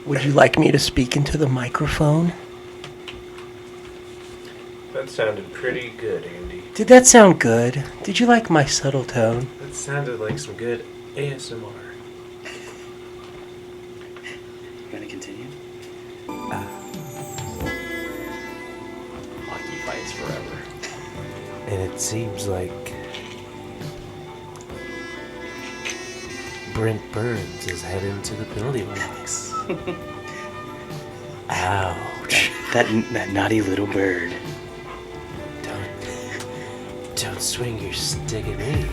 Would you like me to speak into the microphone? That sounded pretty good, Andy. Did that sound good? Did you like my subtle tone? That sounded like some good ASMR. You gonna continue? Hockey fights forever. And it seems like Brent Burns is heading to the penalty box. Ouch. That naughty little bird. Don't swing your stick at me.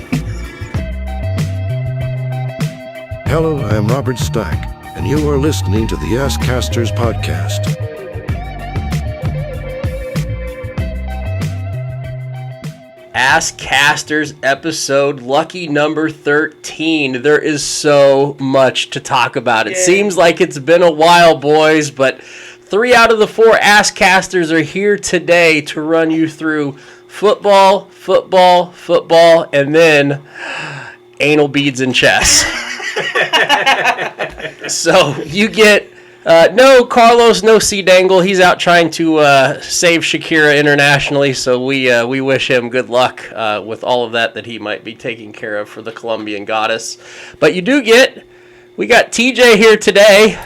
Hello, I'm Robert Stack, and you are listening to the Ask Casters podcast. Ask Casters episode lucky number 13. There is so much to talk about. It seems like it's been a while, boys, but 3 out of the 4 Ask Casters are here today to run you through football, and then anal beads and chess. So you get no Carlos, no C Dangle. He's out trying to save Shakira internationally, so we wish him good luck with all of that he might be taking care of for the Colombian goddess. But we got TJ here today.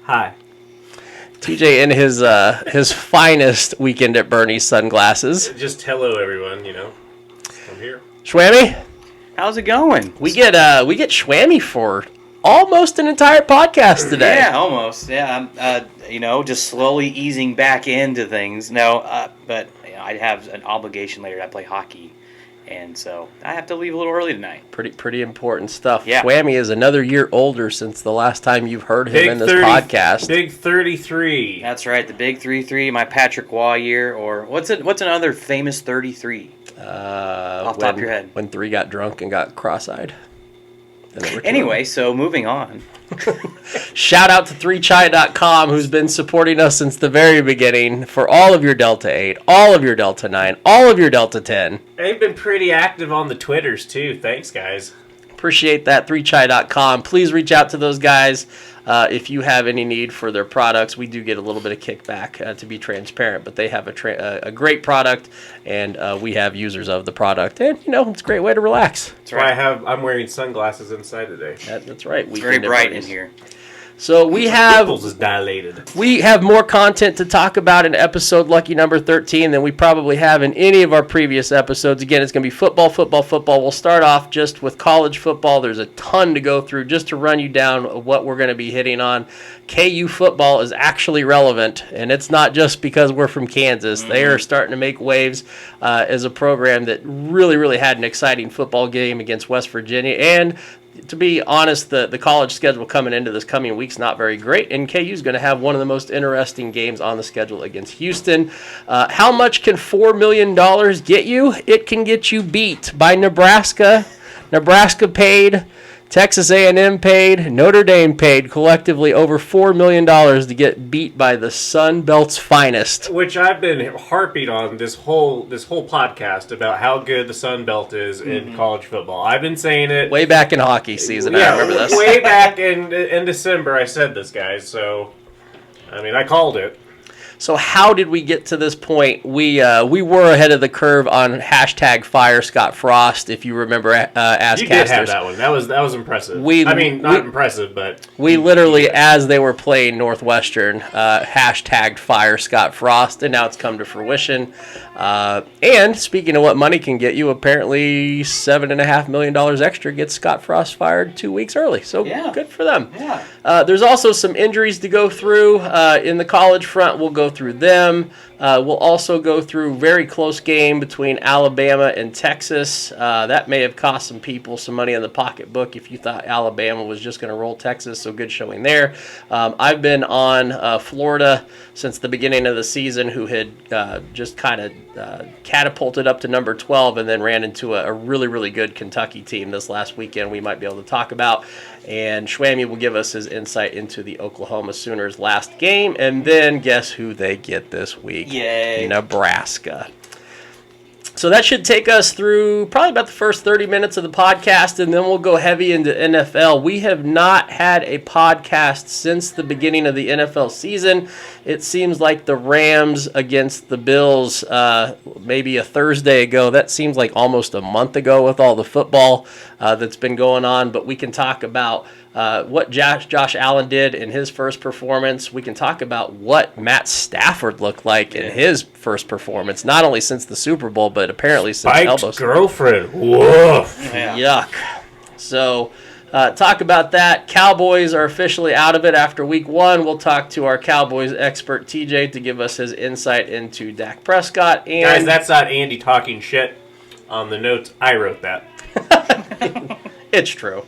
Hi. TJ in his finest Weekend at Bernie's sunglasses. Just hello, everyone, I'm here. Schwammy, How's it going? we get Schwammy for almost an entire podcast today. Yeah, almost. Yeah, I'm, just slowly easing back into things. No, but I have an obligation later. I play hockey, and so I have to leave a little early tonight. Pretty important stuff. Yeah. Schwammy is another year older since the last time you've heard him in this podcast. Big 33. That's right, the big 3-3, my Patrick Waugh year, or what's another famous 33? Off the top of your head. When 3 got drunk and got cross-eyed. Anyway, so moving on. Shout out to 3chai.com, who's been supporting us since the very beginning for all of your Delta 8, all of your Delta 9, all of your Delta 10. They've been pretty active on the Twitters, too. Thanks, guys. Appreciate that, 3chai.com. Please reach out to those guys if you have any need for their products. We do get a little bit of kickback to be transparent, but they have a great product, and we have users of the product. And, it's a great way to relax. That's why I'm wearing sunglasses inside today. That's right. It's very bright in here. So we have Pupils is dilated. We have more content to talk about in episode lucky number 13 than we probably have in any of our previous episodes. Again, it's going to be football. We'll start off just with college football. There's a ton to go through just to run you down what we're going to be hitting on. KU football is actually relevant, and it's not just because we're from Kansas. They are starting to make waves as a program that really had an exciting football game against West Virginia. And to be honest, the college schedule coming into this coming week's not very great, and KU's going to have one of the most interesting games on the schedule against Houston. How much can $4 million get you? It can get you beat by Nebraska. Nebraska paid, Texas A&M paid, Notre Dame paid collectively over $4 million to get beat by the Sun Belt's finest. Which I've been harping on this whole podcast about how good the Sun Belt is in college football. I've been saying it Way back in hockey season, Yeah, I remember this. way back in December I said this, guys. So, I called it. So how did we get to this point? We were ahead of the curve on hashtag Fire Scott Frost. If you remember, Ask You Casters. did have that one. That was impressive. Not impressive, but We literally, as they were playing Northwestern, hashtagged Fire Scott Frost, and now it's come to fruition. And speaking of what money can get you, apparently $7.5 million extra gets Scott Frost fired 2 weeks early. So good for them. Yeah. There's also some injuries to go through in the college front. We'll go through them. We'll also go through very close game between Alabama and Texas. That may have cost some people some money in the pocketbook if you thought Alabama was just going to roll Texas, so good showing there. I've been on Florida since the beginning of the season, who had just kind of catapulted up to number 12 and then ran into a really good Kentucky team this last weekend we might be able to talk about. And Schwammy will give us his insight into the Oklahoma Sooners' last game. And then guess who they get this week? Yay. Nebraska. So that should take us through probably about the first 30 minutes of the podcast, and then we'll go heavy into NFL. We have not had a podcast since the beginning of the NFL season. It seems like the Rams against the Bills maybe a Thursday ago. That seems like almost a month ago with all the football that's been going on. But we can talk about what Josh Allen did in his first performance. We can talk about what Matt Stafford looked like in his first performance, not only since the Super Bowl, but apparently since Spike's girlfriend. Woof. Yuck. So talk about that. Cowboys are officially out of it after week 1. We'll talk to our Cowboys expert, TJ, to give us his insight into Dak Prescott. And Guys, that's not Andy talking shit on the notes. I wrote that. it's true.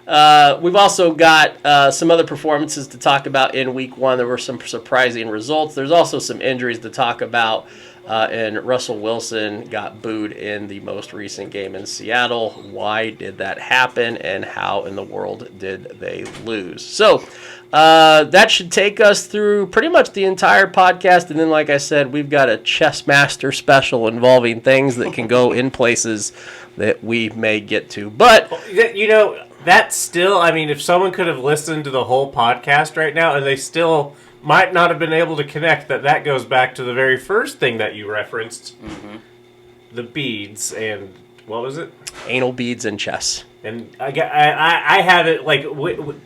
We've also got some other performances to talk about in week 1. There were some surprising results. There's also some injuries to talk about. And Russell Wilson got booed in the most recent game in Seattle. Why did that happen, and how in the world did they lose? So that should take us through pretty much the entire podcast. And then, like I said, we've got a Chess Master special involving things that can go in places that we may get to. But, you know, that's still, I mean, if someone could have listened to the whole podcast right now and they still might not have been able to connect, that goes back to the very first thing that you referenced. Mm-hmm. The beads and, what was it? Anal beads and chess. And I had it, like,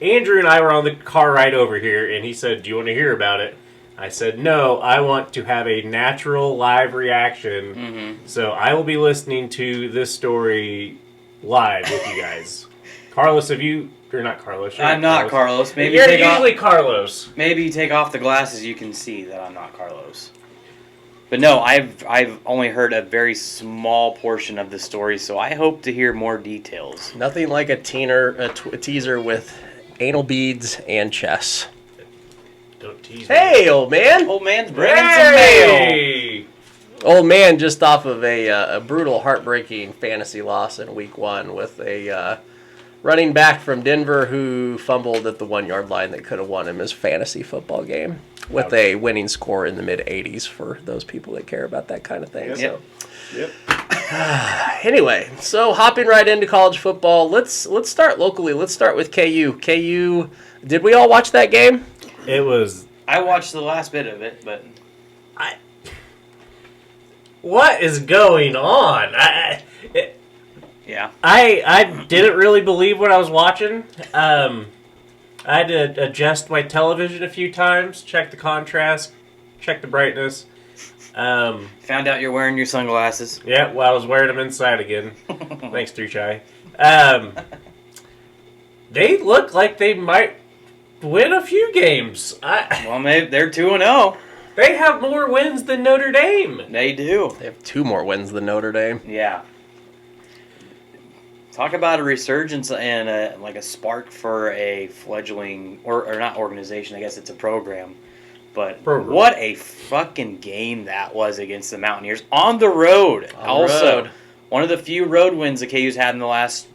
Andrew and I were on the car ride over here, and he said, do you want to hear about it? I said, no, I want to have a natural live reaction. Mm-hmm. So I will be listening to this story live with you guys. Carlos, have you... You're not Carlos. I'm not Carlos. Maybe you're usually Carlos. Maybe you take off the glasses, you can see that I'm not Carlos. But no, I've only heard a very small portion of the story, so I hope to hear more details. Nothing like a teaser with anal beads and chess. Don't tease me. Hey, old man! Old man's bringing some mail. Old man just off of a brutal, heartbreaking fantasy loss in week 1 with a running back from Denver who fumbled at the 1-yard line that could have won him his fantasy football game with a winning score in the mid-80s for those people that care about that kind of thing. Yep. So. Anyway, so hopping right into college football, let's start locally. Let's start with KU. KU, did we all watch that game? It was... I watched the last bit of it, but... What is going on? Yeah. I didn't really believe what I was watching. I had to adjust my television a few times, check the contrast, check the brightness. Found out you're wearing your sunglasses. Yeah, well, I was wearing them inside again. Thanks, 3Chai. They look like they might win a few games. Well, maybe they're 2-0. They have more wins than Notre Dame. They do. They have 2 more wins than Notre Dame. Yeah. Talk about a resurgence and a spark for a fledgling, or not organization, I guess it's a program. But what a fucking game that was against the Mountaineers on the road. One of the few road wins the KU's had in the last,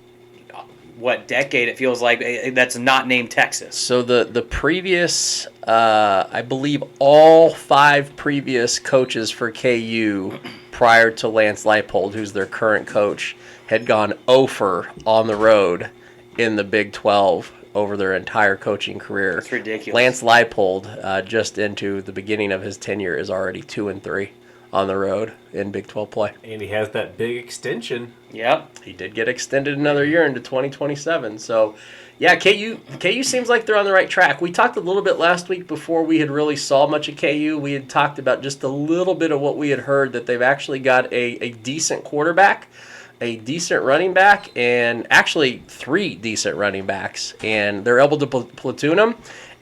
decade it feels like, that's not named Texas. So the previous, I believe all 5 previous coaches for KU prior to Lance Leipold, who's their current coach, had gone 0 on the road in the Big 12 over their entire coaching career. That's ridiculous. Lance Leipold, just into the beginning of his tenure, is already 2-3 on the road in Big 12 play. And he has that big extension. Yep. He did get extended another year into 2027. So, yeah, KU seems like they're on the right track. We talked a little bit last week before we had really saw much of KU. We had talked about just a little bit of what we had heard, that they've actually got a decent quarterback, a decent running back, and actually 3 decent running backs. And they're able to platoon them.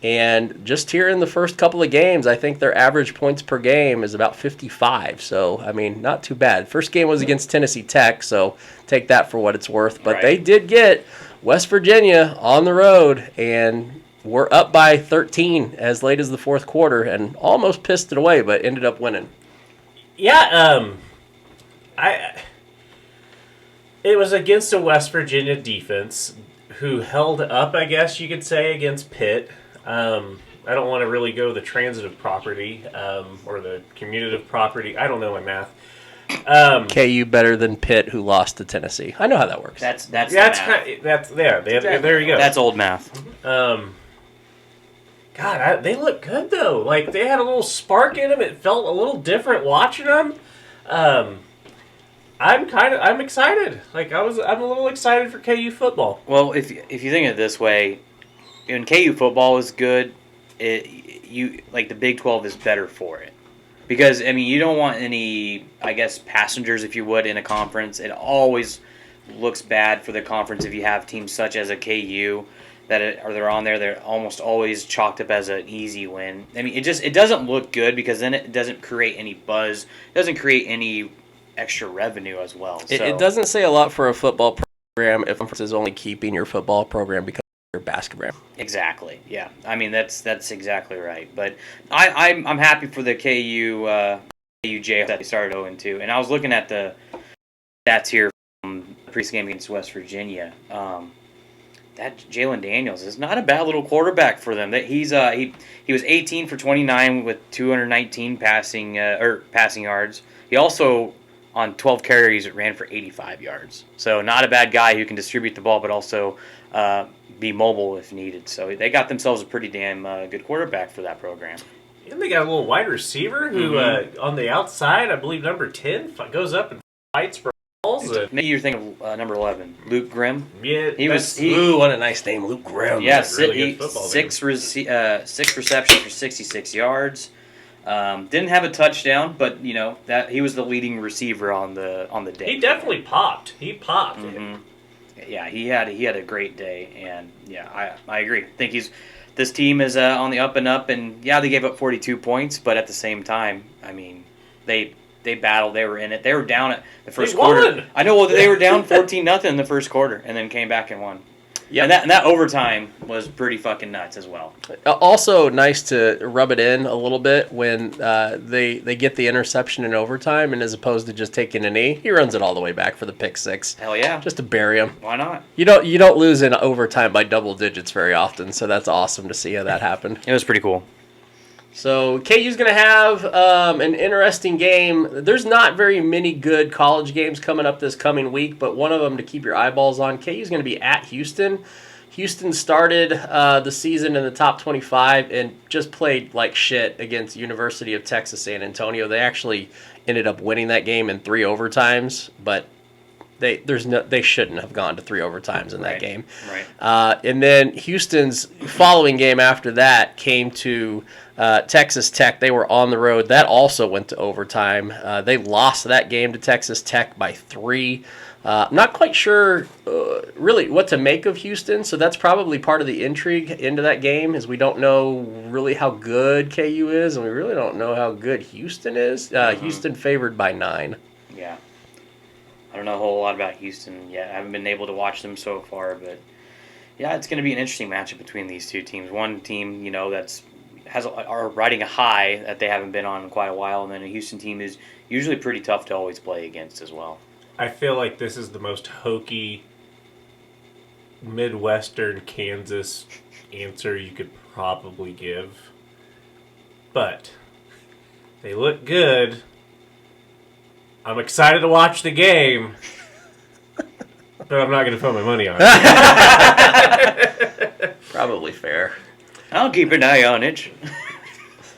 And just here in the first couple of games, I think their average points per game is about 55. So, I mean, not too bad. First game was against Tennessee Tech, so take that for what it's worth. But They did get West Virginia on the road, and were up by 13 as late as the fourth quarter, and almost pissed it away, but ended up winning. Yeah, it was against a West Virginia defense who held up, I guess you could say, against Pitt. I don't want to really go the transitive property or the commutative property. I don't know my math. KU better than Pitt, who lost to Tennessee. I know how that works. That's there you go. That's old math. God, they look good though. Like they had a little spark in them. It felt a little different watching them. I'm excited. Like I'm a little excited for KU football. Well, if you think of it this way, when KU football is good, the Big 12 is better for it. Because I mean, you don't want any, I guess, passengers, if you would, in a conference. It always looks bad for the conference if you have teams such as a KU they're on there. They're almost always chalked up as an easy win. I mean, it doesn't look good because then it doesn't create any buzz. It doesn't create any extra revenue as well. It doesn't say a lot for a football program if conference is only keeping your football program because of your basketball. Exactly. Yeah. I mean, that's exactly right. But I'm happy for the KUJ that they started 0-2, and I was looking at the stats here from the preseason game against West Virginia. That Jalen Daniels is not a bad little quarterback for them. That he was 18 for 29 with 219 passing yards. He also on 12 carries ran for 85 yards. So not a bad guy who can distribute the ball, but also be mobile if needed. So they got themselves a pretty damn good quarterback for that program. And they got a little wide receiver who on the outside, I believe number 10, goes up and fights for balls. Maybe you're thinking of number 11, Luke Grimm. Yeah, Ooh, what a nice name, Luke Grimm. Yeah, really good football six receptions for 66 yards. Didn't have a touchdown, but that he was the leading receiver on the day. He definitely popped. He popped. Mm-hmm. Yeah, he had a great day, and yeah, I agree. I think this team is on the up and up, and yeah, they gave up 42 points, but at the same time, I mean, they battled. They were in it. They were down at the first quarter. I know. Well, they were down 14-0 in the first quarter, and then came back and won. Yeah, and that overtime was pretty fucking nuts as well. Also, nice to rub it in a little bit when they get the interception in overtime, and as opposed to just taking a knee, he runs it all the way back for the pick six. Hell yeah, just to bury him. Why not? You don't lose in overtime by double digits very often, so that's awesome to see how that happened. It was pretty cool. So KU's going to have an interesting game. There's not very many good college games coming up this coming week, but one of them to keep your eyeballs on. KU's going to be at Houston. Houston started the season in the top 25 and just played like shit against University of Texas San Antonio. They actually ended up winning that game in 3 overtimes, but they shouldn't have gone to 3 overtimes in that game. Right. And then Houston's following game after that came to Texas Tech. They were on the road. That also went to overtime. They lost that game to Texas Tech by 3. Not quite sure really what to make of Houston, so that's probably part of the intrigue into that game is we don't know really how good KU is, and we really don't know how good Houston is. Houston favored by 9. Yeah. I don't know a whole lot about Houston yet. I haven't been able to watch them so far, but yeah, it's going to be an interesting matchup between these two teams. One team, are riding a high that they haven't been on in quite a while, and then a Houston team is usually pretty tough to always play against as well. I feel like this is the most hokey Midwestern Kansas answer you could probably give. But they look good. I'm excited to watch the game. But I'm not going to put my money on it. Probably fair. I'll keep an eye on it.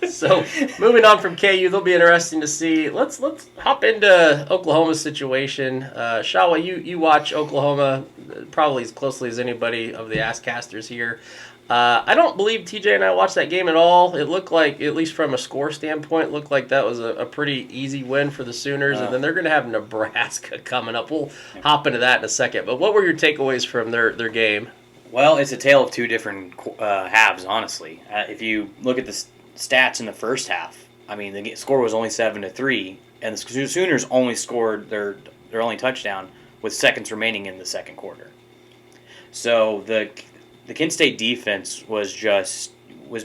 So, moving on from KU, they'll be interesting to see. Let's hop into Oklahoma's situation. Schawe, you watch Oklahoma probably as closely as anybody of the Askcasters here. I don't believe TJ and I watched that game at all. It looked like, at least from a score standpoint, looked like that was a pretty easy win for the Sooners. And then they're going to have Nebraska coming up. We'll hop into that in a second. But what were your takeaways from their game? Well, it's a tale of two different halves, honestly. If you look at the stats in the first half, I mean, the score was only 7-3, and the Sooners only scored their only touchdown with seconds remaining in the second quarter. So the Kent State defense was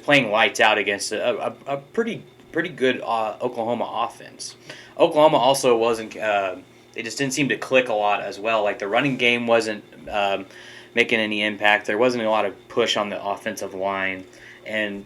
playing lights out against a pretty good Oklahoma offense. Oklahoma also wasn't. They just didn't seem to click a lot as well. Like the running game wasn't making any impact. There wasn't a lot of push on the offensive line, and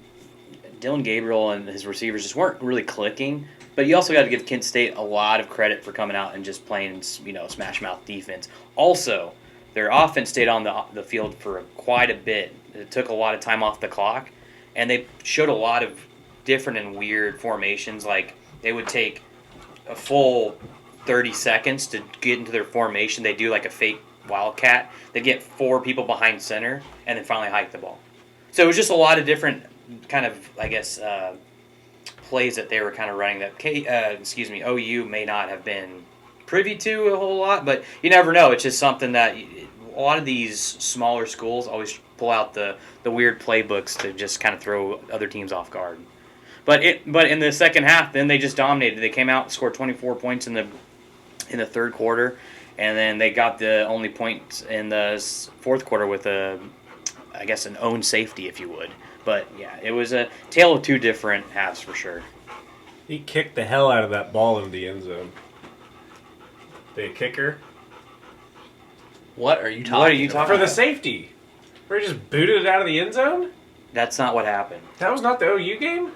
Dylan Gabriel and his receivers just weren't really clicking. But you also got to give Kent State a lot of credit for coming out and just playing, smash mouth defense. Also, their offense stayed on the field for quite a bit. It took a lot of time off the clock, and they showed a lot of different and weird formations. Like they would take a full 30 seconds to get into their formation. They do like a fake wildcat. They get 4 people behind center, and then finally hike the ball. So it was just a lot of different kind of, I guess, plays that they were kind of running that OU may not have been privy to a whole lot, but you never know. It's just something that a lot of these smaller schools always pull out the weird playbooks to just kind of throw other teams off guard. But in the second half, then they just dominated. They came out and scored 24 points in the third quarter, and then they got the only point in the fourth quarter with an own safety, if you would. But, yeah, it was a tale of 2 different halves for sure. He kicked the hell out of that ball into the end zone. The kicker. What are you talking about? For the safety. Where he just booted it out of the end zone? That's not what happened. That was not the OU game?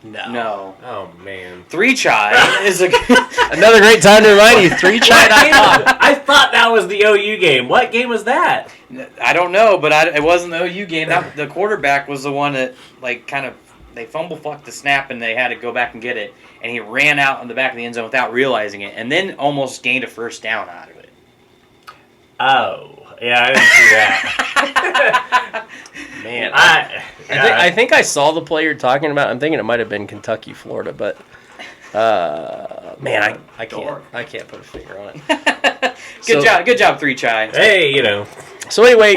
No. Oh, man. 3-Chai is another great time to remind you, 3Chai.com. I thought that was the OU game. What game was that? I don't know, but it wasn't the OU game. The quarterback was the one that, they fumble-fucked the snap, and they had to go back and get it. And he ran out in the back of the end zone without realizing it, and then almost gained a first down out of it. Oh. Yeah, I didn't see that. Man, I think I saw the play you're talking about. I'm thinking it might have been Kentucky, Florida, but man, I can't put a finger on it. Good job, 3Chai. Hey, So anyway,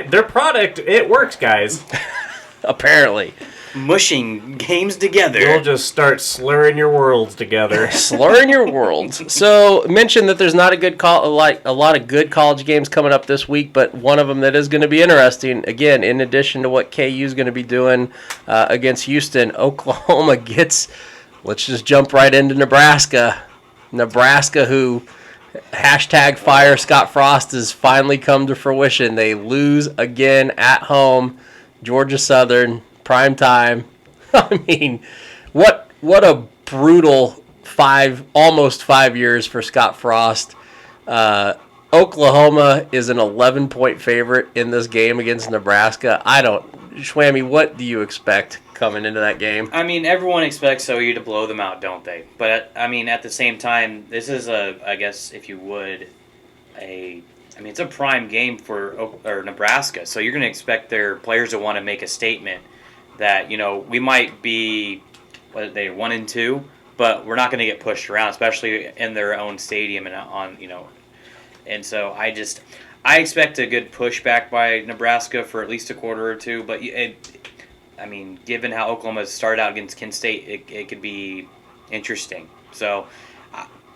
their product, it works, guys. Apparently. Mushing games together. You'll just start slurring your worlds together. Slurring your worlds. So mentioned that there's not a lot of good college games coming up this week, but one of them that is going to be interesting. Again, in addition to what KU is going to be doing against Houston, Oklahoma gets. Let's just jump right into Nebraska. Nebraska, who #fire Scott Frost has finally come to fruition. They lose again at home. Georgia Southern. Prime time. I mean, what a brutal almost 5 years for Scott Frost. Oklahoma is an 11-point favorite in this game against Nebraska. Schwammy, what do you expect coming into that game? I mean, everyone expects OU to blow them out, don't they? But, at the same time, this is if you would, it's a prime game for Nebraska. So you're going to expect their players to want to make a statement that, we might be, 1-2, but we're not going to get pushed around, especially in their own stadium and so I expect a good pushback by Nebraska for at least a quarter or two, but given how Oklahoma started out against Kent State, it could be interesting. So,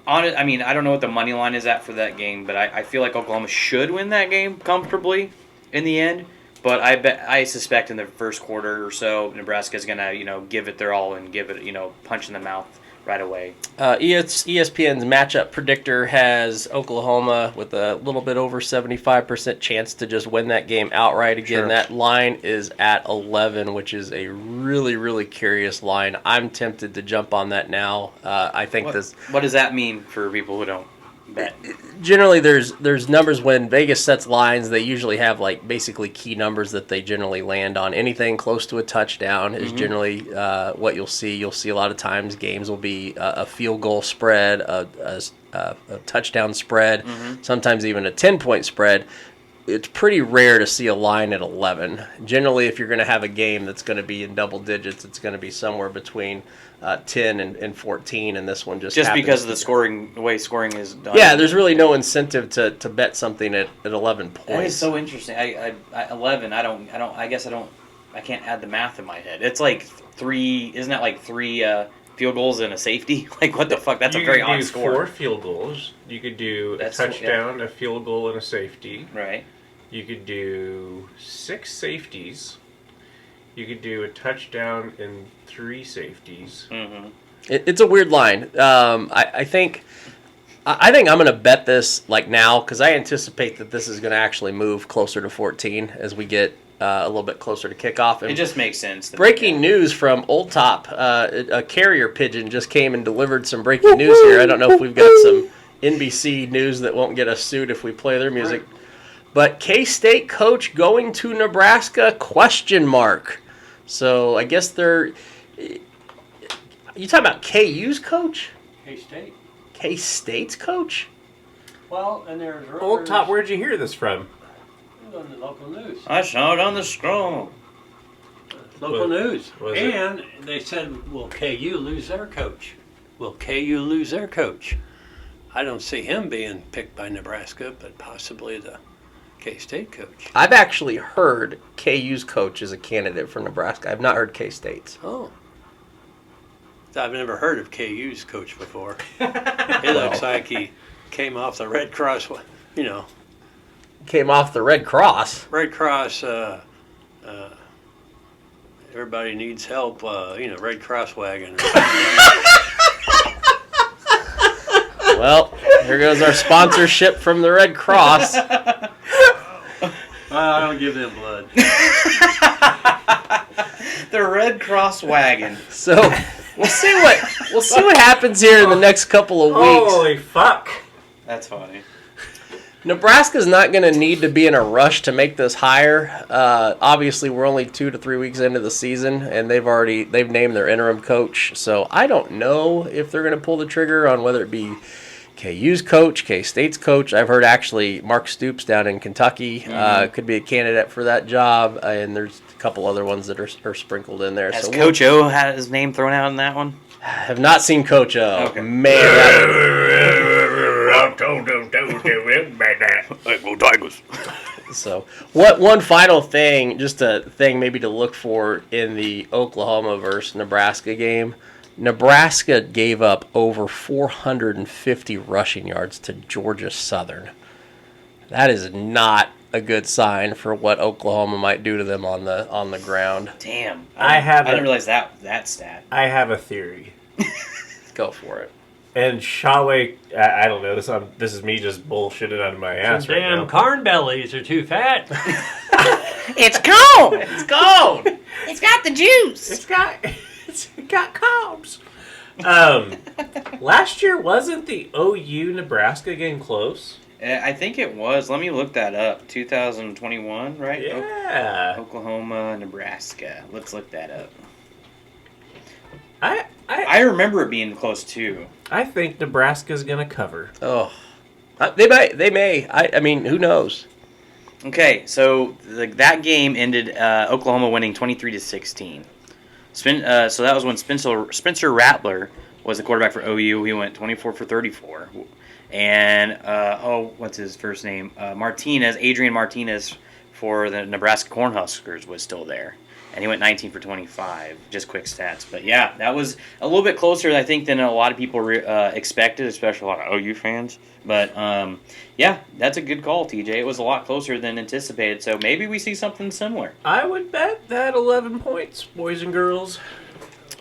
I don't know what the money line is at for that game, but I feel like Oklahoma should win that game comfortably in the end. But I suspect in the first quarter or so, Nebraska's gonna give it their all and give it punch in the mouth right away. ESPN's matchup predictor has Oklahoma with a little bit over 75% chance to just win that game outright. Again, That line is at 11, which is a really, really curious line. I'm tempted to jump on that now. I think What does that mean for people who don't bet? Generally, there's numbers when Vegas sets lines. They usually have basically key numbers that they generally land on. Anything close to a touchdown is generally what you'll see. You'll see a lot of times games will be a field goal spread, a touchdown spread, sometimes even a 10-point spread. It's pretty rare to see a line at 11. Generally, if you're going to have a game that's going to be in double digits, it's going to be somewhere between 10 and 14, and this one just because of the way scoring is done. Yeah, there's really no incentive to bet something at 11 points. That is so interesting. 11. I can't add the math in my head. It's like 3. Isn't that like 3 field goals and a safety? Like, what the fuck? That's a very odd score. You could do 4 field goals. You could do a touchdown, a field goal, and a safety. Right. You could do 6 safeties. You could do a touchdown and 3 safeties. Mm-hmm. It's a weird line. I think I'm going to bet this now because I anticipate that this is going to actually move closer to 14 as we get a little bit closer to kickoff. And it just makes sense. Breaking news from Old Top. A carrier pigeon just came and delivered some breaking news here. I don't know if we've got some NBC news that won't get us sued if we play their music. But K-State coach going to Nebraska, ? So I guess they're... You talking about KU's coach? K-State. K-State's coach? Well, and there's Old Top, where'd you hear this from? on the local news. I saw it on the scroll. Local news. was And they said, will KU lose their coach? Will KU lose their coach? I don't see him being picked by Nebraska, but possibly the K-State coach. I've actually heard KU's coach is a candidate for Nebraska. I've not heard K-State's. Oh. I've never heard of KU's coach before. He looks like he came off the Red Cross, Came off the Red Cross. Red Cross, everybody needs help, Red Cross wagon. Well, here goes our sponsorship from the Red Cross. I don't give them blood. The Red Cross wagon. So we'll see what happens here in the next couple of weeks. Holy fuck. That's funny. Nebraska's not going to need to be in a rush to make this hire. Obviously, we're only 2 to 3 weeks into the season, and they've named their interim coach. So I don't know if they're going to pull the trigger on whether it be KU's coach, K-State's coach. I've heard actually Mark Stoops down in Kentucky could be a candidate for that job, and there's a couple other ones that are sprinkled in there. Has So Coach O had his name thrown out in that one? have not seen Coach O. Okay. So, one final thing, just a thing maybe to look for in the Oklahoma versus Nebraska game. Nebraska gave up over 450 rushing yards to Georgia Southern. That is not a good sign for what Oklahoma might do to them on the ground. Damn. I didn't realize that stat. I have a theory. Go for it. And Schawe, I don't know. This is me just bullshitting out of my ass Some right damn now. corn bellies are too fat. It's gone. It's gone. It's got the juice. It's got carbs. Last year wasn't the OU Nebraska game close? I think it was. Let me look that up. 2021, right? Yeah. Oklahoma, Nebraska. Let's look that up. I remember it being close too. I think Nebraska's gonna cover. Oh, they may. I mean, who knows? Okay, so that game ended Oklahoma winning 23-16. So that was when Spencer Rattler was the quarterback for OU. He went 24 for 34. And, what's his first name? Adrian Martinez for the Nebraska Cornhuskers was still there. And he went 19 for 25. Just quick stats. But, yeah, that was a little bit closer, I think, than a lot of people expected, especially a lot of OU fans. But, yeah, that's a good call, TJ. It was a lot closer than anticipated. So maybe we see something similar. I would bet that 11 points, boys and girls.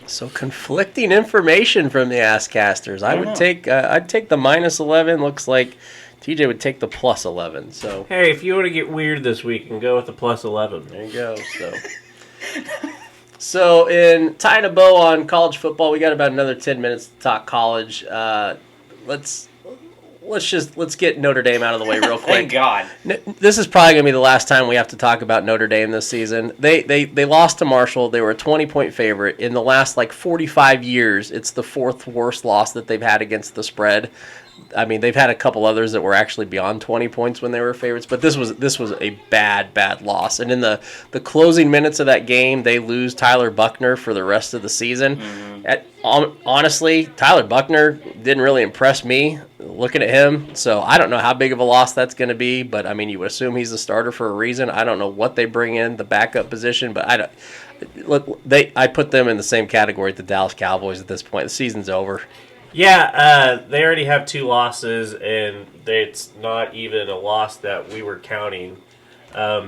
So conflicting information from the Asscasters. I'd take the -11. Looks like TJ would take the +11. So Hey, if you want to get weird this week and go with the +11. there you go. So in tying a bow on college football, we got about another 10 minutes to talk college. Let's get Notre Dame out of the way real quick. Thank God. This is probably going to be the last time we have to talk about Notre Dame this season. They lost to Marshall. They were a 20-point favorite. In the last 45 years, it's the fourth worst loss that they've had against the spread. I mean, they've had a couple others that were actually beyond 20 points when they were favorites, but this was a bad loss. And in the closing minutes of that game, they lose Tyler Buckner for the rest of the season. Mm-hmm. Honestly, Tyler Buckner didn't really impress me looking at him, so I don't know how big of a loss that's going to be, but I mean, you would assume he's the starter for a reason. I don't know what they bring in the backup position, but I put them in the same category as the Dallas Cowboys at this point. The season's over. Yeah, they already have 2 losses, and it's not even a loss that we were counting.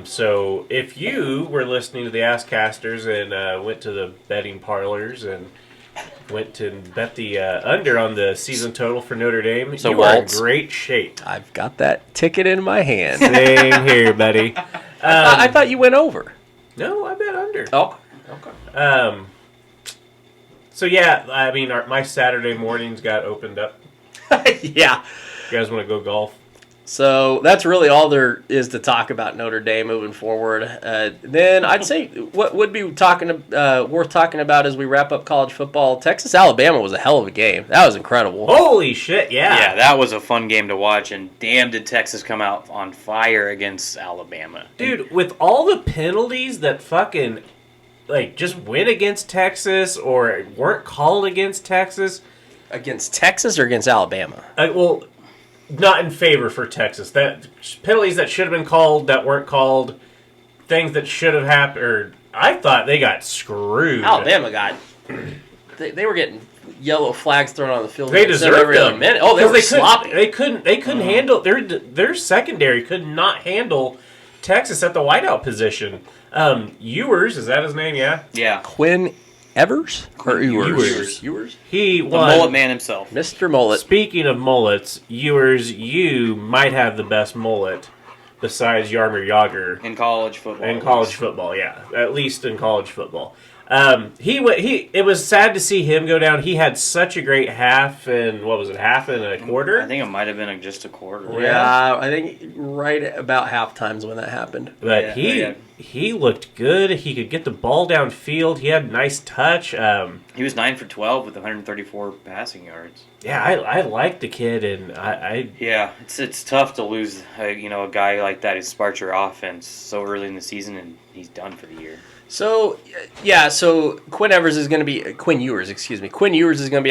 So if you were listening to the Asscasters and went to the betting parlors and went to bet the under on the season total for Notre Dame, So you are in Waltz. great shape. I've got that ticket in my hand. Same here, buddy. I thought you went over. No, I bet under. Oh, okay. So yeah, I mean, my Saturday mornings got opened up. Yeah. You guys want to go golf? So that's really all there is to talk about Notre Dame moving forward. Then I'd say what would be worth talking about as we wrap up college football. Texas-Alabama was a hell of a game. That was incredible. Holy shit, yeah. Yeah, that was a fun game to watch, and damn did Texas come out on fire against Alabama. Dude, with all the penalties that fucking, just went against Texas or weren't called against Texas. Against Texas or against Alabama? Well, not in favor for Texas. That penalties that should have been called that weren't called, things that should have happened. Or I thought they got screwed. Alabama got. They were getting yellow flags thrown on the field. They deserved every other them. minute. Oh, they were sloppy. They couldn't handle their secondary could not handle Texas at the wideout position. Ewers, is that his name? Yeah. Yeah. Quinn Evers or Ewers. Ewers. He The won. mullet man himself. Mr. Mullet. Speaking of mullets, Ewers, you might have the best mullet besides Yarmir Yager In college football. in college football. Yeah, at least in college football. It was sad to see him go down. He had such a great half and half and a quarter? I think it might have been just a quarter. Yeah, I think right about halftime's when that happened. But he looked good. He could get the ball downfield. He had nice touch. He was 9 for 12 with 134 passing yards. Yeah, I like the kid, and Yeah, it's tough to lose a guy like that who sparks your offense so early in the season, and he's done for the year. So Quinn Ewers is going to be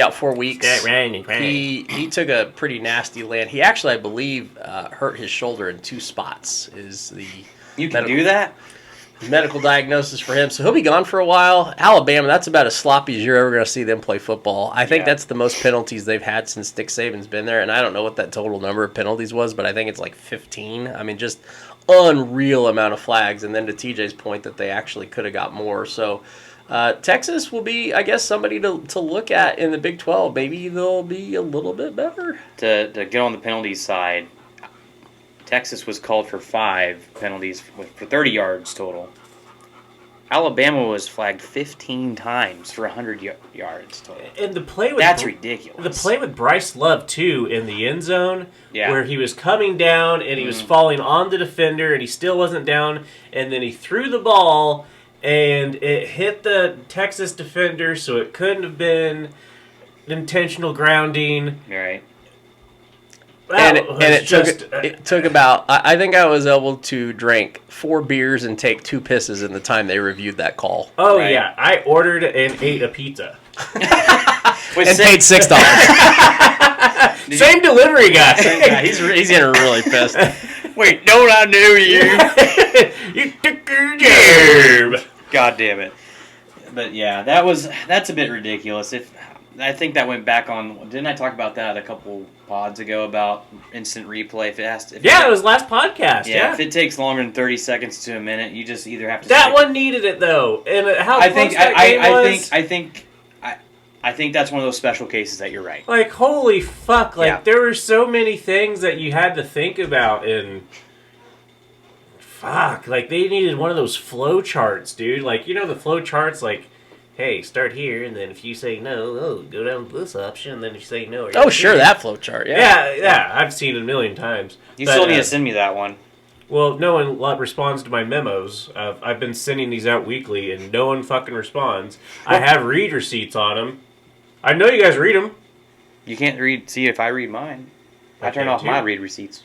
out 4 weeks. He took a pretty nasty land. He actually, I believe, hurt his shoulder in 2 spots. You can do that? Medical diagnosis for him, so he'll be gone for a while. Alabama, that's about as sloppy as you're ever going to see them play football. I think that's the most penalties they've had since Nick Saban's been there, and I don't know what that total number of penalties was, but I think it's like 15. I mean, just unreal amount of flags, and then to TJ's point that they actually could have got more. So Texas will be, I guess, somebody to look at in the Big 12. Maybe they'll be a little bit better. To get on the penalty side, Texas was called for 5 penalties for 30 yards total. Alabama was flagged 15 times for 100 yards total. And the play with that's ridiculous. The play with Bryce Love too in the end zone, where he was coming down and he was falling on the defender and he still wasn't down, and then he threw the ball and it hit the Texas defender, so it couldn't have been intentional grounding. Right. And it took about, I think I was able to drink 4 beers and take 2 pisses in the time they reviewed that call. Oh, right. Yeah. I ordered and ate a pizza. And paid $6. Same delivery guy. He's getting really pissed. Wait, don't I know you? You took your job. God damn it. But yeah, that's a bit ridiculous. I think that went back on. Didn't I talk about that a couple pods ago about instant replay? It was last podcast. Yeah, if it takes longer than 30 seconds to a minute, you just either have to. That one needed it though, and how close that game was. I think that's one of those special cases that you're right. Like holy fuck! There were so many things that you had to think about, and fuck, they needed one of those flow charts, dude. The flow charts, hey, start here, and then if you say no, go down to this option, and then if you say no. Oh, sure, that flow chart, yeah. Yeah, I've seen it a million times. You still need to send me that one. Well, no one responds to my memos. I've been sending these out weekly, and no one fucking responds. I have read receipts on them. I know you guys read them. You can't see if I read mine. I turn off my read receipts.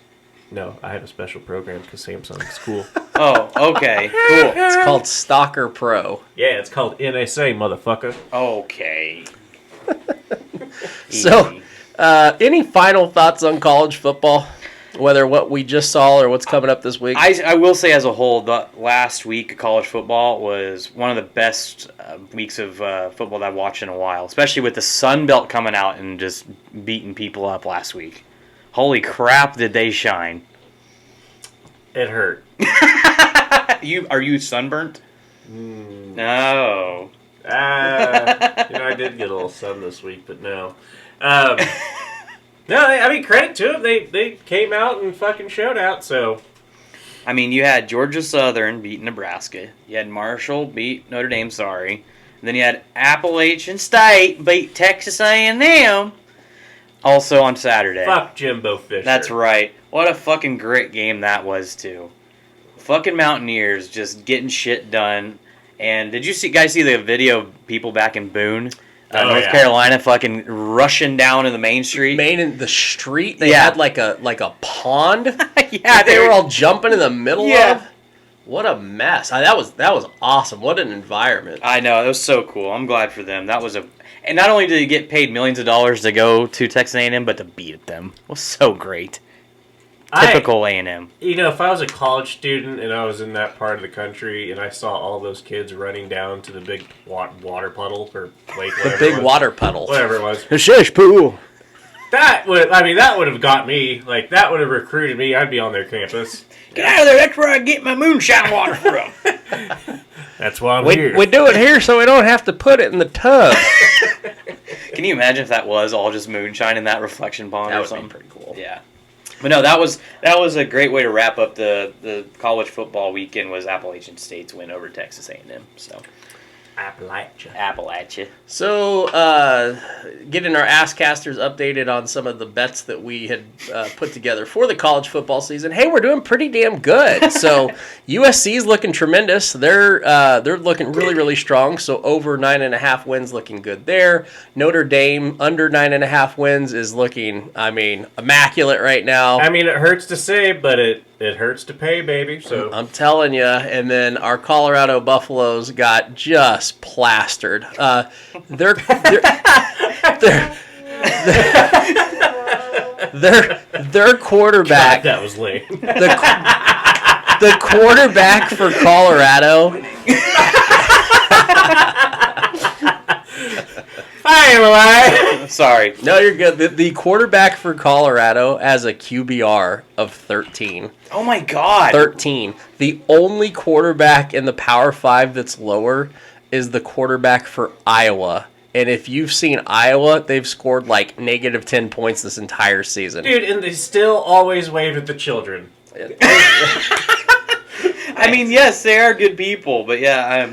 No, I have a special program because Samsung's cool. Oh, okay, cool. It's called Stalker Pro. Yeah, it's called NSA, motherfucker. Okay. So, any final thoughts on college football? Whether what we just saw or what's coming up this week? I will say as a whole, the last week of college football was one of the best weeks of football that I've watched in a while, especially with the Sun Belt coming out and just beating people up last week. Holy crap, did they shine. It hurt. Are you sunburnt? No. I did get a little sun this week, but no. No, credit to them. They came out and fucking showed out, so I mean, you had Georgia Southern beat Nebraska. You had Marshall beat Notre Dame, sorry. And then you had Appalachian State beat Texas A&M. Also on Saturday. Fuck Jimbo Fisher. That's right. What a fucking great game that was, too. Fucking Mountaineers just getting shit done. And did you guys see the video of people back in Boone? North Carolina fucking rushing down in the main street. In the street? They had like a pond? Yeah, they were all jumping in the middle of? What a mess. That was awesome. What an environment. I know. It was so cool. I'm glad for them. And not only did they get paid millions of dollars to go to Texas A&M, but to beat them. It was so great. Typical A&M. You know, if I was a college student and I was in that part of the country and I saw all those kids running down to the big water puddle or lake, the big water puddle. Whatever it was. The shush pool. That would have got me. Like, that would have recruited me. I'd be on their campus. Get out of there. That's where I get my moonshine water from. That's why I'm here. We do it here so we don't have to put it in the tub. Can you imagine if that was all just moonshine in that reflection pond or something? That would be pretty cool. Yeah. But no, that was a great way to wrap up the college football weekend. Was Appalachian State's win over Texas A&M. So Appalachia. So, getting our Asscasters updated on some of the bets that we had put together for the college football season. Hey, we're doing pretty damn good. So, USC's looking tremendous. They're looking really, really strong. So, over 9.5 wins looking good there. Notre Dame under 9.5 wins is looking, immaculate right now. I mean, it hurts to say, but it hurts to pay, baby. So I'm telling you. And then our Colorado Buffaloes got just plastered. Their quarterback. God, that was lame. The quarterback for Colorado. Sorry. No, you're good. The quarterback for Colorado has a QBR of 13. Oh my God. 13. The only quarterback in the Power 5 that's lower is the quarterback for Iowa. And if you've seen Iowa, they've scored like negative 10 points this entire season. Dude, and they still always wave at the children. I mean, yes, they are good people, but yeah.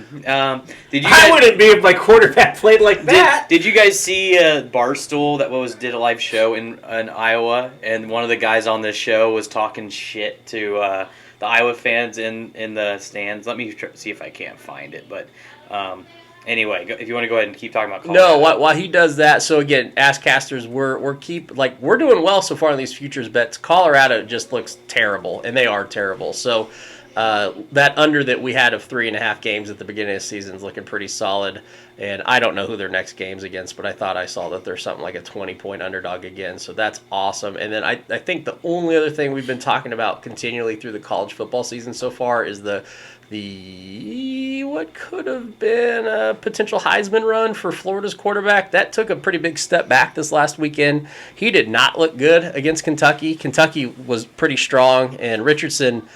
Did you? I wouldn't be if my quarterback played like that. Did you guys see Barstool that did a live show in Iowa, and one of the guys on this show was talking shit to the Iowa fans in the stands? Let me see if I can't find it, but. Anyway, if you want to go ahead and keep talking about Colorado. No, while he does that, so again, Asscasters, we're doing well so far on these futures bets. Colorado just looks terrible, and they are terrible. So that under that we had of 3.5 games at the beginning of the season is looking pretty solid. And I don't know who their next game's against, but I thought I saw that there's something like a 20-point underdog again. So that's awesome. And then I think the only other thing we've been talking about continually through the college football season so far is the what could have been a potential Heisman run for Florida's quarterback. That took a pretty big step back this last weekend. He did not look good against Kentucky. Kentucky was pretty strong, and Richardson,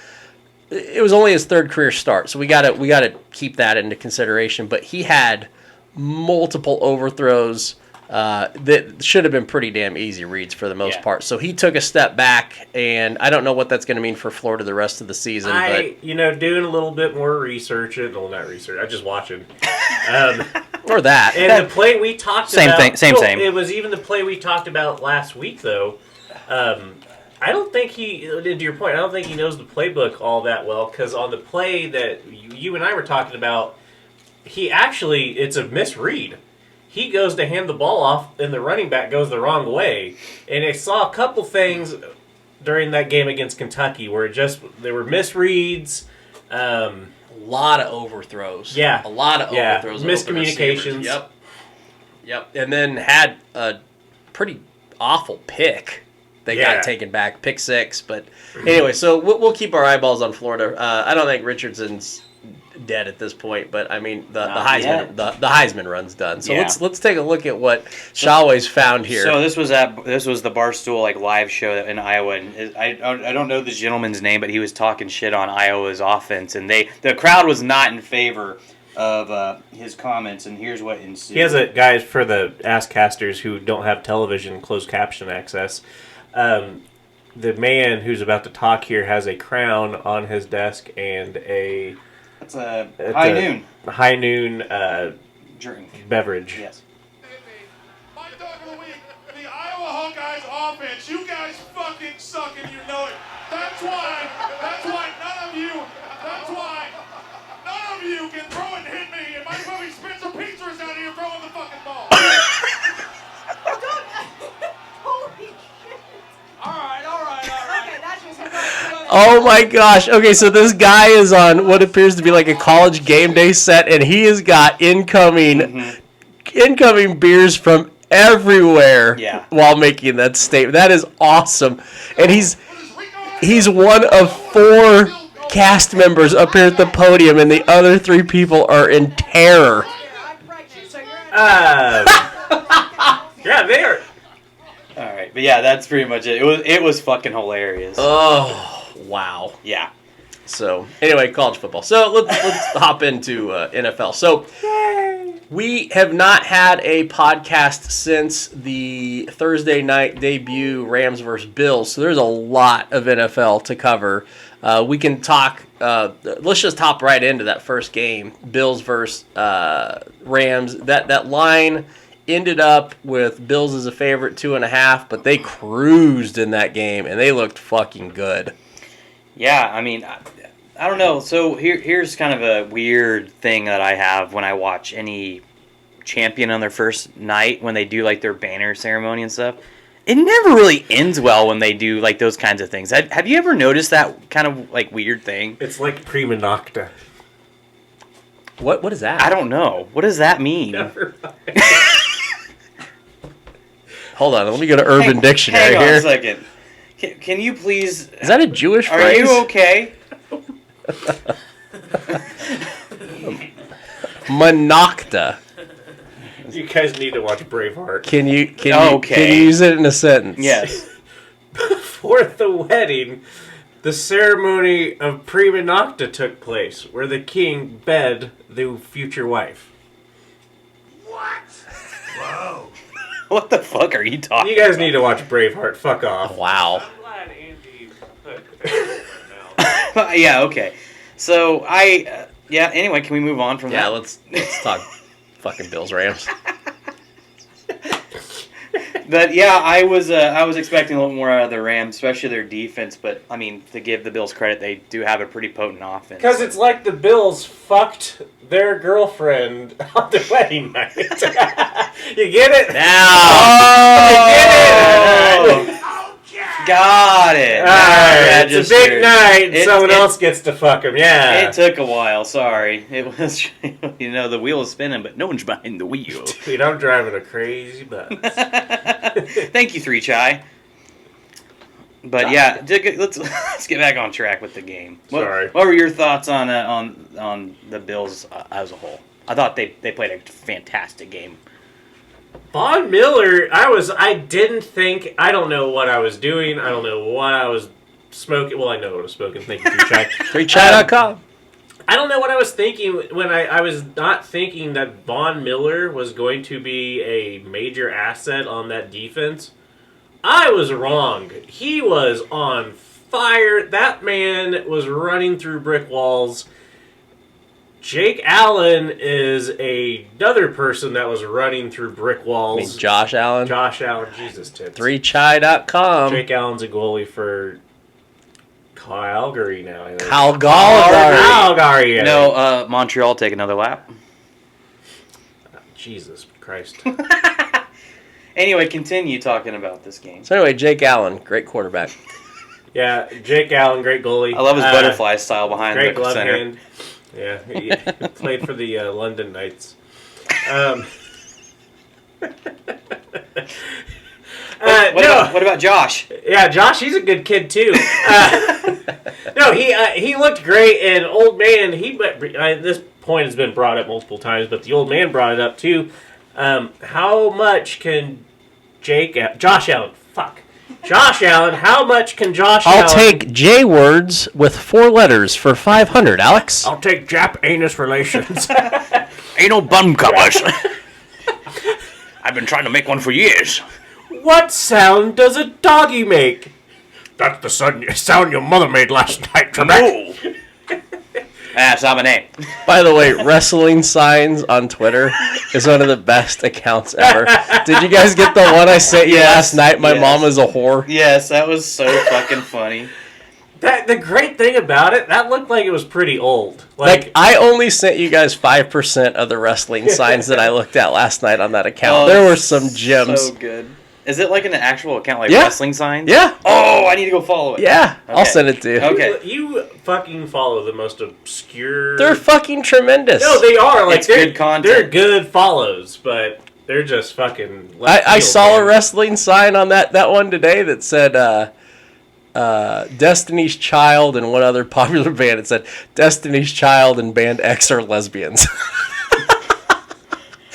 it was only his third career start, so we gotta keep that into consideration. But he had multiple overthrows that should have been pretty damn easy reads for the most part. So he took a step back, and I don't know what that's going to mean for Florida the rest of the season. Doing a little bit more research. Well, not research. I just watching. Or that. And the play we talked about. Same. It was even the play we talked about last week, though. I don't think to your point, I don't think he knows the playbook all that well, because on the play that you and I were talking about, it's a misread. He goes to hand the ball off, and the running back goes the wrong way. And I saw a couple things during that game against Kentucky where there were misreads. A lot of overthrows. Yeah. A lot of overthrows. Miscommunications. Yep. And then had a pretty awful pick. They got taken back, pick 6. But anyway, so we'll keep our eyeballs on Florida. I don't think Richardson's dead at this point, but I mean the Heisman run's done. So let's take a look at what Schawe's found here. So this was the Barstool live show in Iowa, and I don't know the gentleman's name, but he was talking shit on Iowa's offense, and the crowd was not in favor of his comments, and here's what ensued. He has guys for the Asscasters who don't have television closed caption access. the man who's about to talk here has a crown on his desk and It's a high noon drink beverage. Yes. My dog of the week, the Iowa Hawkeyes offense. You guys fucking suck and you know it. That's why none of you can throw and hit me. And my buddy Spencer Peters out here throwing the fucking ball. Holy shit. All right. Okay, that's just Oh my gosh. Okay, so this guy is on what appears to be like a college game day set, and he has got incoming beers from everywhere while making that statement. That is awesome. And he's one of 4 cast members up here at the podium, and the other 3 people are in terror. I'm pregnant, so you're Yeah, they are. All right, but yeah, that's pretty much it. It was fucking hilarious. Oh, wow. Yeah. So, anyway, college football. So, let's hop into NFL. So, we have not had a podcast since the Thursday night debut, Rams versus Bills. So, there's a lot of NFL to cover. We can talk, let's just hop right into that first game, Bills versus Rams. That line ended up with Bills as a favorite 2.5, but they cruised in that game, and they looked fucking good. Yeah, I mean, I don't know. So here's kind of a weird thing that I have when I watch any champion on their first night when they do like their banner ceremony and stuff. It never really ends well when they do like those kinds of things. Have you ever noticed that kind of like weird thing? It's like prima nocta. What is that? I don't know. What does that mean? Never mind. Hold on, let me go to Urban Dictionary hang on here. a second. Can you please... Is that a Jewish Are phrase? you okay? Monocta. You guys need to watch Braveheart. Can you Okay. use it in a sentence? Yes. Before the wedding, the ceremony of prima nocta took place, where the king bed the future wife. What? Whoa. What the fuck are you talking You guys about? need to watch Braveheart. Fuck off. Wow. I'm glad Andy put Yeah, okay. So, anyway, can we move on from Yeah, that? let's talk fucking Bills Rams. But yeah, I was expecting a little more out of the Rams, especially their defense. But I mean, to give the Bills credit, they do have a pretty potent offense. Because it's like the Bills fucked their girlfriend on their wedding night. You get it? Now, You get it? got it. Alright, it's a big Registered. night. Someone else gets to fuck him. Yeah. It took a while. Sorry, it was the wheel is spinning, but no one's behind the wheel. Dude, I'm driving a crazy bus. Thank you, 3 Chai. But yeah, let's get back on track with the game. Sorry. What were your thoughts on the Bills as a whole? I thought they played a fantastic game. Von Miller, I don't know what I was doing. I don't know what I was smoking. Well, I know what I was smoking. Thank you, 3Chai. 3chai.com. I don't know what I was thinking when I was not thinking that Von Miller was going to be a major asset on that defense. I was wrong. He was on fire. That man was running through brick walls. Jake Allen is another person that was running through brick walls. I mean, Josh Allen. Josh Allen, Jesus tits. 3chai.com. Jake Allen's a goalie for Calgary now. I think. Calgary. Yeah. No, Montreal take another lap. Jesus Christ. Anyway, continue talking about this game. So anyway, Jake Allen, great quarterback. Yeah, Jake Allen, great goalie. I love his butterfly style behind Great the glove center. hand. Yeah, he played for the London Knights. What about Josh? Yeah, Josh, he's a good kid too. No, he looked great, and old man. This point has been brought up multiple times, but the old man brought it up too. How much can Josh Allen? Fuck. Josh Allen, how much can Josh Allen... I'll take J words with 4 letters for 500, Alex. I'll take Jap anus relations. Anal bum covers. I've been trying to make one for years. What sound does a doggy make? That's the sound your mother made last night, Trebek. That's not my name. By the way, wrestling signs on Twitter is one of the best accounts ever. Did you guys get the one I sent you last night? My mom is a whore. Yes, that was so fucking funny. The great thing about it, that looked like it was pretty old. Like I only sent you guys 5% of the wrestling signs that I looked at last night on that account. There were some gems. So good. Is it like an actual account, like Yeah. wrestling signs? Yeah. Oh, I need to go follow it. Yeah, I'll Okay. send it to you. Okay. You fucking follow the most obscure... They're fucking tremendous. No, they are. Like, It's good content. They're good follows, but they're just fucking... I saw a wrestling sign on that one today that said Destiny's Child and one other popular band. It said Destiny's Child and Band X are lesbians.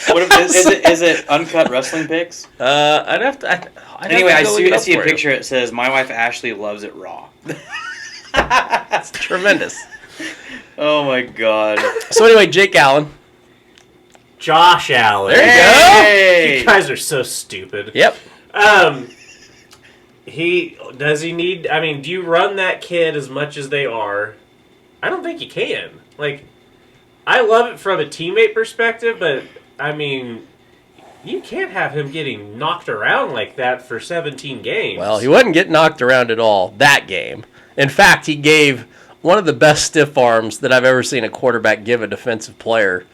What if, is it uncut wrestling pics? I'd have to. Anyway, I see a for picture. It says, "My wife Ashley loves it raw." That's tremendous. Oh my god. So anyway, Jake Allen. Josh Allen. There you Hey! You guys are so stupid. Yep. Does he need... I mean, do you run that kid as much as they are? I don't think you can. Like, I love it from a teammate perspective, but, I mean, you can't have him getting knocked around like that for 17 games. Well, he wouldn't get knocked around at all that game. In fact, he gave one of the best stiff arms that I've ever seen a quarterback give a defensive player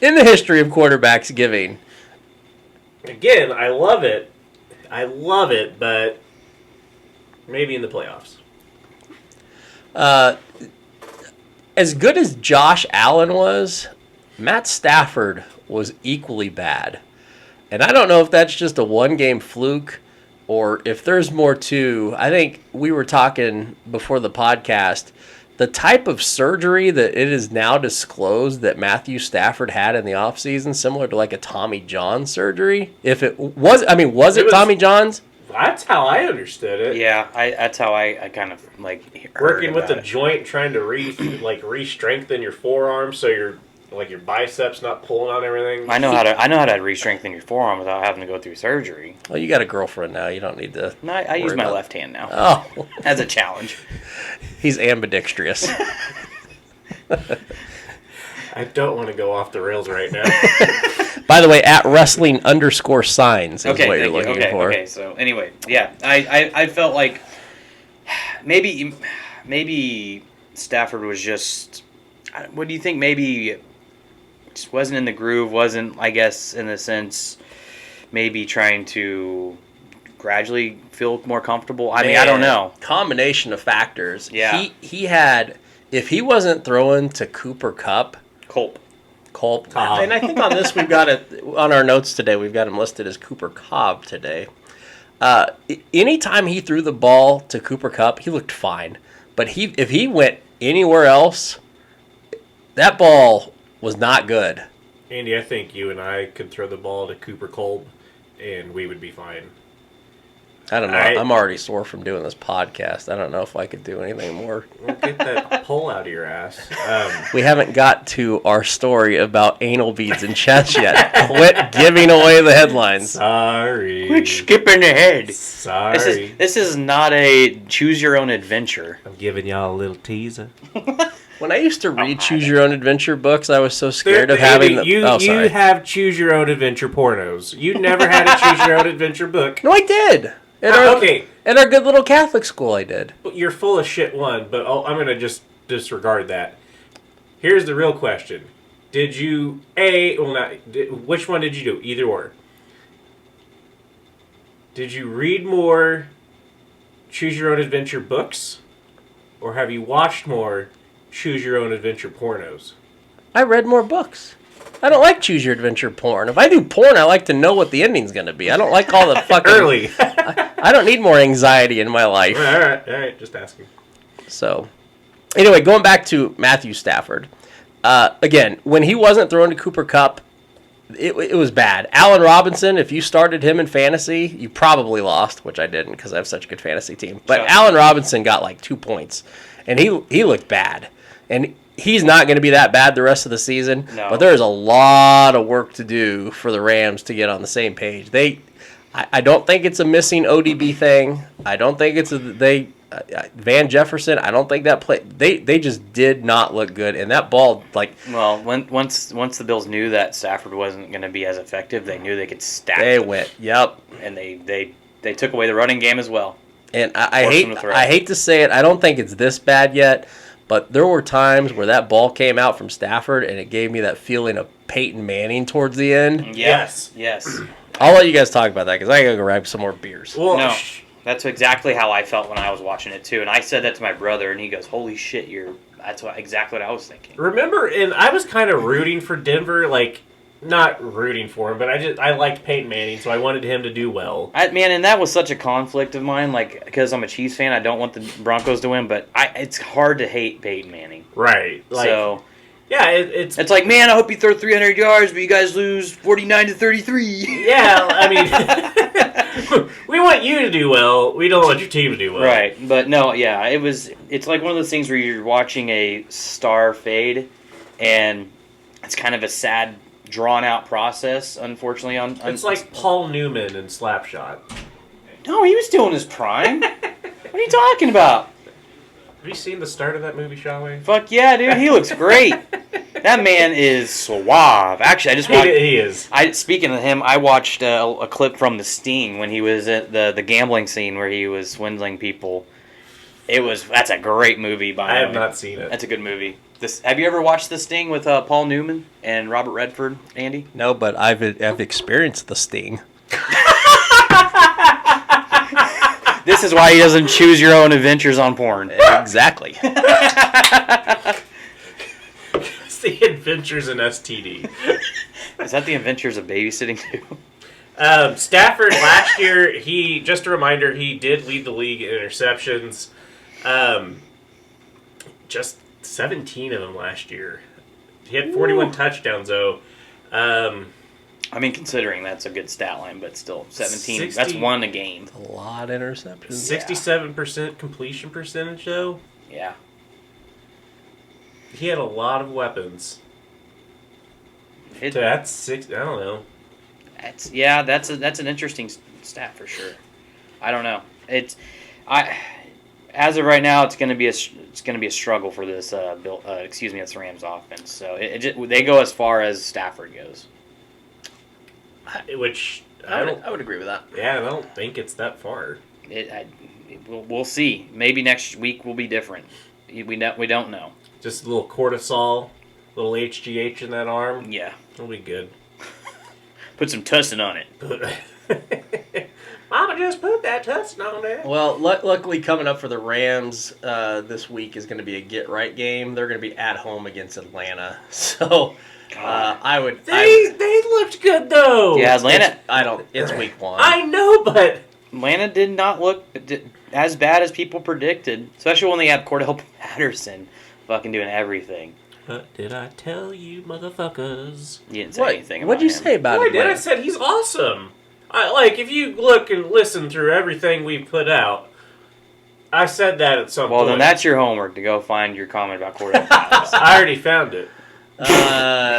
in the history of quarterbacks giving. Again, I love it. But maybe in the playoffs. As good as Josh Allen was, Matt Stafford was equally bad. And I don't know if that's just a one-game fluke or if there's more to. I think we were talking before the podcast, the type of surgery that it is now disclosed that Matthew Stafford had in the offseason, similar to like a Tommy John surgery. If it was, was it Tommy John's? That's how I understood it. Yeah, that's how I kind of like Working with the it. joint, trying to re-strengthen your forearm so your biceps not pulling on everything. I know how to re-strengthen your forearm without having to go through surgery. Well, you got a girlfriend now. You don't need to. No, I use worry my about- left hand now Oh, as a challenge. he's ambidextrous. I don't want to go off the rails right now. By the way, at wrestling_signs is Okay, what you're thank you. looking Okay, for. okay. So anyway, yeah, I felt like maybe Stafford was just. What do you think? Maybe just wasn't in the groove. Wasn't, I guess, in a sense, maybe trying to gradually feel more comfortable. I mean, I don't know. Combination of factors. Yeah. He had, if he wasn't throwing to Cooper Kupp, Culp. and I think on this we've got it on our notes today. We've got him listed as Cooper Cobb today. Anytime he threw the ball to Cooper Kupp, he looked fine. But if he went anywhere else, that ball was not good. Andy, I think you and I could throw the ball to Cooper Kolb, and we would be fine. I don't know. I'm already sore from doing this podcast. I don't know if I could do anything more. Well, get that pole out of your ass. We haven't got to our story about anal beads and chest yet. Quit giving away the headlines. Sorry. Quit skipping ahead. Sorry. This is not a choose your own adventure. I'm giving y'all a little teaser. When I used to read Choose Your Own Adventure books, I was so scared of having Andy, the... You have choose your own adventure pornos. You never had a choose your own adventure book. No, I did. Okay. At our good little Catholic school, I did. You're full of shit, one, but I'm going to just disregard that. Here's the real question. Did you, which one did you do? Either or. Did you read more Choose Your Own Adventure books? Or have you watched more Choose Your Own Adventure pornos? I read more books. I don't like Choose Your Adventure porn. If I do porn, I like to know what the ending's going to be. I don't like all the fucking... Early. I don't need more anxiety in my life. All right, just asking. So, anyway, going back to Matthew Stafford. Again, when he wasn't throwing to Cooper Kupp, it was bad. Allen Robinson, if you started him in fantasy, you probably lost, which I didn't because I have such a good fantasy team. But Allen Robinson got like 2 points, and he looked bad. And he's not going to be that bad the rest of the season. No. But there's a lot of work to do for the Rams to get on the same page. I don't think it's a missing ODB thing. I don't think it's Van Jefferson. I don't think that play. They just did not look good, and that ball Well, once the Bills knew that Stafford wasn't going to be as effective, they knew they could stack. they them. went. Yep. And they took away the running game as well. And I hate to say it. I don't think it's this bad yet, but there were times where that ball came out from Stafford, and it gave me that feeling of Peyton Manning towards the end. Yes. I'll let you guys talk about that because I gotta go grab some more beers. Well, No, that's exactly how I felt when I was watching it too, and I said that to my brother, and he goes, "Holy shit, that's exactly what I was thinking." remember, and I was kind of rooting for Denver, like not rooting for him, but I liked Peyton Manning, so I wanted him to do well. Man, and that was such a conflict of mine, like because I'm a Chiefs fan, I don't want the Broncos to win, but it's hard to hate Peyton Manning. Right. Like, So yeah, it's it's like, man, I hope you throw 300 yards, but you guys lose 49-33. yeah. I mean, we want you to do well. We don't want your team to do well. Right, but no, yeah, it's like one of those things where you're watching a star fade, and it's kind of a sad, drawn-out process, unfortunately. It's like Paul Newman in Slapshot. No, he was still in his prime. What are you talking about? Have you seen the start of that movie, Schawe? Fuck yeah, dude, he looks great. That man is suave. Actually, I just watched... He is. Speaking of him, I watched a clip from The Sting when he was at the gambling scene where he was swindling people. That's a great movie, by the way. I have not seen it. That's a good movie. Have you ever watched The Sting with Paul Newman and Robert Redford, Andy? No, but I've experienced the sting. This is why he doesn't choose your own adventures on porn. Exactly. It's the Adventures in STD. Is that the adventures of babysitting too? Stafford last year, just a reminder, he did lead the league in interceptions. Just 17 of them last year. He had 41 touchdowns, though. I mean, considering that's a good stat line, but still, 17, that's one a game. A lot of interceptions. 67% completion percentage, though. Yeah. He had a lot of weapons. That's six. I don't know. That's an interesting stat for sure. I don't know. As of right now, it's going to be a struggle for this this Rams offense. So they go as far as Stafford goes. Which I would agree with that. Yeah, I don't think it's that far. We'll see. Maybe next week will be different. We don't know. Just a little cortisol, a little HGH in that arm. Yeah, it'll be good. Put some tussin on it. Mama just put that tussin on it. Well, luckily coming up for the Rams this week is going to be a get-right game. They're going to be at home against Atlanta. So They looked good, though. Yeah, Atlanta... It's week 1. I know, but... Atlanta did not look as bad as people predicted. Especially when they had Cordell Patterson fucking doing everything. What did I tell you, motherfuckers? You didn't say anything about What'd you him. say about Boy, it? did I said he's awesome. If you look and listen through everything we've put out, I said that at some point. Well, then that's your homework to go find your comment about Cordell Patterson. I already found it.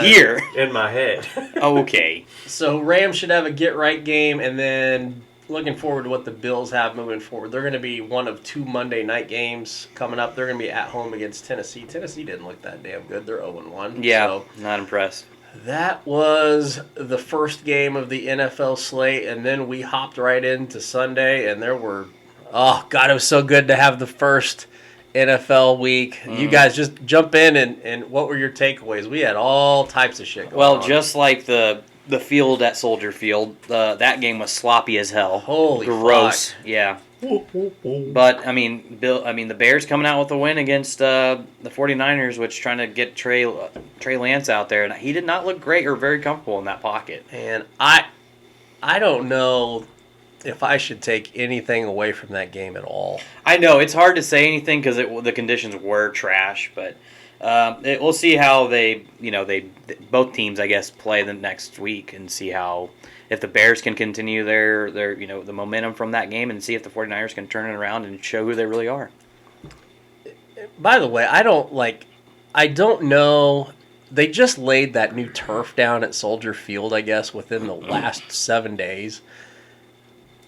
Here. In my head. Okay. So Rams should have a get-right game, and then looking forward to what the Bills have moving forward. They're going to be one of 2 Monday night games coming up. They're going to be at home against Tennessee. Tennessee didn't look that damn good. They're 0-1. Yeah, so not impressed. that was the first game of the NFL slate, and then we hopped right into Sunday, and there were, oh, God, it was so good to have the first NFL week. You guys just jump in, and what were your takeaways? We had all types of shit going on. Just like the field at Soldier Field, that game was sloppy as hell. Holy gross. fuck. Yeah. But the Bears coming out with a win against the 49ers, which trying to get Trey Lance out there, and he did not look great or very comfortable in that pocket. And I don't know if I should take anything away from that game at all. I know it's hard to say anything because the conditions were trash, but we'll see how both teams, I guess, play the next week and see how if the Bears can continue their the momentum from that game and see if the 49ers can turn it around and show who they really are. By the way, I don't know. They just laid that new turf down at Soldier Field, I guess, within the last 7 days.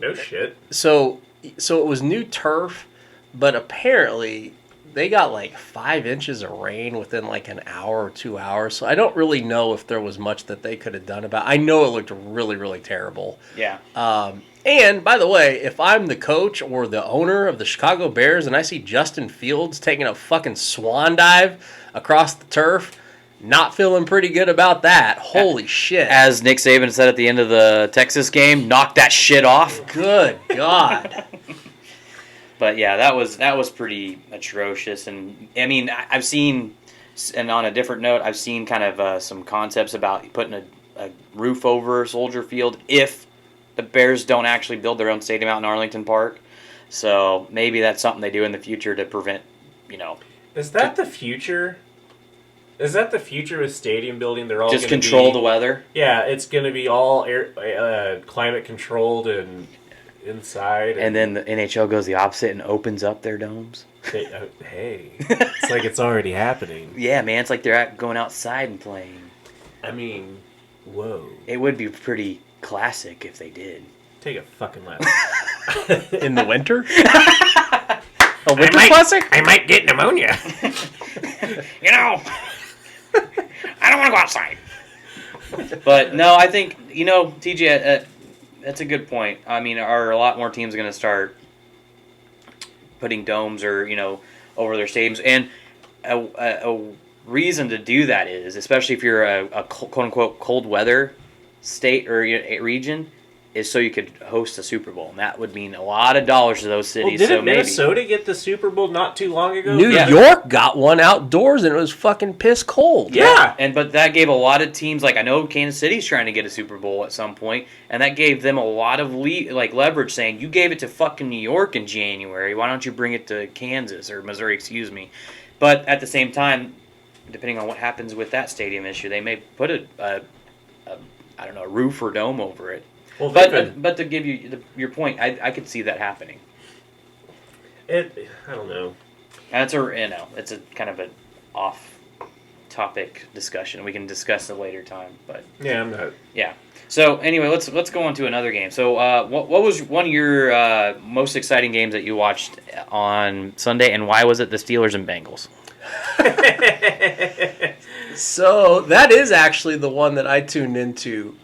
No shit. So it was new turf, but apparently they got like 5 inches of rain within like an hour or 2 hours. So I don't really know if there was much that they could have done about it. I know it looked really, really terrible. Yeah. And by the way, if I'm the coach or the owner of the Chicago Bears and I see Justin Fields taking a fucking swan dive across the turf, not feeling pretty good about that. Holy shit. As Nick Saban said at the end of the Texas game, knock that shit off. Good God. But yeah, that was pretty atrocious. And I mean, I've seen, and on a different note, I've seen kind of some concepts about putting a roof over Soldier Field if the Bears don't actually build their own stadium out in Arlington Park. So maybe that's something they do in the future to prevent, Is that the future? Is that the future with stadium building? They're all just gonna control the weather. Yeah, it's going to be all air, climate controlled and inside. And then the NHL goes the opposite and opens up their domes. Hey, it's like it's already happening. Yeah, man, it's like they're going outside and playing. I mean, whoa. It would be pretty classic if they did. Take a fucking lap. In the winter? A winter classic? I might get pneumonia. I don't want to go outside. But no, I think, TJ, that's a good point. I mean, are a lot more teams going to start putting domes or, over their stadiums? And a reason to do that is, especially if you're a quote-unquote cold weather state or region, is so you could host a Super Bowl. And that would mean a lot of dollars to those cities. Well, didn't Minnesota get the Super Bowl not too long ago? New York got one outdoors and it was fucking piss cold. Yeah. But that gave a lot of teams, like I know Kansas City's trying to get a Super Bowl at some point, and that gave them a lot of leverage saying, you gave it to fucking New York in January, why don't you bring it to Kansas or Missouri, excuse me. But at the same time, depending on what happens with that stadium issue, they may put a roof or dome over it. Well, but to give you your point, I could see that happening. I don't know. And it's a kind of an off-topic discussion. We can discuss it later time, but Yeah, I'm not. yeah. So anyway, let's go on to another game. So what was one of your most exciting games that you watched on Sunday, and why was it the Steelers and Bengals? So that is actually the one that I tuned into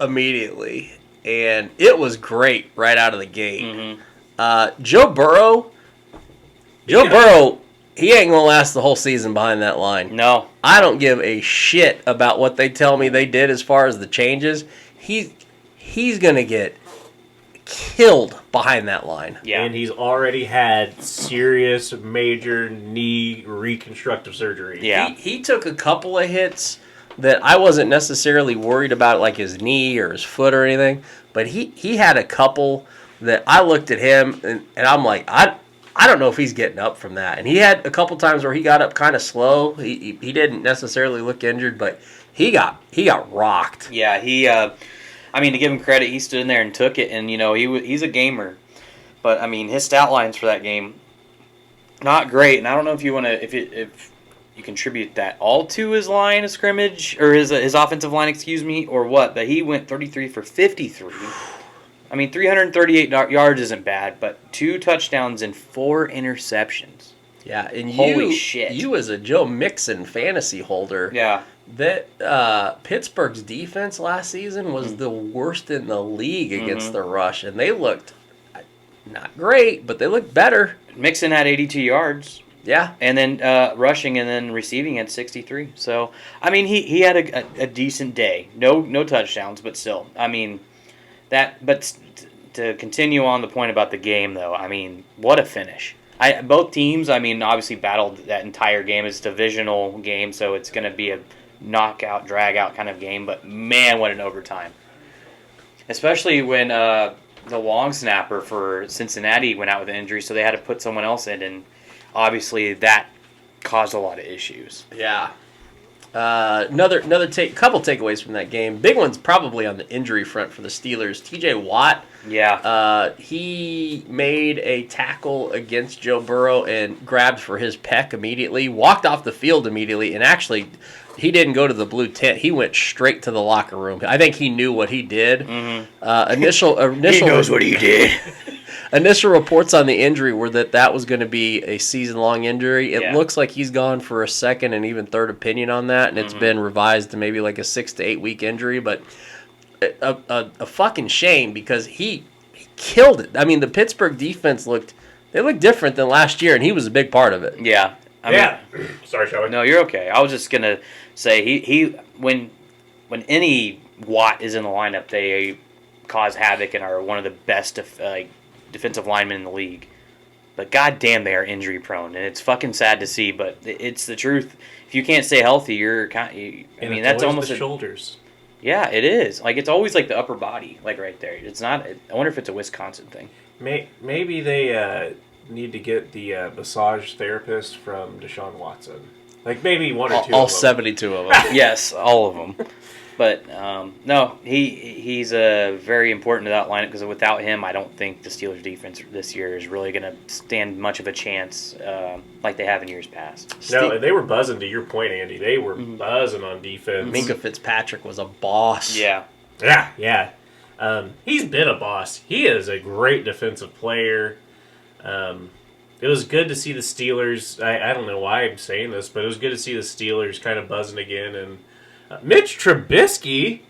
immediately, and it was great right out of the gate. Mm-hmm. Joe Burrow, he ain't gonna last the whole season behind that line. No. I don't give a shit about what they tell me they did as far as the changes. He's gonna get killed behind that line. Yeah. And he's already had serious major knee reconstructive surgery. Yeah. He took a couple of hits that I wasn't necessarily worried about, like his knee or his foot or anything, but he had a couple that I looked at him and I'm like, I don't know if he's getting up from that. And he had a couple times where he got up kind of slow. He didn't necessarily look injured, but he got rocked. Yeah, to give him credit, he stood in there and took it, and he's a gamer. But I mean, his stat lines for that game, not great. And I don't know if you want to, if you contribute that all to his line of scrimmage or his offensive line, or what. But he went 33 for 53. I mean, 338 yards isn't bad, but 2 touchdowns and 4 interceptions. Yeah, and Holy shit. You as a Joe Mixon fantasy holder, Yeah. that Pittsburgh's defense last season was the worst in the league against the rush, and they looked not great, but they looked better. Mixon had 82 yards. Yeah. And then rushing and then receiving at 63. So, I mean, he had a decent day. No touchdowns, but still. I mean, to continue on the point about the game, though, I mean, what a finish. Both teams, I mean, obviously battled that entire game. It's a divisional game, so it's going to be a knockout, drag-out kind of game. But, man, what an overtime. Especially when the long snapper for Cincinnati went out with an injury, so they had to put someone else in, and obviously that caused a lot of issues. Yeah. Couple takeaways from that game. Big one's probably on the injury front for the Steelers. TJ Watt. Yeah. He made a tackle against Joe Burrow and grabbed for his pec immediately, walked off the field immediately, and actually he didn't go to the blue tent. He went straight to the locker room. I think he knew what he did. Initial He knows what he did. Initial reports on the injury were that was going to be a season-long injury. It Yeah. looks like he's gone for a second and even third opinion on that, and it's been revised to maybe like a 6 to 8 week injury. But a fucking shame because he killed it. I mean, the Pittsburgh defense looked different than last year, and he was a big part of it. Yeah. I mean, Sorry, Schawe. no, you're okay. I was just gonna say he when any Watt is in the lineup, they cause havoc and are one of the best defensive linemen in the league. But goddamn, they are injury prone, and it's fucking sad to see. But it's the truth. If you can't stay healthy, you're kind. I mean, that's almost the shoulders. Yeah, it is. Like it's always like the upper body, like right there. It's not. I wonder if it's a Wisconsin thing. Maybe they need to get the massage therapist from Deshaun Watson. Like maybe one or two. All of them. 72 of them. Yes, all of them. But no, he's very important to that lineup because without him, I don't think the Steelers' defense this year is really going to stand much of a chance like they have in years past. No, they were buzzing. To your point, Andy, they were buzzing on defense. Minka Fitzpatrick was a boss. Yeah. Yeah. He's been a boss. He is a great defensive player. It was good to see the Steelers. I don't know why I'm saying this, but it was good to see the Steelers kind of buzzing again. And Mitch Trubisky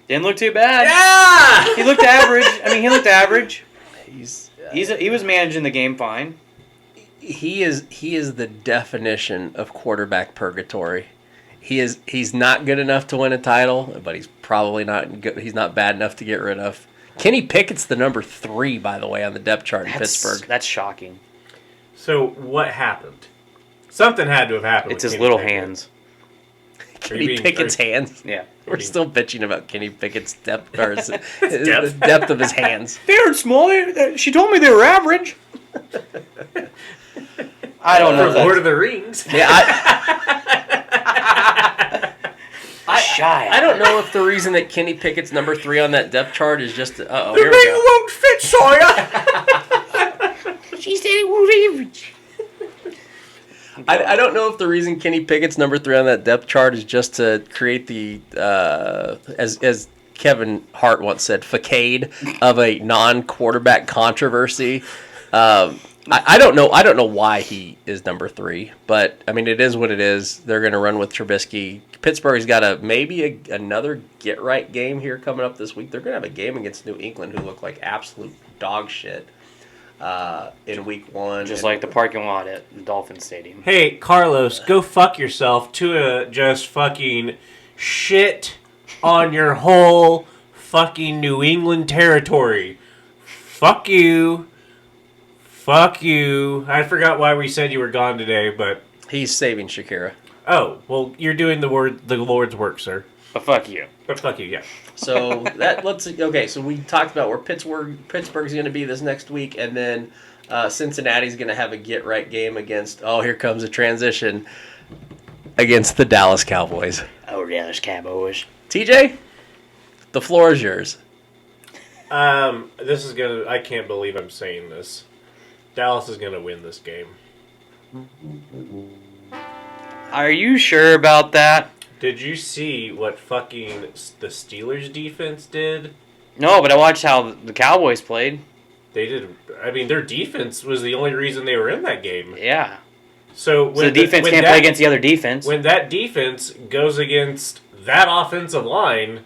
Didn't look too bad. Yeah! He looked average. I mean, he looked average. He was managing the game fine. He is the definition of quarterback purgatory. He's not good enough to win a title, but he's probably not good. He's not bad enough to get rid of. Kenny Pickett's the number 3, by the way, on the depth chart in Pittsburgh. That's shocking. So what happened? Something had to have happened. It's with his Kenny little Pickett. hands. Kenny Pickett's hands. Yeah. We're still bitching about Kenny Pickett's depth, or the Depth. depth of his hands. They were small. She told me they were average. I don't know. From Lord of the Rings. Yeah, Shy. I don't know if the reason that Kenny Pickett's number 3 on that depth chart is just. The Here we ring go. won't fit, Sawyer. She said it was average. I don't know if the reason Kenny Pickett's number 3 on that depth chart is just to create the as Kevin Hart once said, facade of a non-quarterback controversy. I don't know why he is number 3, but I mean it is what it is. They're going to run with Trubisky. Pittsburgh's got another get right game here coming up this week. They're going to have a game against New England, who look like absolute dog shit in week 1. Just like the parking lot at the Dolphin Stadium. Hey, Carlos, go fuck yourself to just fucking shit on your whole fucking New England territory. Fuck you. Fuck you. I forgot why we said you were gone today, but... He's saving Shakira. Oh, well, you're doing the Lord's work, sir. But fuck you. But fuck you, yeah. So so we talked about where Pittsburgh's going to be this next week, and then Cincinnati's going to have a get right game against. Oh, here comes a transition against the Dallas Cowboys. Oh, Dallas Cowboys. TJ, the floor is yours. This is gonna. I can't believe I'm saying this. Dallas is gonna win this game. Are you sure about that? Did you see what fucking the Steelers defense did? No, but I watched how the Cowboys played. They did. I mean, their defense was the only reason they were in that game. Yeah. So the defense can't play against the other defense. When that defense goes against that offensive line,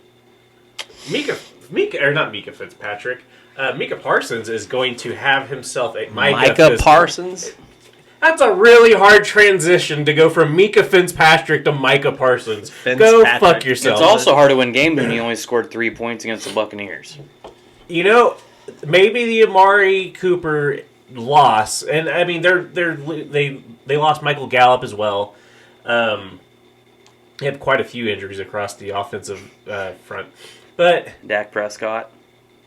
Micah Fitzpatrick, Micah Parsons is going to have himself a Micah Parsons. That's a really hard transition to go from Micah Fitzpatrick to Micah Parsons. Go fuck yourself. It's also hard to win games when you only scored 3 points against the Buccaneers. You know, maybe the Amari Cooper loss, and I mean they lost Michael Gallup as well. They had quite a few injuries across the offensive front, but Dak Prescott,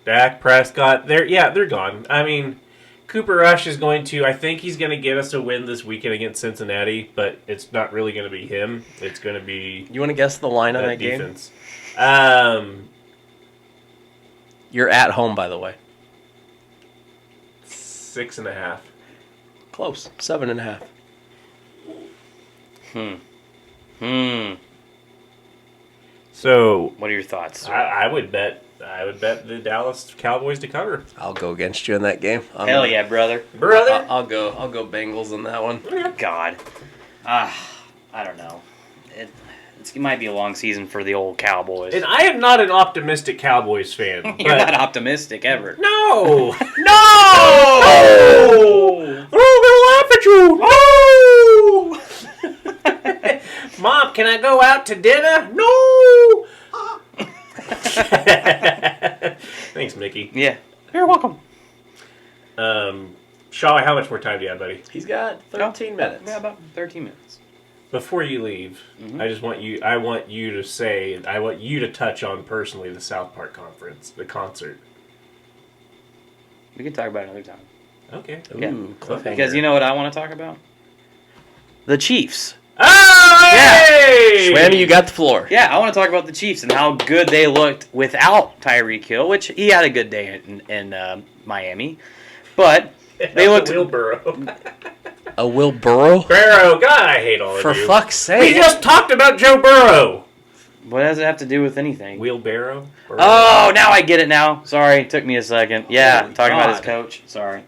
they're gone. I mean, Cooper Rush is going to. I think he's going to get us a win this weekend against Cincinnati, but it's not really going to be him. It's going to be. You want to guess the line on that defense. Game? You're at home, by the way. 6.5. Close. 7.5. So What are your thoughts? I would bet the Dallas Cowboys to cover. I'll go against you in that game. Hell yeah, brother. Brother. I'll go Bengals in that one. God. I don't know. It might be a long season for the old Cowboys. And I am not an optimistic Cowboys fan. You're but not optimistic ever. No! No! Oh! I'm gonna laugh at you! No! Mom, can I go out to dinner? No! Thanks, Mickey. Yeah. You're welcome. Schawe, how much more time do you have, buddy? He's got 13 minutes. Yeah, about 13 minutes. Before you leave, I want you to touch on personally the South Park conference, the concert. We can talk about it another time. Okay. Yeah. Ooh, cliffhanger. Because you know what I want to talk about? The Chiefs. Oh, hey! Schwammy, you got the floor. Yeah, I want to talk about the Chiefs and how good they looked without Tyreek Hill, which he had a good day in Miami. But they looked... Will Burrow. A Will Burrow? Burrow, God, I hate all of For you. fuck's We sake. just talked about Joe Burrow. What does it have to do with anything? Wheelbarrow? Oh, now I get it now. Sorry, it took me a second. Yeah, Holy talking about his God. coach. Sorry.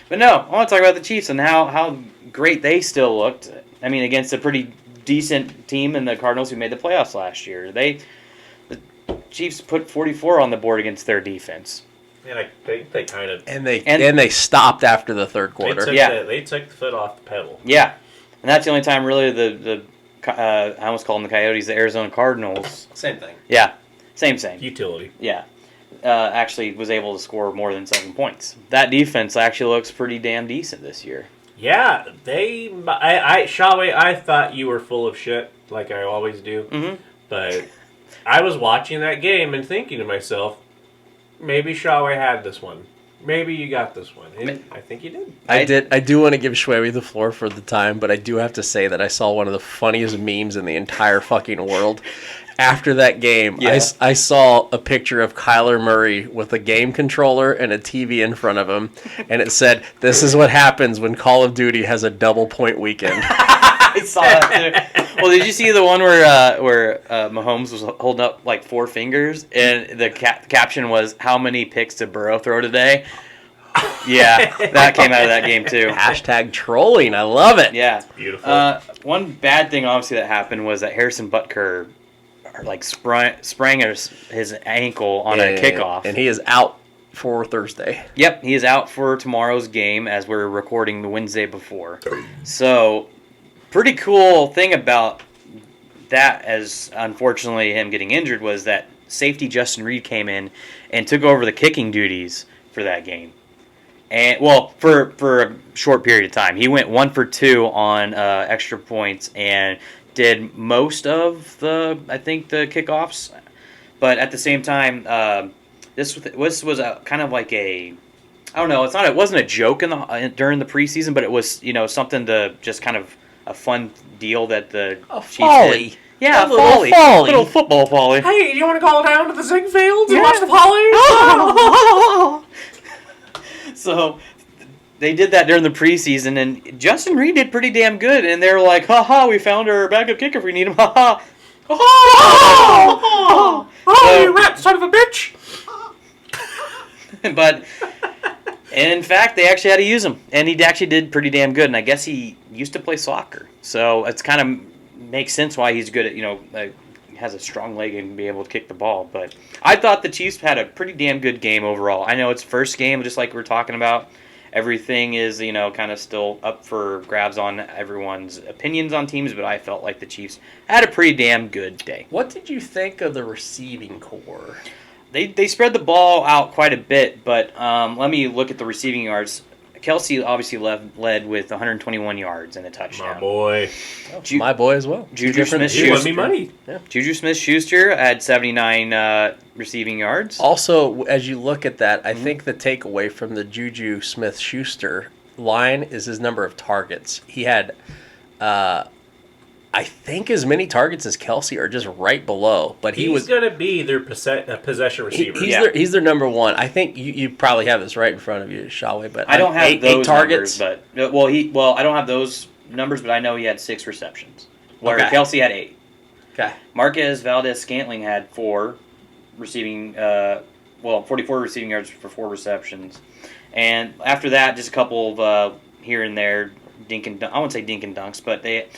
But no, I want to talk about the Chiefs and how great they still looked. I mean, against a pretty decent team in the Cardinals who made the playoffs last year. The Chiefs put 44 on the board against their defense. And I think they kind of... And they stopped after the third quarter. They took the foot off the pedal. Yeah, and that's the only time really I almost call them the Coyotes, the Arizona Cardinals. Same thing. Yeah, same. Utility. Yeah, actually was able to score more than 7 points. That defense actually looks pretty damn decent this year. Yeah, Schawe, I thought you were full of shit, like I always do. Mm-hmm. But I was watching that game and thinking to myself, maybe Schawe had this one. Maybe you got this one. And I think you did. I do want to give Schwammy the floor for the time, but I do have to say that I saw one of the funniest memes in the entire fucking world. After that game, Yeah. I saw a picture of Kyler Murray with a game controller and a TV in front of him, and it said, "This is what happens when Call of Duty has a double point weekend." I saw that too. Well, did you see the one where Mahomes was holding up like 4 fingers and the caption was, "How many picks did Burrow throw today?" Yeah, that came out of that game too. Hashtag trolling. I love it. Yeah, Beautiful. one bad thing obviously that happened was that Harrison Butker like sprang his ankle on a kickoff, and he is out for Thursday. Yep, he is out for tomorrow's game as we're recording the Wednesday before. So, pretty cool thing about that, as unfortunately him getting injured, was that safety Justin Reed came in and took over the kicking duties for that game. And for a short period of time, he went 1 for 2 on extra points and did most of the kickoffs. But at the same time, this was a kind of like a, I don't know, it wasn't a joke during the preseason, but it was something to just kind of a fun deal that the Chiefs folly. did. Yeah, A little folly. folly. Little football folly. Hey, you want to call down to the Ziegfelds and watch the Polly? So they did that during the preseason, and Justin Reed did pretty damn good. And they were like, "Ha, we found our backup kicker if we need him." Ha ha. Oh, you rat son of a bitch! But in fact, they actually had to use him, and he actually did pretty damn good. And I guess he used to play soccer, so it's kind of makes sense why he's good at has a strong leg and be able to kick the ball. But I thought the Chiefs had a pretty damn good game overall. I know it's first game, just like we're talking about. Everything is, kind of still up for grabs on everyone's opinions on teams, but I felt like the Chiefs had a pretty damn good day. What did you think of the receiving core? They spread the ball out quite a bit, but let me look at the receiving yards. Kelsey obviously led with 121 yards and a touchdown. My boy. My boy as well. Juju He won me Smith-Schuster. money. Juju Smith-Schuster had 79 receiving yards. Also, as you look at that, I think the takeaway from the Juju Smith-Schuster line is his number of targets. He had, I think, as many targets as Kelsey, or just right below. But He's going to be their possession receiver. He's their number one. I think you probably have this right in front of you, Schawe. But I don't have eight those targets. numbers, but I don't have those numbers, but I know he had 6 receptions. where Okay. Kelsey had 8. Okay. Marquez Valdez-Scantling had 4 receiving, 44 receiving yards for 4 receptions. And after that, just a couple of here and there, I wouldn't say dink and dunks, but they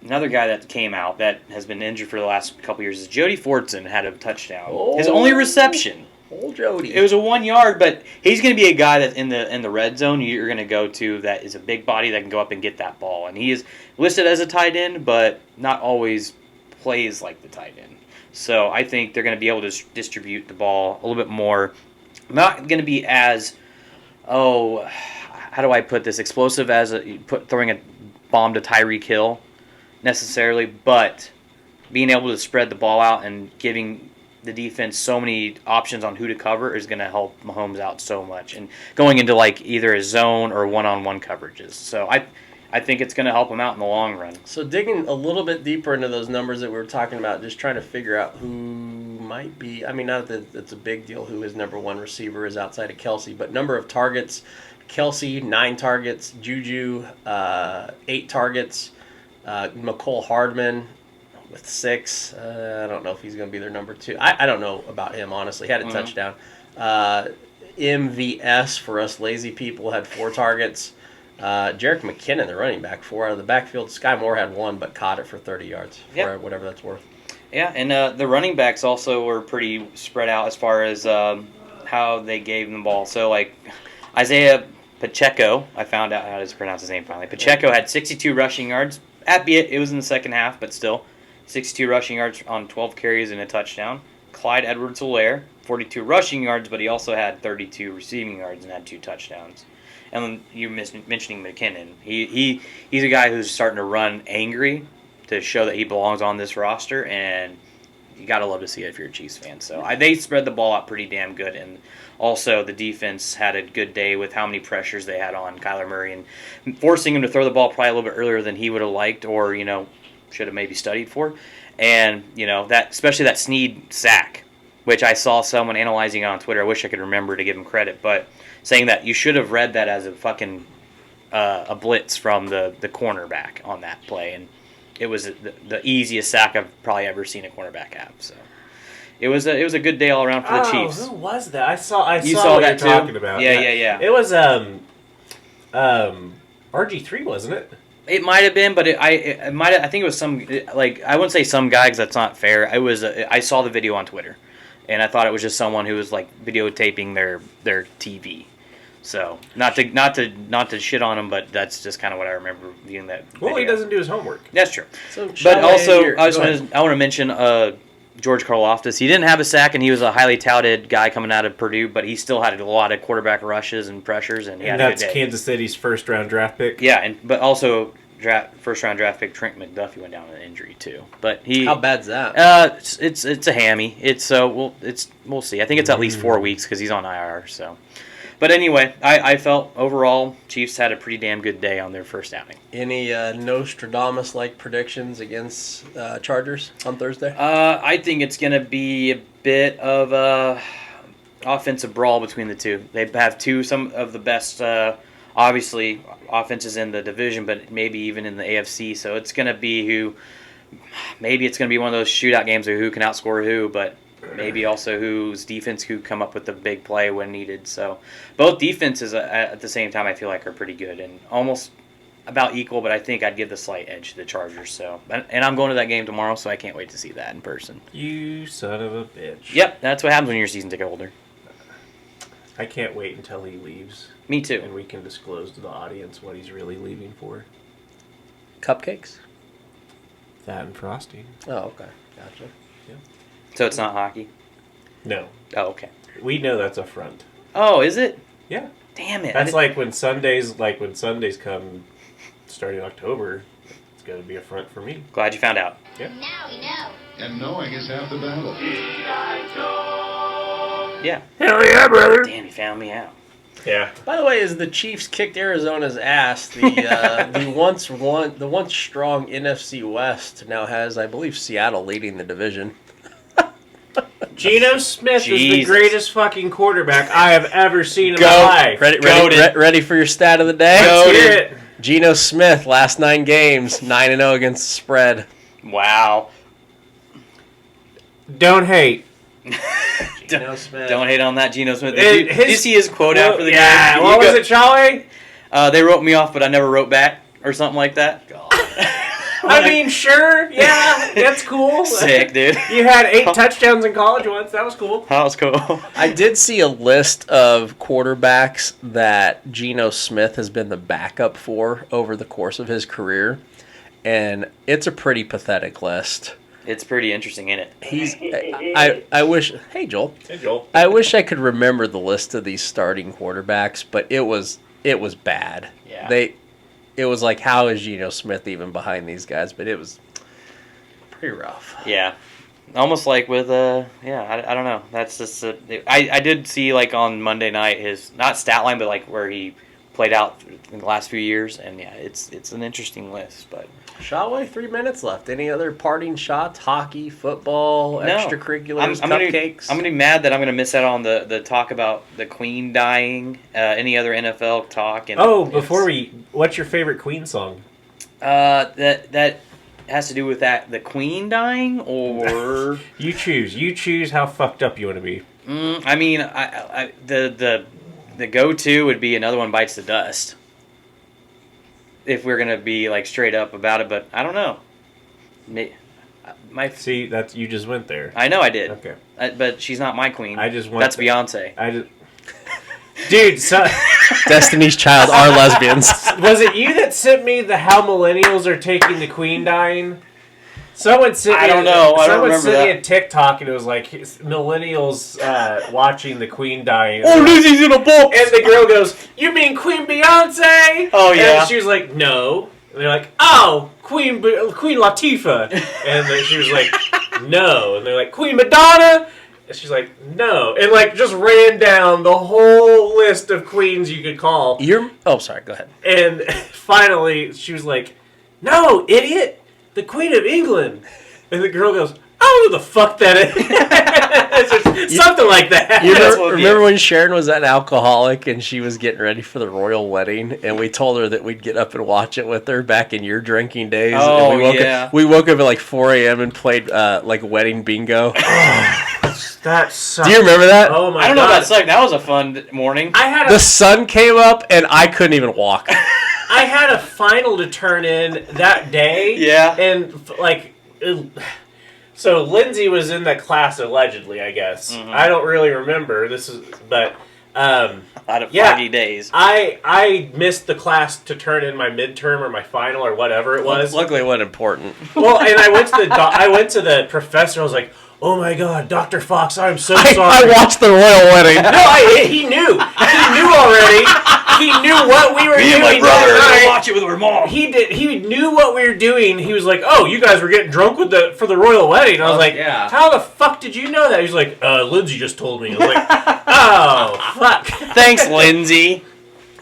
another guy that came out that has been injured for the last couple years is Jody Fortson had a touchdown. His only reception. Old Jody. It was a 1 yard, but he's going to be a guy that in the red zone you're going to go to that is a big body that can go up and get that ball. And he is listed as a tight end, but not always plays like the tight end. So I think they're going to be able to distribute the ball a little bit more. Not going to be as, how do I put this, explosive as throwing a bomb to Tyreek Hill necessarily, but being able to spread the ball out and giving the defense so many options on who to cover is going to help Mahomes out so much. And going into like either a zone or one-on-one coverages. So I think it's going to help him out in the long run. So digging a little bit deeper into those numbers that we were talking about, just trying to figure out who might be, I mean, not that it's a big deal who his number one receiver is outside of Kelsey, but number of targets, Kelsey, 9 targets, Juju, 8 targets, McCole Hardman with 6. I don't know if he's going to be their number 2. I don't know about him, honestly. He had a touchdown. MVS, for us lazy people, had 4 targets. Jerick McKinnon, the running back, 4 out of the backfield. Sky Moore had 1, but caught it for 30 yards, for whatever that's worth. Yeah, and the running backs also were pretty spread out as far as how they gave them the ball. So, like, Isaiah Pacheco, I found out how to pronounce his name finally. Pacheco had 62 rushing yards. Albeit it was in the second half, but still, 62 rushing yards on 12 carries and a touchdown. Clyde Edwards-Helaire, 42 rushing yards, but he also had 32 receiving yards and had 2 touchdowns. And then you're mentioning McKinnon. He's a guy who's starting to run angry to show that he belongs on this roster, and you got to love to see it if you're a Chiefs fan. So they spread the ball out pretty damn good, and also the defense had a good day with how many pressures they had on Kyler Murray and forcing him to throw the ball probably a little bit earlier than he would have liked or, should have maybe studied for. And, that especially that Snead sack, which I saw someone analyzing on Twitter. I wish I could remember to give him credit, but saying that you should have read that as a fucking a blitz from the cornerback on that play, and it was the easiest sack I've probably ever seen a cornerback have. So it was a good day all around for the Chiefs. Who was that? I saw what that you're too? talking about. Yeah. It was RG3, wasn't it? It might have been, but I think it was some, like, I wouldn't say some guy because that's not fair. I saw the video on Twitter, and I thought it was just someone who was like videotaping their TV. So not to shit on him, but that's just kind of what I remember viewing that video. Well, he doesn't do his homework. That's true. So, But also, Shakira, I want to mention George Karlaftis. He didn't have a sack, and he was a highly touted guy coming out of Purdue, but he still had a lot of quarterback rushes and pressures, and he had a good day. Kansas City's first-round draft pick. Yeah, but also first-round draft pick Trent McDuffie went down with an injury too. But how bad's that? It's a hammy. We'll see. I think it's at least 4 weeks because he's on IR. So. But anyway, I felt overall Chiefs had a pretty damn good day on their first outing. Any Nostradamus-like predictions against Chargers on Thursday? I think it's going to be a bit of a offensive brawl between the two. They have some of the best, obviously, offenses in the division, but maybe even in the AFC. So it's going to be maybe it's going to be one of those shootout games of who can outscore who, but maybe also whose defense could come up with the big play when needed. So both defenses at the same time I feel like are pretty good and almost about equal, but I think I'd give the slight edge to the Chargers. So, and I'm going to that game tomorrow, so I can't wait to see that in person. You son of a bitch. Yep, that's what happens when you're a season ticket holder. I can't wait until he leaves. Me too. And we can disclose to the audience what he's really leaving for. Cupcakes? That and frosting. Oh, okay. Gotcha. Yeah. So it's not hockey? No. Oh, okay. We know that's a front. Oh, is it? Yeah. Damn it. That's like when Sundays come starting October, it's going to be a front for me. Glad you found out. Yeah. Now we know. And knowing is half the battle. Yeah. Hell yeah, brother. Damn, you found me out. Yeah. By the way, as the Chiefs kicked Arizona's ass, the once strong NFC West now has, I believe, Seattle leading the division. Geno Smith is the Jesus. greatest fucking quarterback I have ever seen in my life. Ready for your stat of the day? Let's hear it. Geno Smith, last 9 games, 9-0 against the spread. Wow. Don't hate. Geno Smith. Don't hate on that Geno Smith. Did you see his quote after the game? Yeah, what was it, Schawe? They wrote me off, but I never wrote back, or something like that. I mean, sure, yeah, that's cool. Sick, dude. You had 8 touchdowns in college once. That was cool. That was cool. I did see a list of quarterbacks that Geno Smith has been the backup for over the course of his career, and it's a pretty pathetic list. It's pretty interesting, isn't it? I wish. Hey, Joel. Hey, Joel. I wish I could remember the list of these starting quarterbacks, but it was bad. Yeah. It was like, how is Geno Smith even behind these guys? But it was pretty rough. Yeah. Almost like with, I don't know. That's just, I did see, like, on Monday night, his, not stat line, but, like, where he played out in the last few years. And, yeah, it's an interesting list, but. Schawe, 3 minutes left. Any other parting shots? Hockey, football, extracurriculars, cupcakes? I'm going to be mad that I'm going to miss out on the talk about the Queen dying, any other NFL talk. And what's your favorite Queen song? That has to do with the Queen dying, or You choose. You choose how fucked up you want to be. I mean, the go-to would be Another One Bites the Dust. If we're gonna be like straight up about it, but I don't know. See, that's you just went there. I know I did. Okay, but she's not my queen. That's Beyonce. Dude, so Destiny's Child are lesbians. Was it you that sent me the how millennials are taking the Queen dying? Someone sent me. I don't know. I don't Someone remember sent me that. a TikTok and it was like millennials watching the Queen dying. Oh, Lizzie's in a box. And the girl goes, "You mean Queen Beyonce?" Oh, yeah. And she was like, "No." And they're like, "Oh, Queen Latifah." And then she was like, "No." And they're like, "Queen Madonna." And she's like, "No." And like just ran down the whole list of queens you could call. Sorry, go ahead. And finally, she was like, "No, idiot. The Queen of England." And the girl goes, "Oh, who the fuck that is?" It's just something like that. You remember when Sharon was an alcoholic and she was getting ready for the royal wedding, and we told her that we'd get up and watch it with her back in your drinking days. Oh, and yeah. We woke up at like 4 a.m. and played like wedding bingo. That sucked. Do you remember that? Oh my god. I don't know about sucked. That was a fun morning. The sun came up and I couldn't even walk. I had a final to turn in that day. Yeah. And so Lindsay was in that class allegedly, I guess. Mm-hmm. I don't really remember. But A lot of foggy days. I missed the class to turn in my midterm or my final or whatever it was. Luckily, it wasn't important. Well, and I went to the professor. I was like, "Oh my God, Dr. Fox, I'm so sorry." I watched the royal wedding. No, he knew. He knew already. He knew what we were doing. Me and my brother that night. watch it with our mom. He did. He knew what we were doing. He was like, "Oh, you guys were getting drunk for the royal wedding." And I was like, yeah. "How the fuck did you know that?" He was like, "Lindsay just told me." I was like, "Oh, fuck." Thanks, Lindsay.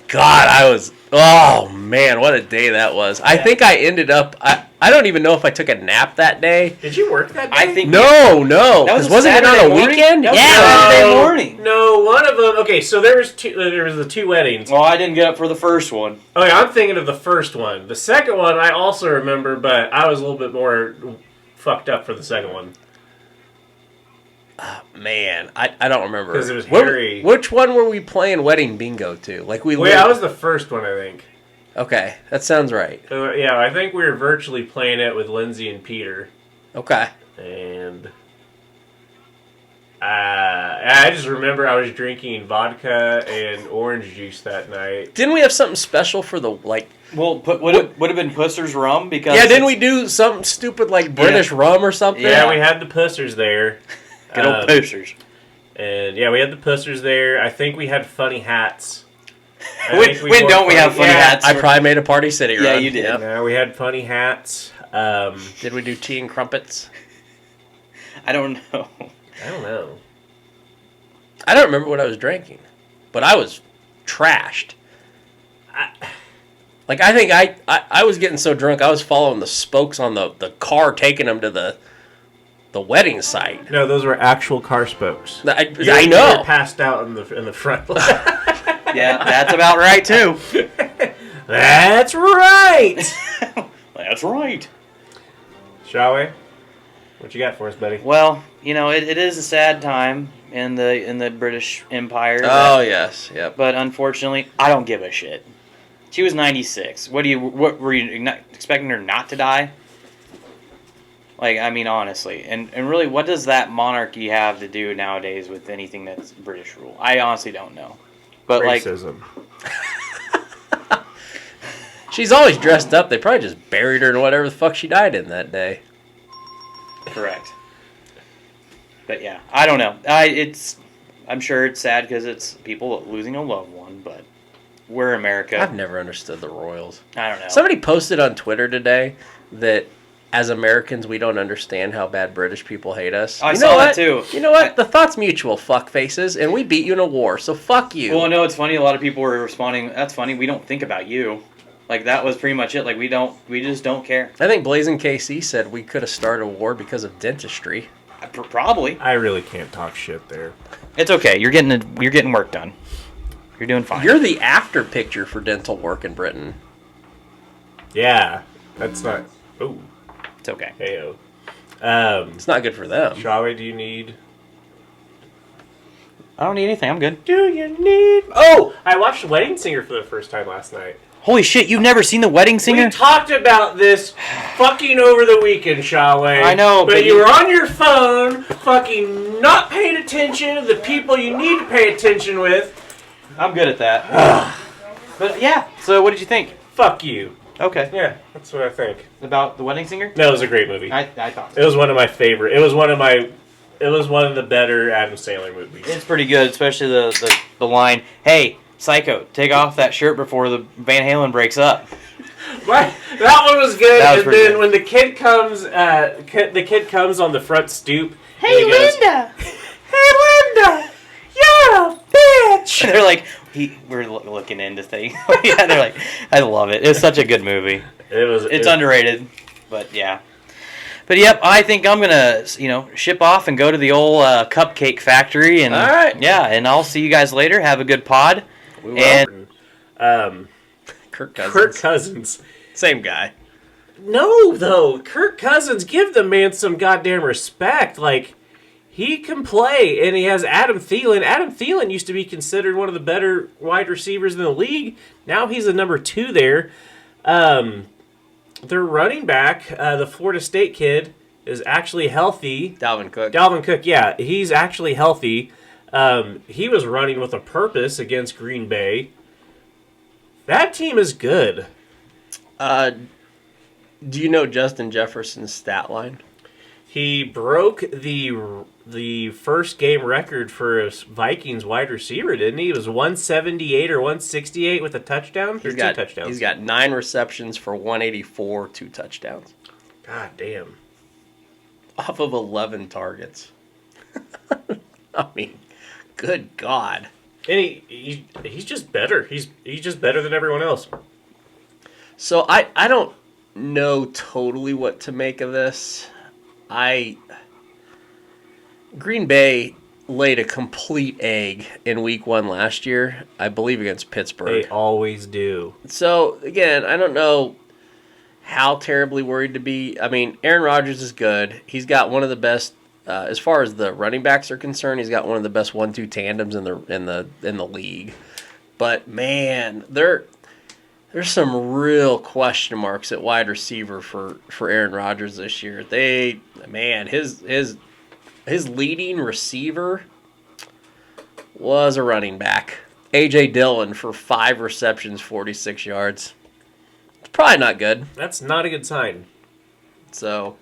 God, oh man, what a day that was. I think I ended up, I don't even know if I took a nap that day. Did you work that day? I think No, That was because wasn't it on a Saturday morning? weekend? That was Yeah. Saturday morning. No, one of them. Okay, so there was the 2 weddings. Well, I didn't get up for the first one. Okay, I'm thinking of the first one. The second one I also remember, but I was a little bit more fucked up for the second one. Man, I don't remember. 'Cause it was hairy. Which one were we playing wedding bingo to? Like That was the first one, I think. Okay, that sounds right. Yeah, I think we were virtually playing it with Lindsay and Peter. Okay. And I just remember I was drinking vodka and orange juice that night. Didn't we have something special for the, like... Well, would have been Pusser's rum because Yeah, didn't we do something stupid like British rum or something? Yeah, we had the pussers there. Good old Pussers. And yeah, we had the pussers there. I think we had funny hats. When don't we have funny hats? I probably made a Party City run. Yeah, you did. Yep. No, we had funny hats. Did we do tea and crumpets? I don't know. I don't know. I don't remember what I was drinking, but I was trashed. I think I was getting so drunk I was following the spokes on the car taking them to the wedding site. No, those were actual car spokes. I You know. were passed out in the front. Yeah, that's about right too. That's right. That's right. Schawe, what you got for us, buddy? Well, it is a sad time in the British Empire. Oh, yes. Yep. But unfortunately, I don't give a shit. She was 96. What were you not expecting her not to die? Like, I mean, honestly. And really, what does that monarchy have to do nowadays with anything that's British rule? I honestly don't know. But Racism. She's always dressed up. They probably just buried her in whatever the fuck she died in that day. Correct. But yeah, I don't know. I'm sure it's sad because it's people losing a loved one, but we're America. I've never understood the royals. I don't know. Somebody posted on Twitter today that as Americans, we don't understand how bad British people hate us. I saw that too. You know what? The thought's mutual, fuck faces, and we beat you in a war, so fuck you. Well, no, it's funny. A lot of people were responding, that's funny, we don't think about you. Like, that was pretty much it. Like, we just don't care. I think Blazing KC said we could have started a war because of dentistry. Probably. I really can't talk shit there. It's okay. You're getting work done. You're doing fine. You're the after picture for dental work in Britain. Yeah, that's not... Ooh. It's okay. Heyo. It's not good for them. Schawe, do you need... I don't need anything. I'm good. Do you need... Oh! I watched Wedding Singer for the first time last night. Holy shit, you've never seen The Wedding Singer? We talked about this fucking over the weekend, Schawe. I know, but you were on your phone, fucking not paying attention to the people you need to pay attention with. I'm good at that. But yeah, so what did you think? Fuck you. Okay. Yeah, that's what I think. About The Wedding Singer? No, it was a great movie. I thought so. It was one of my favorite. It was one of the better Adam Sandler movies. It's pretty good, especially the line, "Hey, Psycho, take off that shirt before the Van Halen breaks up." Right, that one was good. That was and pretty then good. when the kid comes on the front stoop. Hey, and he goes, Linda! "Hey, Linda, you're a bitch." They're like, we're looking into things. Yeah, they're like, I love it. It's such a good movie. It's underrated, but yeah. But yep, I think I'm gonna ship off and go to the old cupcake factory, and all right, yeah, and I'll see you guys later. Have a good pod. We will. And Kirk Cousins. Kirk Cousins. Same guy. No, though. Kirk Cousins, give the man some goddamn respect. Like, he can play, and he has Adam Thielen. Adam Thielen used to be considered one of the better wide receivers in the league. Now he's a number 2 there. Their running back, the Florida State kid, is actually healthy. Dalvin Cook. Dalvin Cook, yeah. He's actually healthy. He was running with a purpose against Green Bay. That team is good. Do you know Justin Jefferson's stat line? He broke the first game record for a Vikings wide receiver, didn't he? It was 178 or 168 with a touchdown. Two touchdowns. He's got 9 receptions for 184, 2 touchdowns. God damn. Off of 11 targets. I mean, good God. And he's just better. He's just better than everyone else. So I don't know totally what to make of this. Green Bay laid a complete egg in week 1 last year, I believe against Pittsburgh. They always do. So, again, I don't know how terribly worried to be. I mean, Aaron Rodgers is good. He's got one of the best, as far as the running backs are concerned, he's got one of the best 1-2 tandems in the league. But, man, there's some real question marks at wide receiver for Aaron Rodgers this year. His leading receiver was a running back. A.J. Dillon for 5 receptions, 46 yards. It's probably not good. That's not a good sign. So,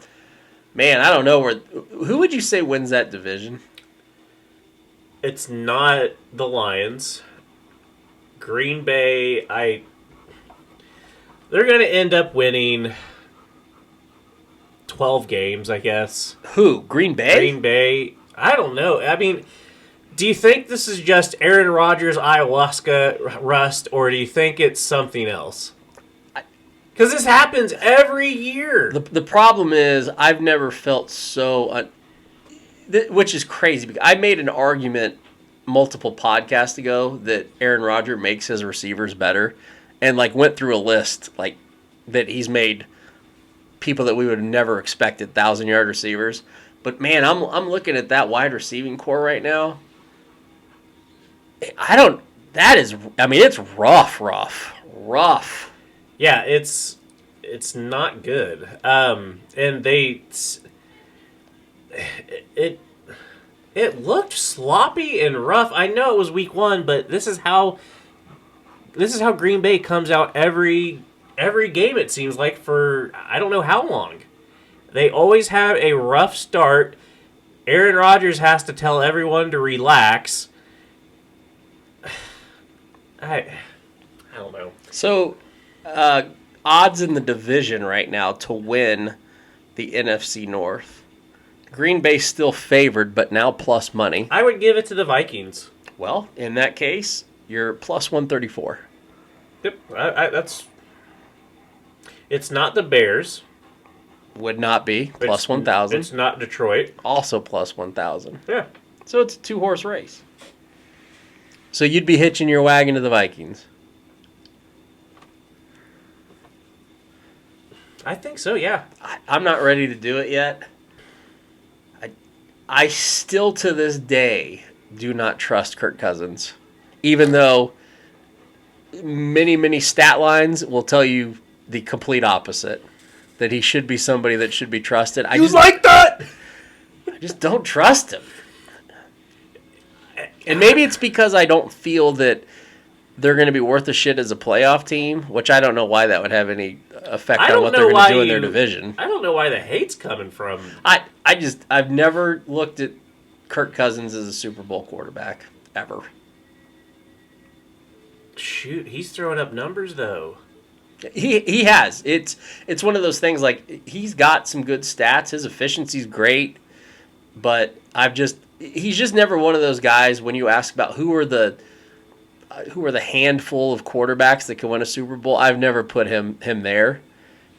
man, I don't know who would you say wins that division? It's not the Lions. Green Bay, they're going to end up winning 12 games, I guess. Who? Green Bay? Green Bay. I don't know. I mean, do you think this is just Aaron Rodgers ayahuasca rust, or do you think it's something else? Because this happens every year. The problem is I've never felt so... which is crazy. Because I made an argument multiple podcasts ago that Aaron Rodgers makes his receivers better. and like went through a list like that he's made people that we would have never expected 1,000-yard receivers. But man, I'm looking at that wide receiving core right now. It's rough. Yeah, it's not good. And it looked sloppy and rough. I know it was week 1, but this is how Green Bay comes out every game, it seems like, for I don't know how long. They always have a rough start. Aaron Rodgers has to tell everyone to relax. I don't know. So, odds in the division right now to win the NFC North. Green Bay's still favored, but now plus money. I would give it to the Vikings. Well, in that case, you're plus 134. Yep, it's not the Bears. Would not be. Plus 1,000. It's not Detroit. Also plus 1,000. Yeah. So it's a 2-horse race. So you'd be hitching your wagon to the Vikings. I think so, yeah. I'm not ready to do it yet. I still, to this day, do not trust Kirk Cousins. Even though many stat lines will tell you the complete opposite. That he should be somebody that should be trusted. I just don't trust him. And maybe it's because I don't feel that they're going to be worth a shit as a playoff team, which I don't know why that would have any effect on what they're going to do in their division. I don't know why the hate's coming from. I've never looked at Kirk Cousins as a Super Bowl quarterback, ever. Shoot, he's throwing up numbers, though. He has. It's one of those things, like, he's got some good stats. His efficiency's great, but he's just never one of those guys when you ask about who are the handful of quarterbacks that can win a Super Bowl. I've never put him there.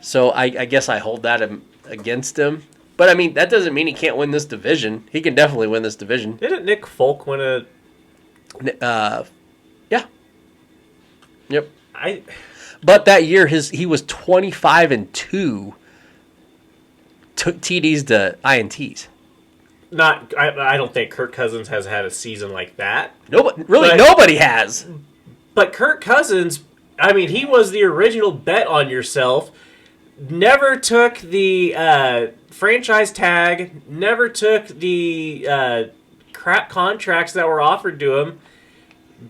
So I guess I hold that against him. But, I mean, that doesn't mean he can't win this division. He can definitely win this division. Didn't Nick Folk win a... Yeah. Yep. But that year, he was 25-2 TDs to INTs. I don't think Kirk Cousins has had a season like that. Nobody has. But Kirk Cousins, I mean, he was the original bet on yourself. Never took the franchise tag. Never took the crap contracts that were offered to him.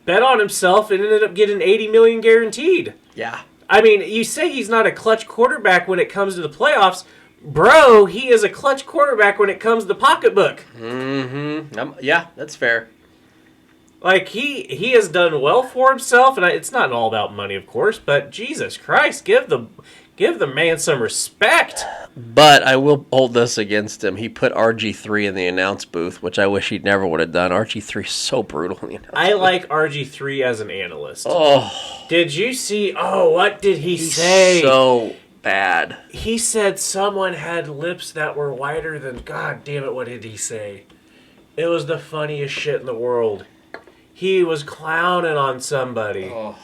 Bet on himself and ended up getting $80 million guaranteed. Yeah. I mean, you say he's not a clutch quarterback when it comes to the playoffs. Bro, he is a clutch quarterback when it comes to the pocketbook. Mm-hmm. Yeah, that's fair. Like, he has done well for himself, and it's not all about money, of course, but Jesus Christ, give the man some respect. But I will hold this against him. He put RG3 in the announce booth, which I wish he'd never would have done. RG3 is so brutal in the announce I booth. like RG3 as an analyst. Oh. Did you see? Oh, what did he say? So bad. He said someone had lips that were wider than... God damn it, what did he say? It was the funniest shit in the world. He was clowning on somebody. Oh.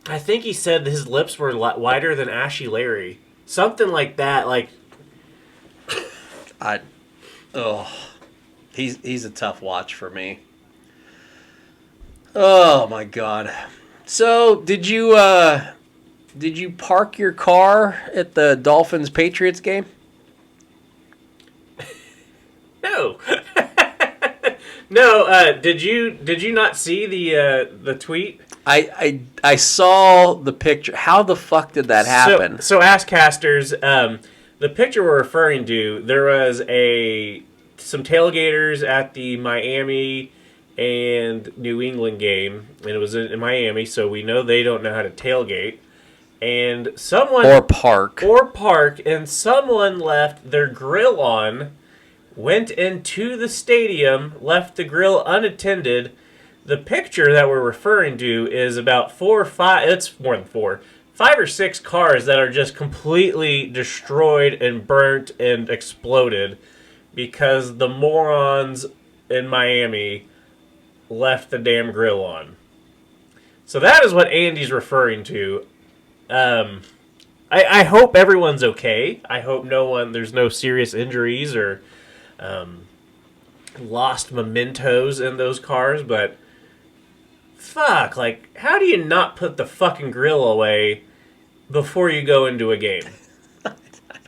I think he said his lips were wider than Ashy Larry. Something like that. Like, he's a tough watch for me. Oh my God. So did you park your car at the Dolphins Patriots game? no. No. Did you not see the tweet? I saw the picture. How the fuck did that happen? So Askcasters, the picture we're referring to, there was some tailgaters at the Miami and New England game, and it was in Miami, so we know they don't know how to tailgate. And someone or park, and someone left their grill on, went into the stadium, left the grill unattended. The picture that we're referring to is about 4 or 5, it's more than 4, 5 or 6 cars that are just completely destroyed and burnt and exploded because the morons in Miami left the damn grill on. So that is what Andy's referring to. I hope everyone's okay. I hope there's no serious injuries or lost mementos in those cars, but fuck, like, how do you not put the fucking grill away before you go into a game? I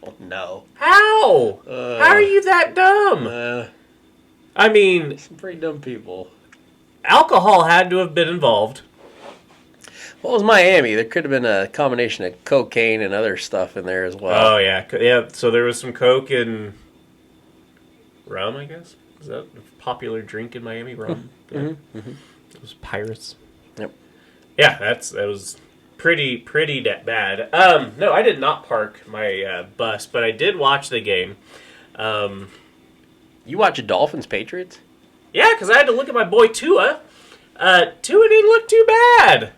don't know. How? How are you that dumb? I mean, Some pretty dumb people. alcohol had to have been involved. Well, it was Miami. There could have been a combination of cocaine and other stuff in there as well. Oh, yeah. Yeah, so there was some Coke and rum, I guess. Is that a popular drink in Miami? Rum? Yeah. It was Pirates. Yep. Yeah, that was pretty bad. No, I did not park my bus, but I did watch the game. You watch a Dolphins Patriots? Yeah, because I had to look at my boy Tua. Tua didn't look too bad.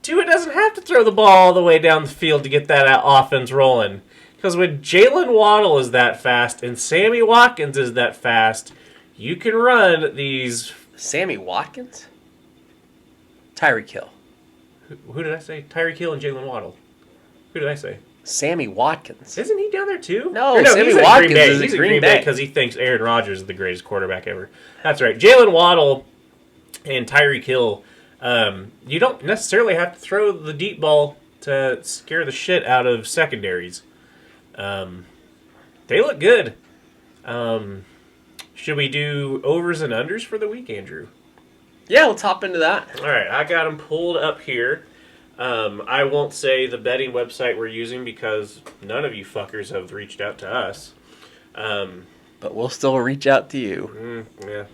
Tua doesn't have to throw the ball all the way down the field to get that offense rolling. Because when Jalen Waddle is that fast and Sammy Watkins is that fast, you can run these... Sammy Watkins? Tyreek Hill. Who did I say? Tyreek Hill and Jalen Waddle. Who did I say? Sammy Watkins. Isn't he down there too? No, Or Sammy he's in Watkins Green Bay. is in He's in Green Green Bay. Bay because he thinks Aaron Rodgers is the greatest quarterback ever. That's right. Jalen Waddle and Tyreek Hill, you don't necessarily have to throw the deep ball to scare the shit out of secondaries. They look good. Should we do overs and unders for the week, Andrew? Yeah, let's hop into that. All right, I got them pulled up here. I won't say the betting website we're using because none of you fuckers have reached out to us. But we'll still reach out to you. Yeah,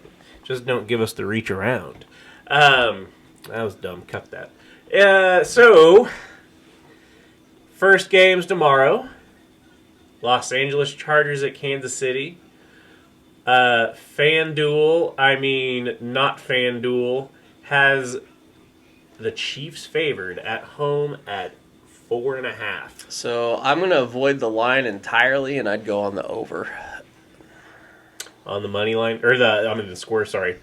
just don't give us the reach around. That was dumb. Cut that. So, first game's tomorrow. Los Angeles Chargers at Kansas City. FanDuel, not FanDuel, has the Chiefs favored at home at 4.5. So I'm going to avoid the line entirely, and I'd go on the over. On the money line, or the score, sorry.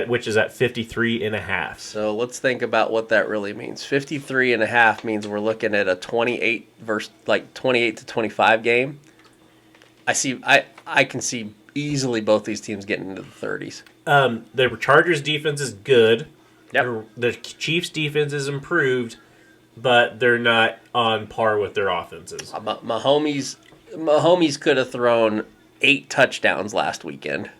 Which is at 53.5. So let's think about what that really means. 53.5 means we're looking at a 28 to 25 game. I can see easily both these teams getting into the 30s. The Chargers defense is good. Yep. The Chiefs defense is improved, but they're not on par with their offenses. Mahomes could have thrown 8 touchdowns last weekend.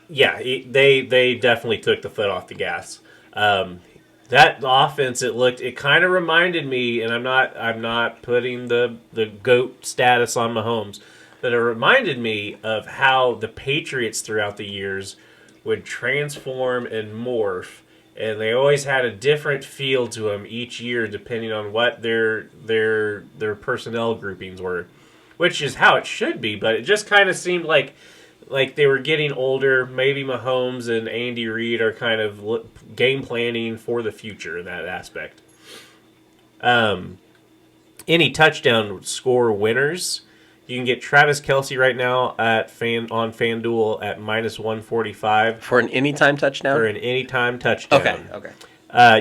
Yeah, they definitely took the foot off the gas. That offense, it kind of reminded me, and I'm not putting the GOAT status on Mahomes, but it reminded me of how the Patriots throughout the years would transform and morph, and they always had a different feel to them each year depending on what their personnel groupings were, which is how it should be. But it just kind of seemed like they were getting older. Maybe Mahomes and Andy Reid are kind of game planning for the future in that aspect. Any touchdown score winners, you can get Travis Kelce right now on FanDuel at -145 For an anytime touchdown? for an anytime touchdown. Okay.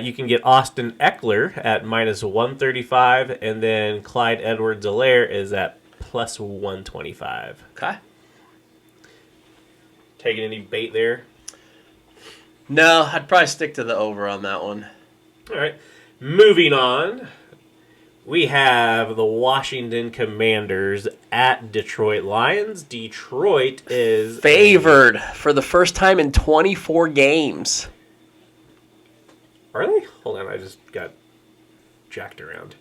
You can get Austin Eckler at -135, and then Clyde Edwards-Helaire is at +125. Okay. Taking any bait there? No, I'd probably stick to the over on that one. All right. Moving on, we have the Washington Commanders at Detroit Lions. Detroit is Favored for the first time in 24 games. Are they? Hold on, I just got jacked around.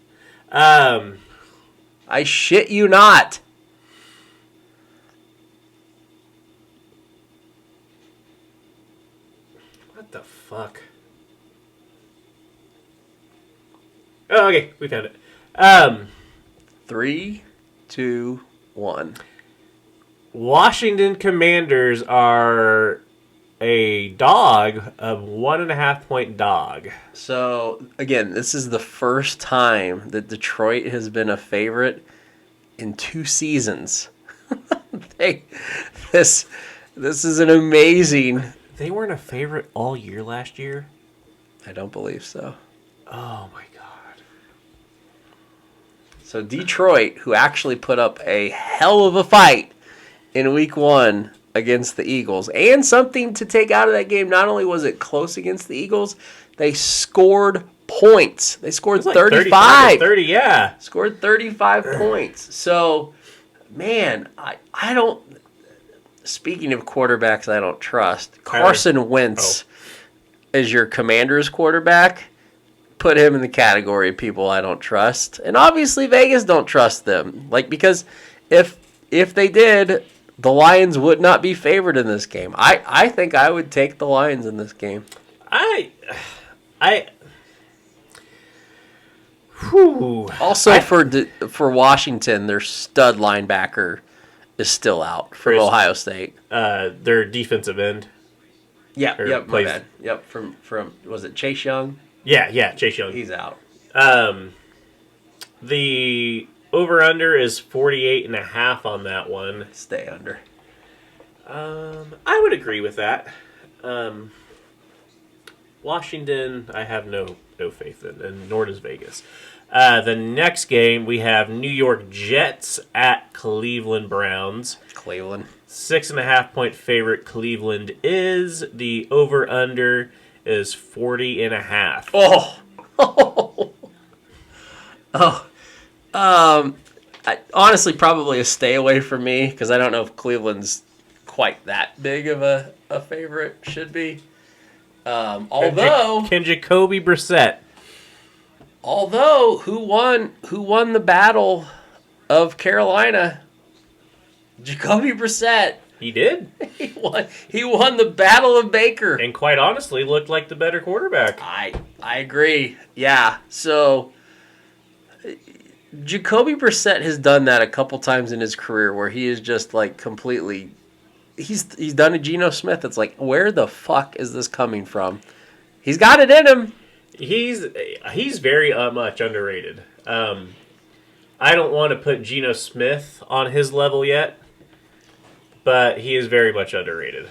I shit you not. What the fuck? Oh, okay, we found it. 3, 2, 1. Washington Commanders are a 1.5 point dog. So, again, this is the first time that Detroit has been a favorite in 2 seasons. This is an amazing... They weren't a favorite all year last year. I don't believe so. Oh my God. So Detroit, who actually put up a hell of a fight in week 1 against the Eagles, and something to take out of that game, not only was it close against the Eagles, they scored points. They scored 35. 30, yeah. Scored 35 points. So, man, I don't... Speaking of quarterbacks I don't trust, Carson Wentz is your Commanders quarterback. Put him in the category of people I don't trust. And obviously Vegas don't trust them. Because if they did, the Lions would not be favored in this game. I think I would take the Lions in this game. Also for Washington, their stud linebacker is still out from Ohio State. Their defensive end. My bad. Yep, from was it Chase Young? Yeah, Chase Young. He's out. The over-under is 48.5 on that one. Stay under. I would agree with that. Washington, I have no faith in, and nor does Vegas. The next game, we have New York Jets at Cleveland Browns. Cleveland. 6.5-point favorite Cleveland is. The over-under is 40.5. Honestly, probably a stay away from me because I don't know if Cleveland's quite that big of a favorite. Should be. Although can Jacoby Brissett? Although who won the battle of Carolina? Jacoby Brissett. He did. He won the Battle of Baker. And quite honestly, looked like the better quarterback. I agree. Yeah. So Jacoby Brissett has done that a couple times in his career where he is just like completely. He's done a Geno Smith. It's like, where the fuck is this coming from? He's got it in him. He's very much underrated. I don't want to put Geno Smith on his level yet, but he is very much underrated.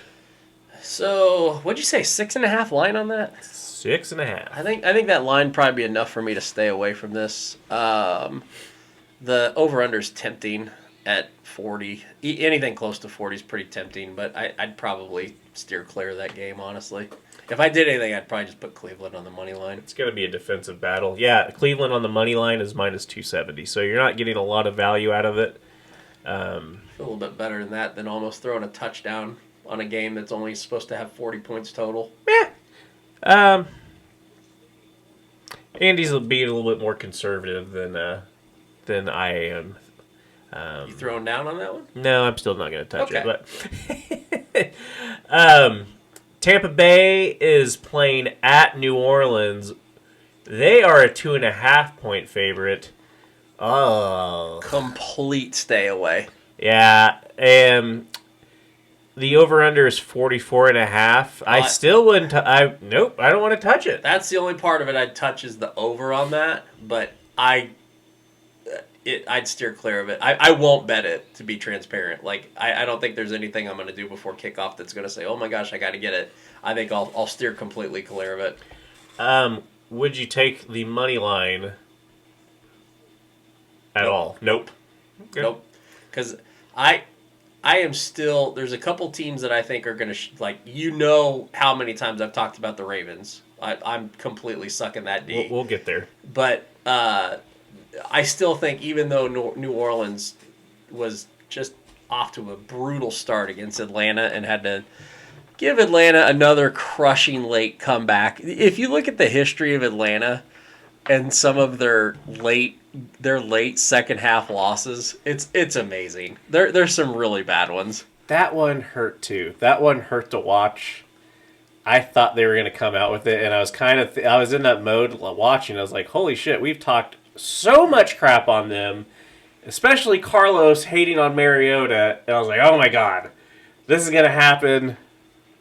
So, what'd you say? 6.5 line on that? 6.5. I think that line probably be enough for me to stay away from this. The over/under is tempting at 40. Anything close to 40 is pretty tempting, but I'd probably steer clear of that game, honestly. If I did anything, I'd probably just put Cleveland on the money line. It's going to be a defensive battle. Yeah, Cleveland on the money line is minus 270, so you're not getting a lot of value out of it. I feel a little bit better than that than almost throwing a touchdown on a game that's only supposed to have 40 points total. Andy's being a little bit more conservative than I am. You throwing down on that one? No, I'm still not going to touch it. But Tampa Bay is playing at New Orleans. They are a 2.5-point favorite. Oh, complete stay away. Yeah, the over/under is 44.5. I still wouldn't. Nope, I don't want to touch it. That's the only part of it I'd touch is the over on that, but I'd steer clear of it. I won't bet it, to be transparent. Like I don't think there's anything I'm going to do before kickoff that's going to say, oh my gosh, I got to get it. I think I'll steer completely clear of it. Would you take the money line at all? Nope. Okay. Nope. Because I am still. There's a couple teams that I think are going to how many times I've talked about the Ravens. I'm completely sucking that D. We'll get there. But I still think even though New Orleans was just off to a brutal start against Atlanta and had to give Atlanta another crushing late comeback. If you look at the history of Atlanta and some of their late second half losses, it's amazing. There's some really bad ones. That one hurt too. That one hurt to watch. I thought they were going to come out with it, and I was I was in that mode watching. I was like, holy shit, we've talked so much crap on them, especially Carlos hating on Mariota, and I was like, oh my god, this is going to happen,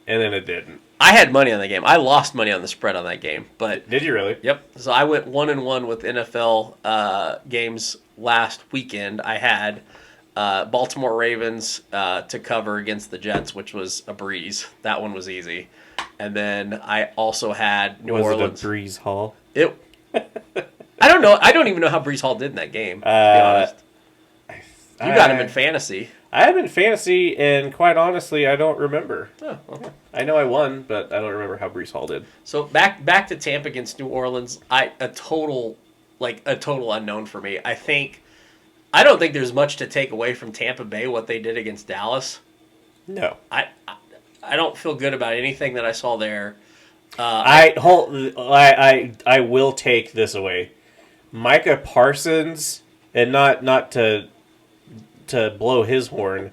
and then it didn't. I had money on the game. I lost money on the spread on that game. But did you really? Yep. So I went 1-1 with NFL games last weekend. I had Baltimore Ravens to cover against the Jets, which was a breeze. That one was easy. And then I also had New Was Orleans. it a Breeze Hall? I don't know. I don't even know how Brees Hall did in that game, to be honest. You got him in fantasy. I have in fantasy, and quite honestly, I don't remember. Oh, okay. I know I won, but I don't remember how Brees Hall did. So back to Tampa against New Orleans. A total unknown for me. I don't think there's much to take away from Tampa Bay what they did against Dallas. No. I don't feel good about anything that I saw there. I will take this away. Micah Parsons, and not to blow his horn,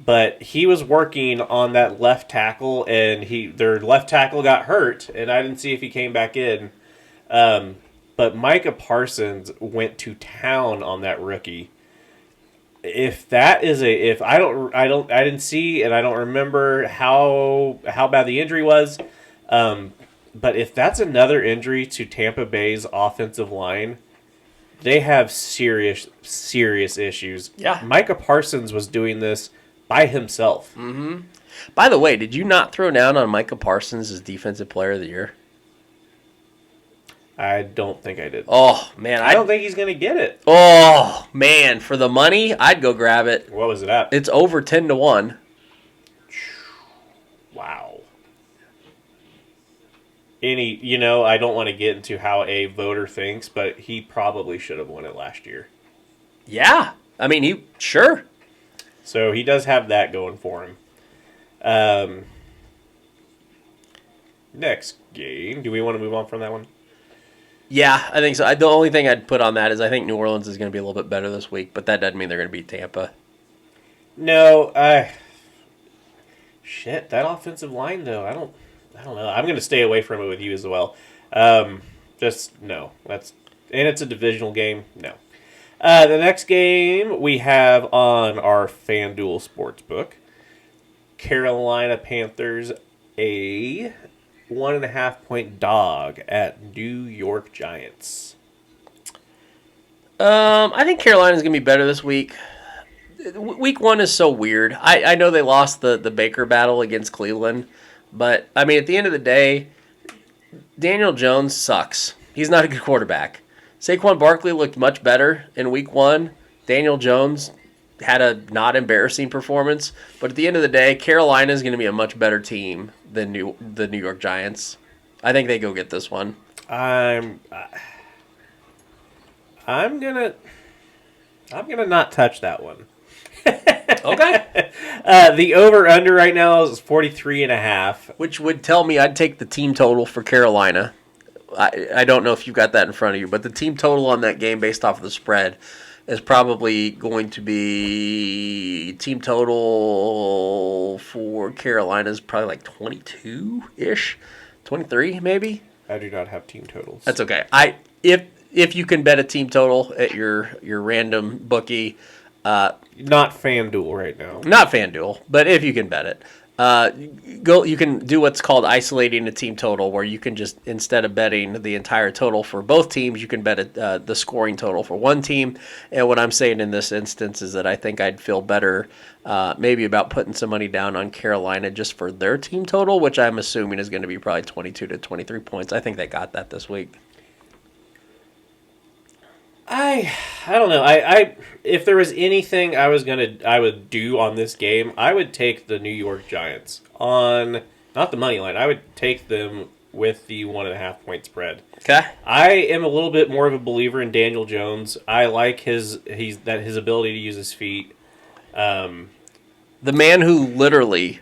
but he was working on that left tackle, and their left tackle got hurt, and I didn't see if he came back in. But Micah Parsons went to town on that rookie. If that is I didn't see, and I don't remember how bad the injury was. But if that's another injury to Tampa Bay's offensive line, they have serious issues. Yeah. Micah Parsons was doing this by himself. Mm-hmm. By the way, did you not throw down on Micah Parsons as Defensive Player of the Year? I don't think I did. Oh, man. I don't think he's going to get it. Oh, man. For the money, I'd go grab it. What was it at? It's over 10-1. Wow. I don't want to get into how a voter thinks, but he probably should have won it last year. Yeah. I mean, sure. So he does have that going for him. Next game. Do we want to move on from that one? Yeah, I think so. The only thing I'd put on that is I think New Orleans is going to be a little bit better this week, but that doesn't mean they're going to beat Tampa. No, shit, that offensive line though, I don't know. I'm going to stay away from it with you as well. Just no. And it's a divisional game. No. The next game we have on our FanDuel Sportsbook, Carolina Panthers, a 1.5 point dog at New York Giants. I think Carolina's going to be better this week. Week 1 is so weird. I know they lost the Baker battle against Cleveland, but, I mean, at the end of the day, Daniel Jones sucks. He's not a good quarterback. Saquon Barkley looked much better in Week 1. Daniel Jones had a not embarrassing performance, but at the end of the day, Carolina is going to be a much better team than the New York Giants. I think they go get this one. I'm gonna not touch that one. Okay. The over-under right now is 43.5. Which would tell me I'd take the team total for Carolina. I don't know if you've got that in front of you, but the team total on that game based off of the spread is probably going to be team total for Carolina is probably like 22-ish, 23 maybe. I do not have team totals. That's okay. If you can bet a team total at your random bookie, not FanDuel right now. not FanDuel, but if you can bet it, you can do what's called isolating a team total, where you can just, instead of betting the entire total for both teams, you can bet the scoring total for one team. And what I'm saying in this instance is that I think I'd feel better maybe about putting some money down on Carolina just for their team total, which I'm assuming is going to be probably 22 to 23 points. I think they got that this week. I don't know. I if there was anything I would do on this game, I would take the New York Giants on, not the money line. I would take them with the 1.5 point spread. Okay. I am a little bit more of a believer in Daniel Jones. I like his ability to use his feet. The man who literally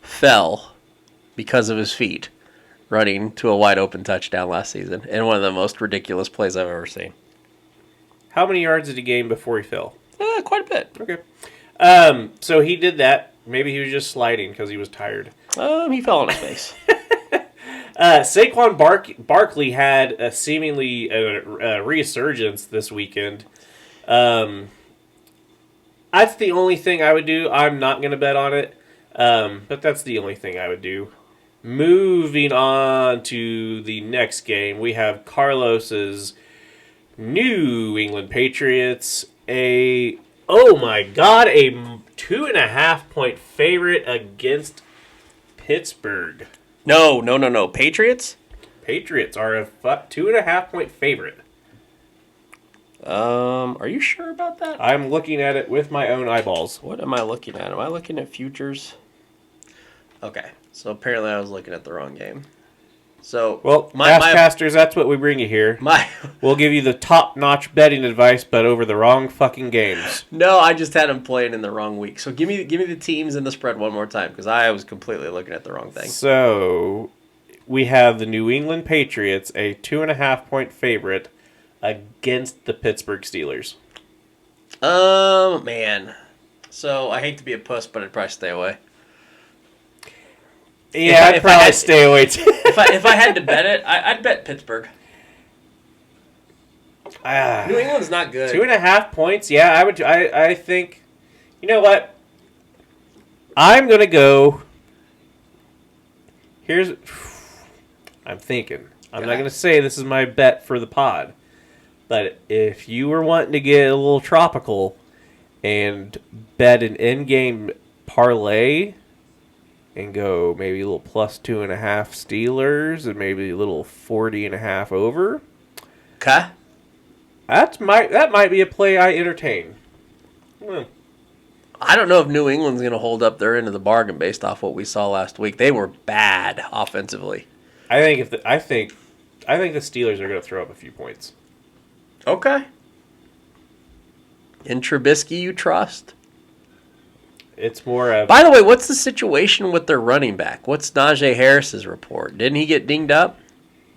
fell because of his feet running to a wide open touchdown last season, and one of the most ridiculous plays I've ever seen. How many yards did he gain before he fell? Quite a bit. Okay. So he did that. Maybe he was just sliding because he was tired. He fell on his face. Saquon Barkley had a seemingly a resurgence this weekend. That's the only thing I would do. I'm not going to bet on it, but that's the only thing I would do. Moving on to the next game, we have Carlos's New England Patriots, a 2.5 point favorite against Pittsburgh. No. Patriots? Patriots are a 2.5-point favorite. Are you sure about that? I'm looking at it with my own eyeballs. What am I looking at? Am I looking at futures? Okay, so apparently I was looking at the wrong game. So, Well, Casters, that's what we bring you here. We'll give you the top-notch betting advice, but over the wrong fucking games. No, I just had them playing in the wrong week. So give me the teams and the spread one more time, because I was completely looking at the wrong thing. So, we have the New England Patriots, a 2.5-point favorite, against the Pittsburgh Steelers. Man. So, I hate to be a puss, but I'd probably stay away. Yeah, I'd probably stay away too. if I had to bet it, I'd bet Pittsburgh. New England's not good. 2.5 points? Yeah, I would. I think. You know what? I'm gonna go. I'm thinking. I'm not gonna say this is my bet for the pod, but if you were wanting to get a little tropical and bet an in-game parlay and go maybe a little plus 2.5 Steelers and maybe a little 40.5 over. Okay. That might be a play I entertain. I don't know if New England's going to hold up their end of the bargain based off what we saw last week. They were bad offensively. I think the Steelers are going to throw up a few points. Okay. In Trubisky, you trust? It's more of... By the way, what's the situation with their running back? What's Najee Harris's report? Didn't he get dinged up?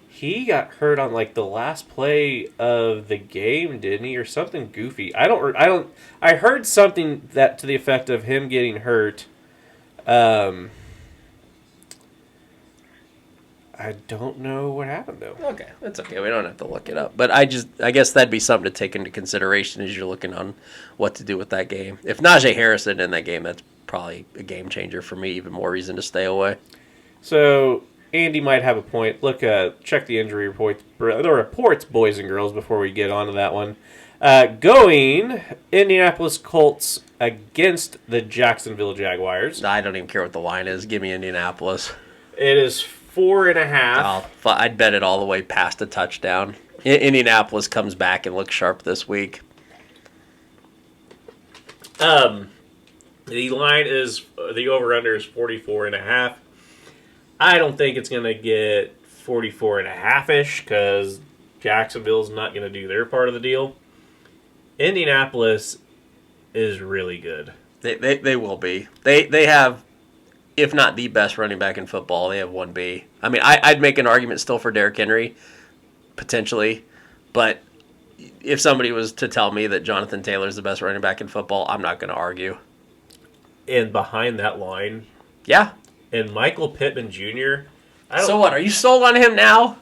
He got hurt on like the last play of the game, didn't he, or something goofy? I heard something that to the effect of him getting hurt. I don't know what happened though. Okay, that's okay. We don't have to look it up. But I guess that'd be something to take into consideration as you're looking on what to do with that game. If Najee Harris isn't in that game, that's probably a game changer for me. Even more reason to stay away. So Andy might have a point. Look, check the injury reports, boys and girls, before we get on to that one. Going Indianapolis Colts against the Jacksonville Jaguars. I don't even care what the line is. Give me Indianapolis. It is 4.5. I'd bet it all the way past a touchdown. Indianapolis comes back and looks sharp this week. The line is, the over-under is 44.5. I don't think it's going to get 44.5-ish because Jacksonville's not going to do their part of the deal. Indianapolis is really good. They will be. They have, if not the best running back in football, they have 1B. I mean, I'd make an argument still for Derrick Henry, potentially. But if somebody was to tell me that Jonathan Taylor's the best running back in football, I'm not going to argue. And behind that line... Yeah. And Michael Pittman Jr. So what? Are you sold on him now?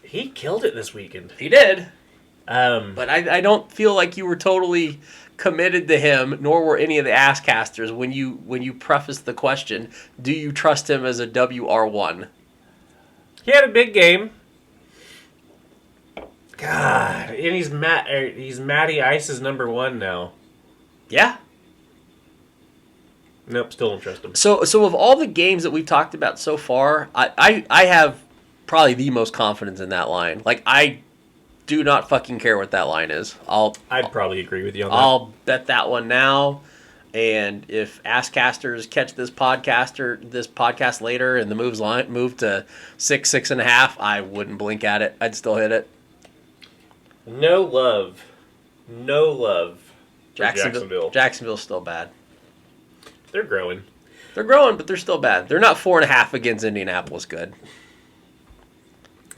He killed it this weekend. He did. But I don't feel like you were totally committed to him, nor were any of the ass casters when you prefaced the question, do you trust him as a WR1? He had a big game. God, and he's Matty Ice's number 1 now. Yeah. Nope, still don't trust him. So of all the games that we've talked about so far, I have probably the most confidence in that line. Like, I do not fucking care what that line is. I'd probably agree with you on that. I'll bet that one now. And if Asscasters catch this podcast later and the move to 6.5, I wouldn't blink at it. I'd still hit it. No love. Jacksonville. Jacksonville's still bad. They're growing. They're growing, but they're still bad. They're not 4.5 against Indianapolis good.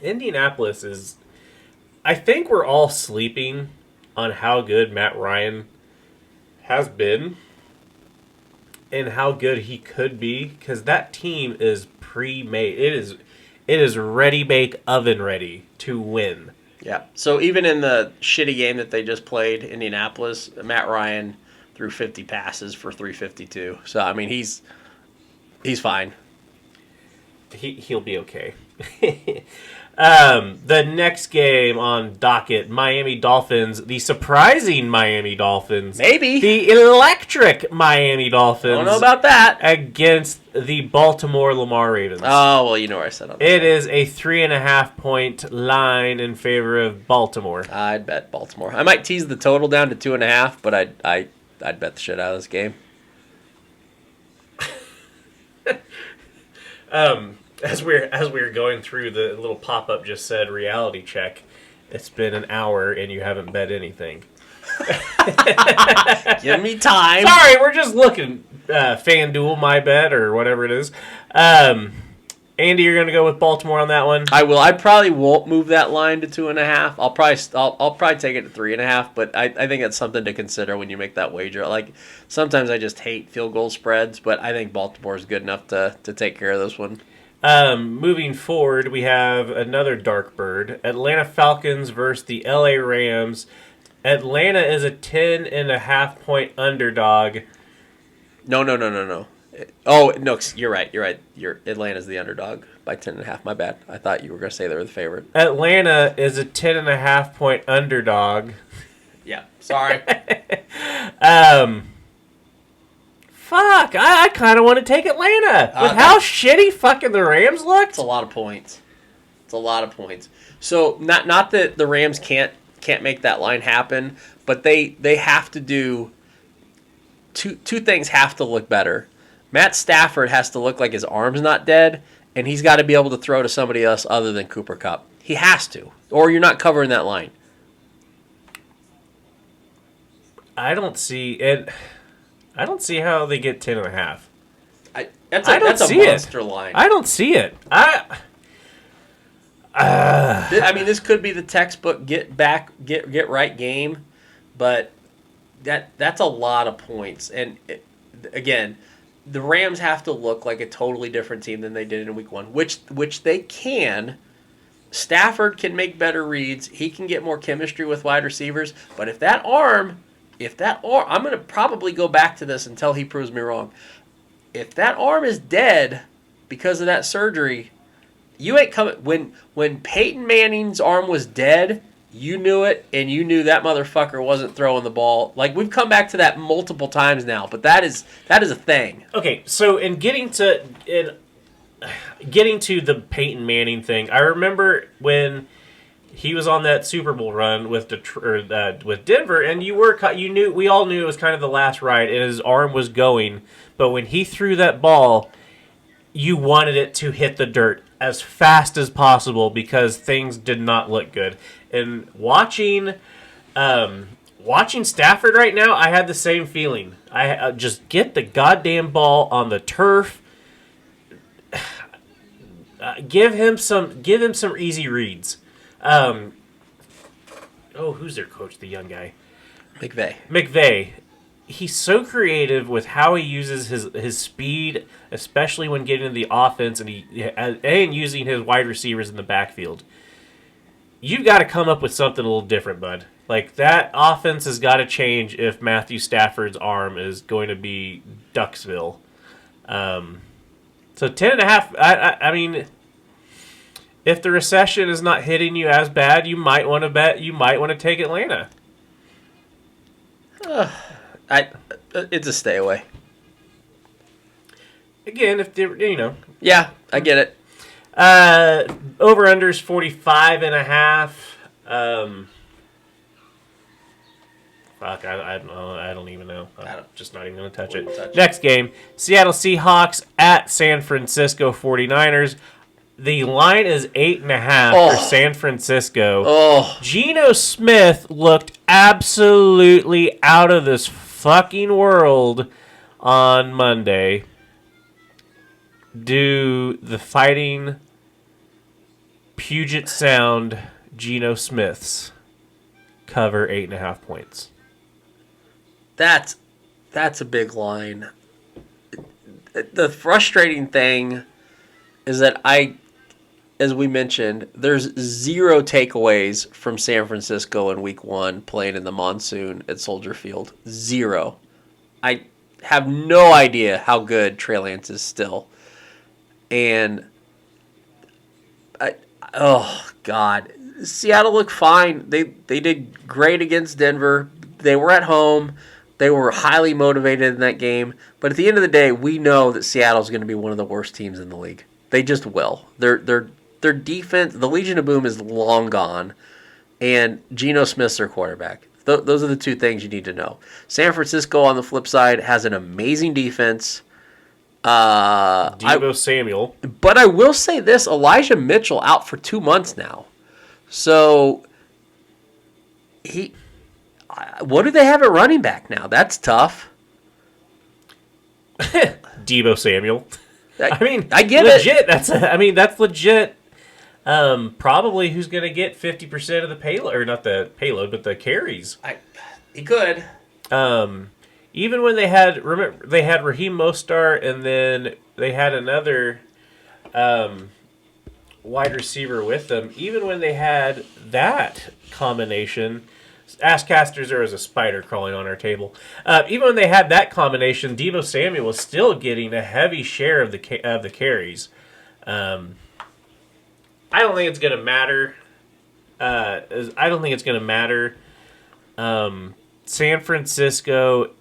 Indianapolis is... I think we're all sleeping on how good Matt Ryan has been and how good he could be, because that team is pre-made. It is ready-bake, oven-ready to win. Yeah. So even in the shitty game that they just played, Indianapolis, Matt Ryan threw 50 passes for 352. So, I mean, he's fine. he'll be okay. The next game on docket, Miami Dolphins, the surprising Miami Dolphins. Maybe. The electric Miami Dolphins. Don't know about that. Against the Baltimore Lamar Ravens. Oh, well, you know where I said on It is a 3.5 point line in favor of Baltimore. I'd bet Baltimore. I might tease the total down to 2.5, but I'd bet the shit out of this game. As we're going through, the little pop-up just said reality check. It's been an hour and you haven't bet anything. Give me time. Sorry, we're just looking. FanDuel, my bet, or whatever it is. Andy, you're going to go with Baltimore on that one? I will. I probably won't move that line to 2.5. I'll probably take it to 3.5. But I think that's something to consider when you make that wager. Like sometimes I just hate field goal spreads, but I think Baltimore is good enough to take care of this one. Moving forward, we have another dark bird. Atlanta Falcons versus the LA Rams. Atlanta is a 10.5 point underdog. No. Oh, no, you're right. Atlanta's the underdog by 10.5. My bad. I thought you were going to say they were the favorite. Atlanta is a 10.5 point underdog. Yeah, sorry. Fuck, I kind of want to take Atlanta. With how shitty fucking the Rams looked. It's a lot of points. So, not that the Rams can't make that line happen, but they have to do two things have to look better. Matt Stafford has to look like his arm's not dead, and he's got to be able to throw to somebody else other than Cooper Kupp. He has to, or you're not covering that line. I don't see it. I don't see how they get 10.5. That's a monster line. I don't see it. I mean, this could be the textbook get right game, but that's a lot of points. And again, the Rams have to look like a totally different team than they did in Week 1, which they can. Stafford can make better reads. He can get more chemistry with wide receivers. But if that arm, I'm going to probably go back to this until he proves me wrong. If that arm is dead because of that surgery, you ain't coming. When Peyton Manning's arm was dead, you knew it, and you knew that motherfucker wasn't throwing the ball. Like, we've come back to that multiple times now, but that is a thing. Okay, so in getting to the Peyton Manning thing, I remember when he was on that Super Bowl run with Denver, and we all knew it was kind of the last ride, and his arm was going. But when he threw that ball, you wanted it to hit the dirt as fast as possible because things did not look good. And watching Stafford right now, I had the same feeling. I just get the goddamn ball on the turf. Give him some easy reads. Who's their coach? The young guy, McVay. He's so creative with how he uses his speed, especially when getting into the offense and using his wide receivers in the backfield. You've got to come up with something a little different, bud. Like, that offense has got to change if Matthew Stafford's arm is going to be Ducksville. So 10.5. I mean, if the recession is not hitting you as bad, you might want to bet. You might want to take Atlanta. It's a stay away. Again, if they're, Yeah, I get it. Over-unders 45.5. Fuck, I don't even know. I'm just not even going to touch it. Next game, Seattle Seahawks at San Francisco 49ers. The line is 8.5 for San Francisco. Geno Smith looked absolutely out of this fucking world on Monday. Do the Fighting Puget Sound Geno Smiths cover 8.5 points? That's a big line. The frustrating thing is that as we mentioned, there's zero takeaways from San Francisco in Week 1 playing in the monsoon at Soldier Field. Zero. I have no idea how good Trey Lance is still. And Oh God, Seattle looked fine. They did great against Denver. They were at home. They were highly motivated in that game. But at the end of the day, we know that Seattle's going to be one of the worst teams in the league. They just will. Their defense, the Legion of Boom, is long gone, and Geno Smith's their quarterback. Those are the two things you need to know. San Francisco, on the flip side, has an amazing defense. Deebo Samuel. But I will say this, Elijah Mitchell out for 2 months now. So, what do they have at running back now? That's tough. Deebo Samuel. I mean, I get legit. it. That's legit. Probably who's going to get 50% of the payload, or not the payload, but the carries. He could. Even when they had Raheem Mostert, and then they had another wide receiver with them. Even when they had that combination, Askcasters, there was a spider crawling on our table. Even when they had that combination, Deebo Samuel was still getting a heavy share of the carries. I don't think it's going to matter. San Francisco.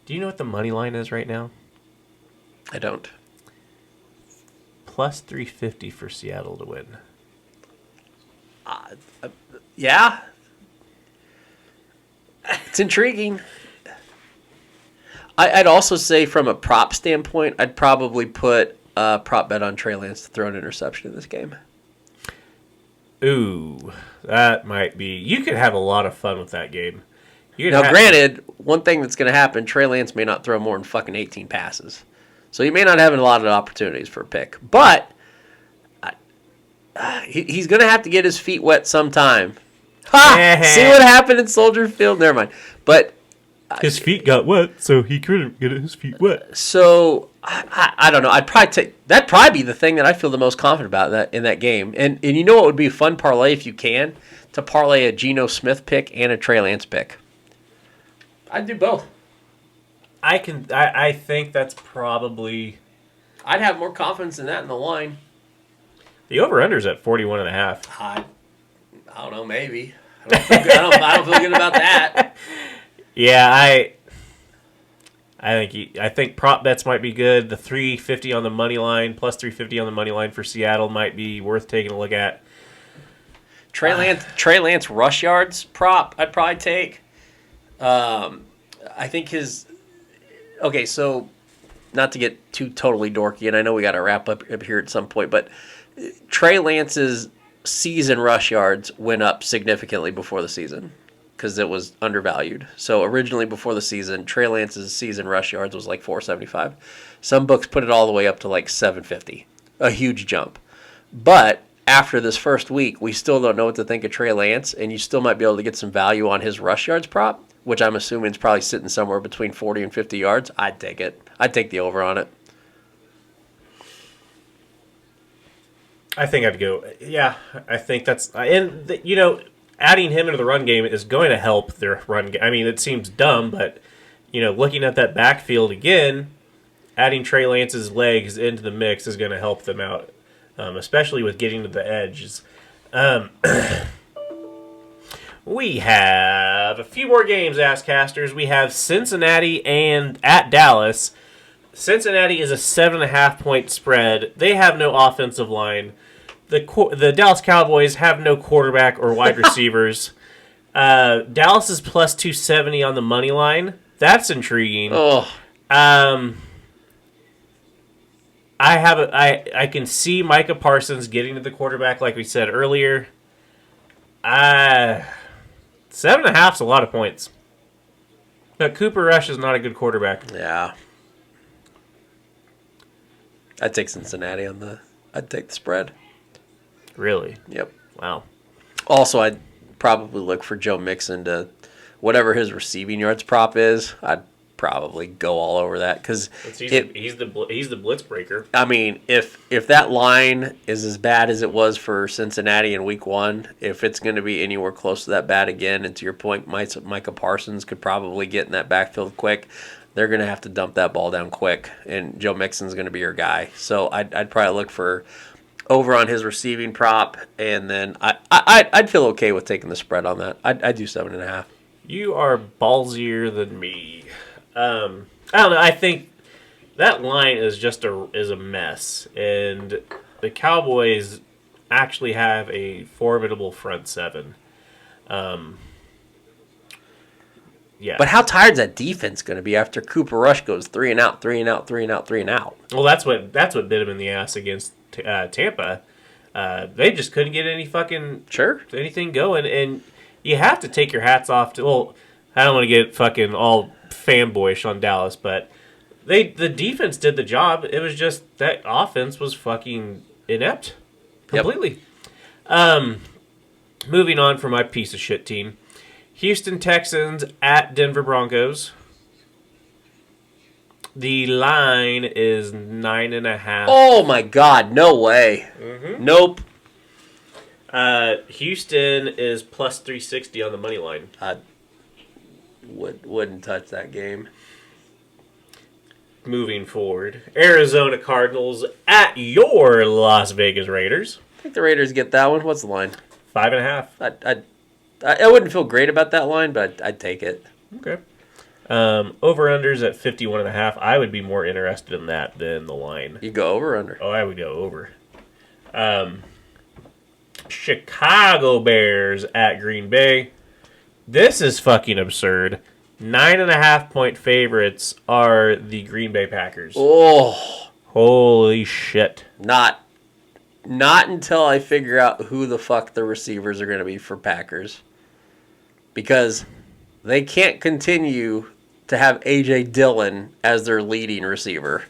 Do you know what the money line is right now? I don't. Plus 350 for Seattle to win. Yeah. It's intriguing. I'd also say from a prop standpoint, I'd probably put a prop bet on Trey Lance to throw an interception in this game. Ooh, that might be... You could have a lot of fun with that game. Granted, one thing that's going to happen, Trey Lance may not throw more than fucking 18 passes. So he may not have a lot of opportunities for a pick. But he's going to have to get his feet wet sometime. Ha! See what happened in Soldier Field? Never mind. But his feet got wet, so he couldn't get his feet wet. So I don't know. That'd probably be the thing that I feel the most confident about in that game. And you know what would be a fun parlay if you can? To parlay a Geno Smith pick and a Trey Lance pick. I'd do both. I think that's probably... I'd have more confidence in that in the line. The over-under's at 41.5. I don't know, maybe. I don't feel good about that. Yeah, I think prop bets might be good. The 350 on the money line, plus 350 on the money line for Seattle might be worth taking a look at. Trey Lance rush yards prop I'd probably take. I think his... Okay, so not to get too totally dorky, and I know we got to wrap up here at some point, but Trey Lance's season rush yards went up significantly before the season because it was undervalued. So originally before the season, Trey Lance's season rush yards was like 475. Some books put it all the way up to like 750. A huge jump. But after this first week, we still don't know what to think of Trey Lance, and you still might be able to get some value on his rush yards prop, which I'm assuming is probably sitting somewhere between 40 and 50 yards. I'd take it. I'd take the over on it. I think I'd go. Yeah, I think that's... And, adding him into the run game is going to help their run game. I mean, it seems dumb, but, looking at that backfield again, adding Trey Lance's legs into the mix is going to help them out, especially with getting to the edges. We have a few more games, Askcasters. We have Cincinnati and at Dallas. Cincinnati is a 7.5-point spread. They have no offensive line. The Dallas Cowboys have no quarterback or wide receivers. Dallas is plus 270 on the money line. That's intriguing. Oh. I can see Micah Parsons getting to the quarterback, like we said earlier. 7.5 is a lot of points. But Cooper Rush is not a good quarterback. Yeah. I'd take Cincinnati I'd take the spread. Really? Yep. Wow. Also, I'd probably look for Joe Mixon to, whatever his receiving yards prop is, I'd probably go all over that because he's the blitz breaker. I mean, if that line is as bad as it was for Cincinnati in Week 1, if it's going to be anywhere close to that bad again, and to your point, Micah Parsons could probably get in that backfield quick. they're going to have to dump that ball down quick, and Joe Mixon's going to be your guy. So I'd probably look for over on his receiving prop, and then I'd feel okay with taking the spread on that. I'd do 7.5. You are ballsier than me. I don't know. I think that line is just a mess, and the Cowboys actually have a formidable front seven. Yeah. But how tired's that defense going to be after Cooper Rush goes 3 and out, 3 and out, 3 and out, 3 and out? Well, that's what bit him in the ass against Tampa. They just couldn't get anything going, and you have to take your hats off to. Well, I don't want to get fucking all fanboyish on Dallas, but the defense did the job. It was just that offense was fucking inept completely. Yep. Moving on from my piece of shit team. Houston Texans at Denver Broncos. The line is 9.5. Oh my God! No way. Mm-hmm. Nope. Houston is plus 360 on the money line. I wouldn't touch that game. Moving forward, Arizona Cardinals at your Las Vegas Raiders. I think the Raiders get that one. What's the line? 5.5. I wouldn't feel great about that line, but I'd take it. Okay. Over-unders at 51.5. I would be more interested in that than the line. You go over or under? Oh, I would go over. Chicago Bears at Green Bay. This is fucking absurd. 9.5-point favorites are the Green Bay Packers. Oh. Holy shit. Not until I figure out who the fuck the receivers are going to be for Packers. Because they can't continue to have A.J. Dillon as their leading receiver.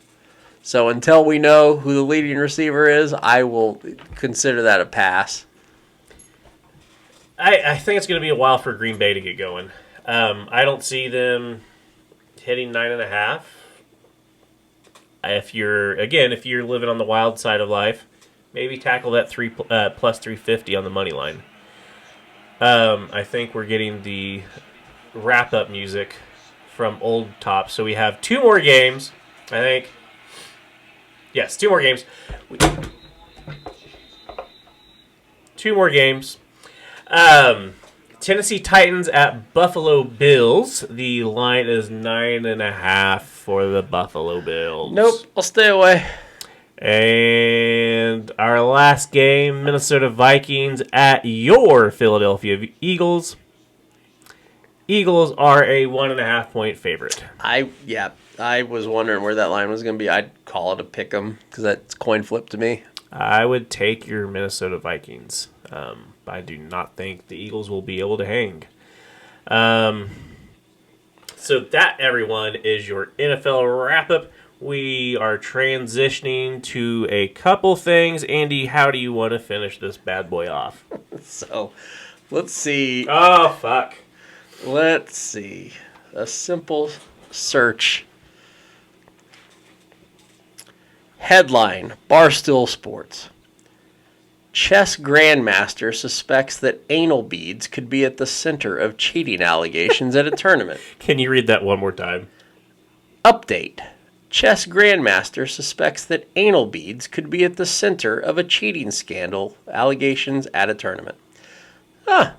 So until we know who the leading receiver is, I will consider that a pass. I think it's going to be a while for Green Bay to get going. I don't see them hitting 9.5. If you're living on the wild side of life, maybe tackle that plus 350 on the money line. I think we're getting the wrap-up music from Old Top. So we have 2 more games, I think. Yes, 2 more games. 2 more games. Tennessee Titans at Buffalo Bills. The line is 9.5 for the Buffalo Bills. Nope, I'll stay away. And our last game, Minnesota Vikings at your Philadelphia Eagles. Eagles are a 1.5-point favorite. I was wondering where that line was going to be. I'd call it a pick 'em because that's coin flip to me. I would take your Minnesota Vikings. I do not think the Eagles will be able to hang. So that, everyone, is your NFL wrap-up. We are transitioning to a couple things. Andy, how do you want to finish this bad boy off? So, let's see. Oh, fuck. Let's see. A simple search. Headline, Barstool Sports. Chess grandmaster suspects that anal beads could be at the center of cheating allegations at a tournament. Can you read that one more time? Update. Chess grandmaster suspects that anal beads could be at the center of a cheating scandal allegations at a tournament.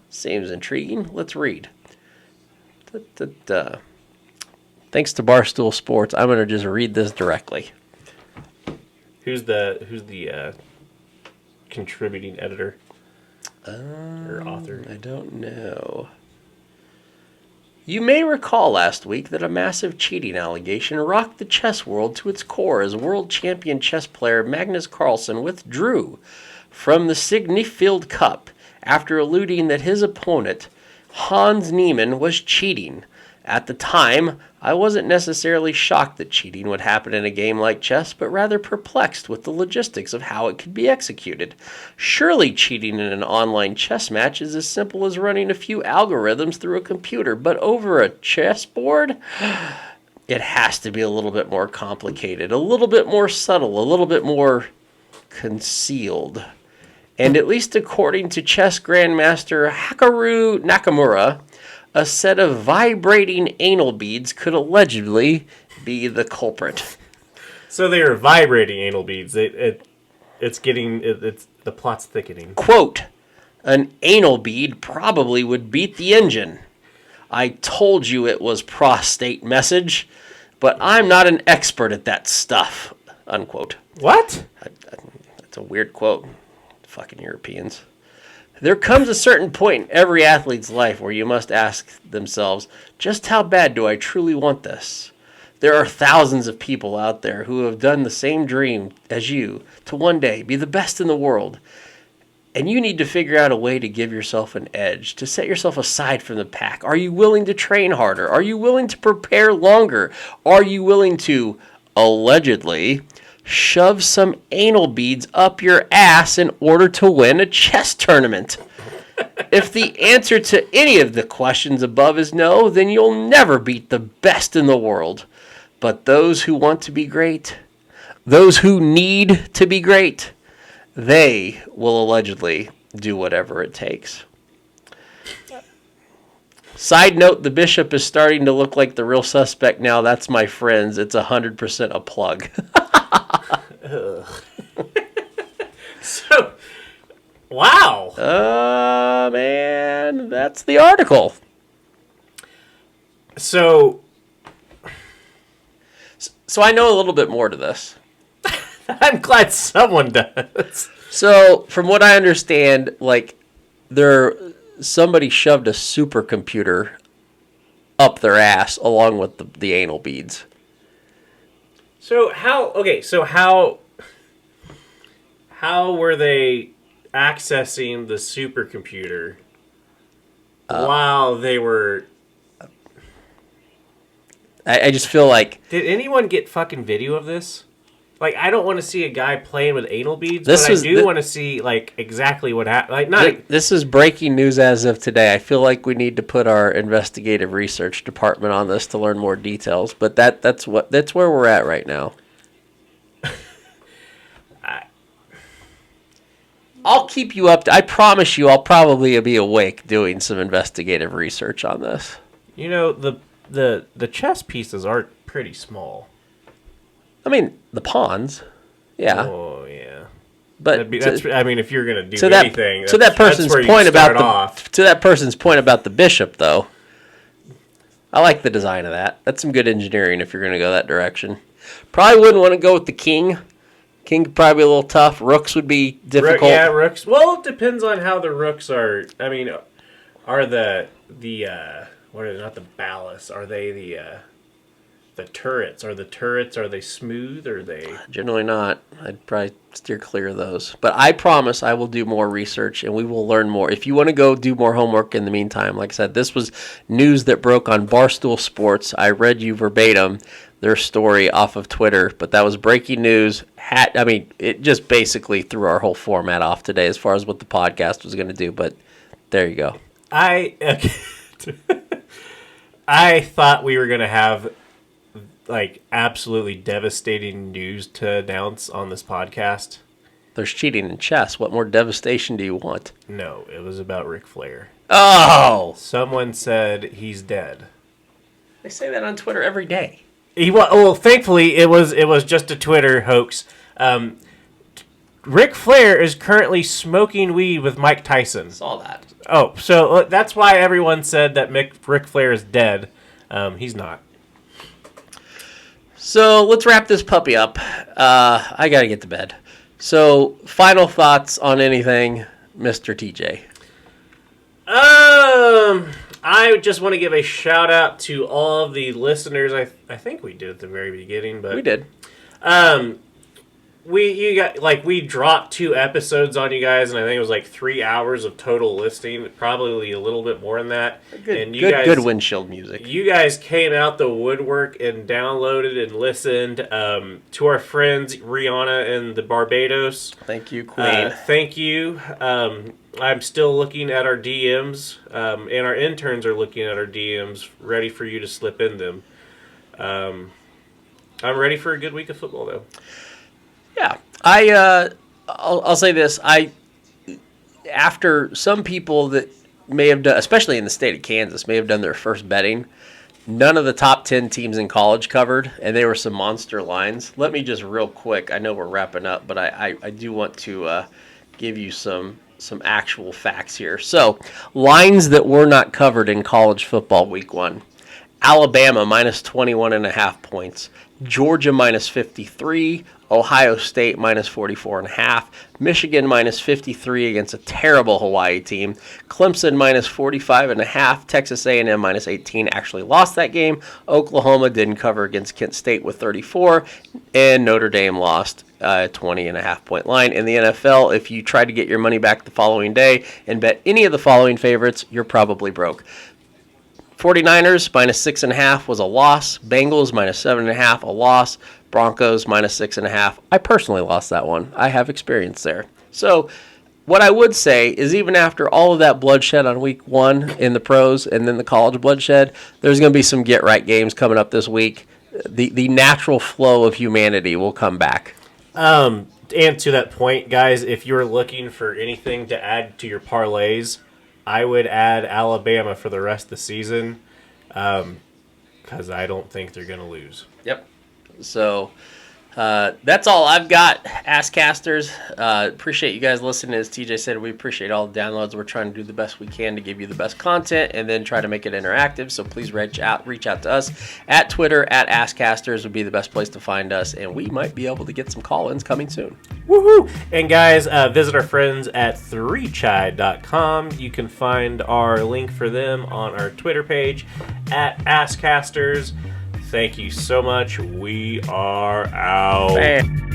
Seems intriguing. Let's read. Thanks to Barstool Sports, I'm going to just read this directly. Who's the contributing editor or author? I don't know. You may recall last week that a massive cheating allegation rocked the chess world to its core as world champion chess player Magnus Carlsen withdrew from the Signifield Cup after alluding that his opponent, Hans Niemann, was cheating. At the time, I wasn't necessarily shocked that cheating would happen in a game like chess, but rather perplexed with the logistics of how it could be executed. Surely cheating in an online chess match is as simple as running a few algorithms through a computer, but over a chessboard? It has to be a little bit more complicated, a little bit more subtle, a little bit more concealed. And at least according to chess grandmaster Hikaru Nakamura, a set of vibrating anal beads could allegedly be the culprit. So they are vibrating anal beads. The plot's thickening. Quote, an anal bead probably would beat the engine. I told you it was prostate message, but I'm not an expert at that stuff. Unquote. What? That's a weird quote. Fucking Europeans. There comes a certain point in every athlete's life where you must ask themselves, just how bad do I truly want this? There are thousands of people out there who have done the same dream as you to one day be the best in the world. And you need to figure out a way to give yourself an edge, to set yourself aside from the pack. Are you willing to train harder? Are you willing to prepare longer? Are you willing to, allegedly, shove some anal beads up your ass in order to win a chess tournament? If the answer to any of the questions above is no, then you'll never beat the best in the world. But those who want to be great, those who need to be great, they will allegedly do whatever it takes. Side note, the bishop is starting to look like the real suspect now. That's my friends. It's 100% a plug. So, wow. Man, that's the article. So I know a little bit more to this. I'm glad someone does. So, from what I understand, like, somebody shoved a supercomputer up their ass along with the anal beads. So how were they accessing the supercomputer while they were... I just feel like... Did anyone get fucking video of this? Like, I don't want to see a guy playing with anal beads, This but is I do the- want to see, like, exactly what happened. Like, not... This is breaking news as of today. I feel like we need to put our investigative research department on this to learn more details. But that's where we're at right now. I'll keep you up. I promise you, I'll probably be awake doing some investigative research on this. You know, the chess pieces are pretty small. I mean, the pawns, yeah. Oh, yeah. But I mean, if you're gonna do to that anything, to that person's that's where you point about start off. to that person's point about the bishop, though. I like the design of that. That's some good engineering if you're going to go that direction. Probably wouldn't want to go with the king. King could probably be a little tough. Rooks would be difficult. Yeah, rooks. Well, it depends on how the rooks are. I mean, are the what are they, not the ballast? Are they the turrets? Are they smooth or are they? Generally not. I'd probably steer clear of those. But I promise I will do more research and we will learn more. If you want to go do more homework in the meantime, like I said, this was news that broke on Barstool Sports. I read you verbatim their story off of Twitter, but that was breaking news. It just basically threw our whole format off today as far as what the podcast was going to do, but there you go. I thought we were going to have like absolutely devastating news to announce on this podcast. There's cheating in chess. What more devastation do you want? No, it was about Ric Flair. Oh! Someone said he's dead. They say that on Twitter every day. Well, thankfully, it was just a Twitter hoax. Ric Flair is currently smoking weed with Mike Tyson. Saw that. Oh, so that's why everyone said that Ric Flair is dead. He's not. So let's wrap this puppy up. I gotta get to bed. So, final thoughts on anything, Mr. TJ? I just want to give a shout out to all of the listeners. I think we did at the very beginning, but We did. We dropped 2 episodes on you guys, and I think it was like 3 hours of total listening, probably a little bit more than that. Good windshield music. You guys came out the woodwork and downloaded and listened to our friends Rihanna and the Barbados. Thank you, Queen. Thank you. I'm still looking at our DMs, and our interns are looking at our DMs, ready for you to slip in them. I'm ready for a good week of football, though. Yeah, I'll say this. After some people that may have done, especially in the state of Kansas, may have done their first betting. None of the top 10 teams in college covered, and they were some monster lines. Let me just real quick, I know we're wrapping up, but I do want to give you some actual facts here. So, lines that were not covered in college football week 1. Alabama minus 21.5 points. Georgia minus 53. Ohio State minus 44.5. Michigan minus 53 against a terrible Hawaii team. Clemson minus 45.5. Texas A&M minus 18 actually lost that game. Oklahoma didn't cover against Kent State with 34. And Notre Dame lost 20.5 point line. In the NFL, if you try to get your money back the following day and bet any of the following favorites, you're probably broke. 49ers minus 6.5 was a loss. Bengals minus 7.5, a loss. Broncos minus 6.5. I personally lost that one. I have experience there. So what I would say is even after all of that bloodshed on week 1 in the pros and then the college bloodshed, there's going to be some get-right games coming up this week. The natural flow of humanity will come back. And to that point, guys, if you're looking for anything to add to your parlays, I would add Alabama for the rest of the season because I don't think they're going to lose. Yep. So that's all I've got, Askcasters. Appreciate you guys listening. As TJ said, we appreciate all the downloads. We're trying to do the best we can to give you the best content and then try to make it interactive. So please reach out to us at Twitter, at Askcasters would be the best place to find us. And we might be able to get some call-ins coming soon. Woohoo! And guys, visit our friends at 3chai.com. You can find our link for them on our Twitter page at Askcasters. Thank you so much. We are out. Man.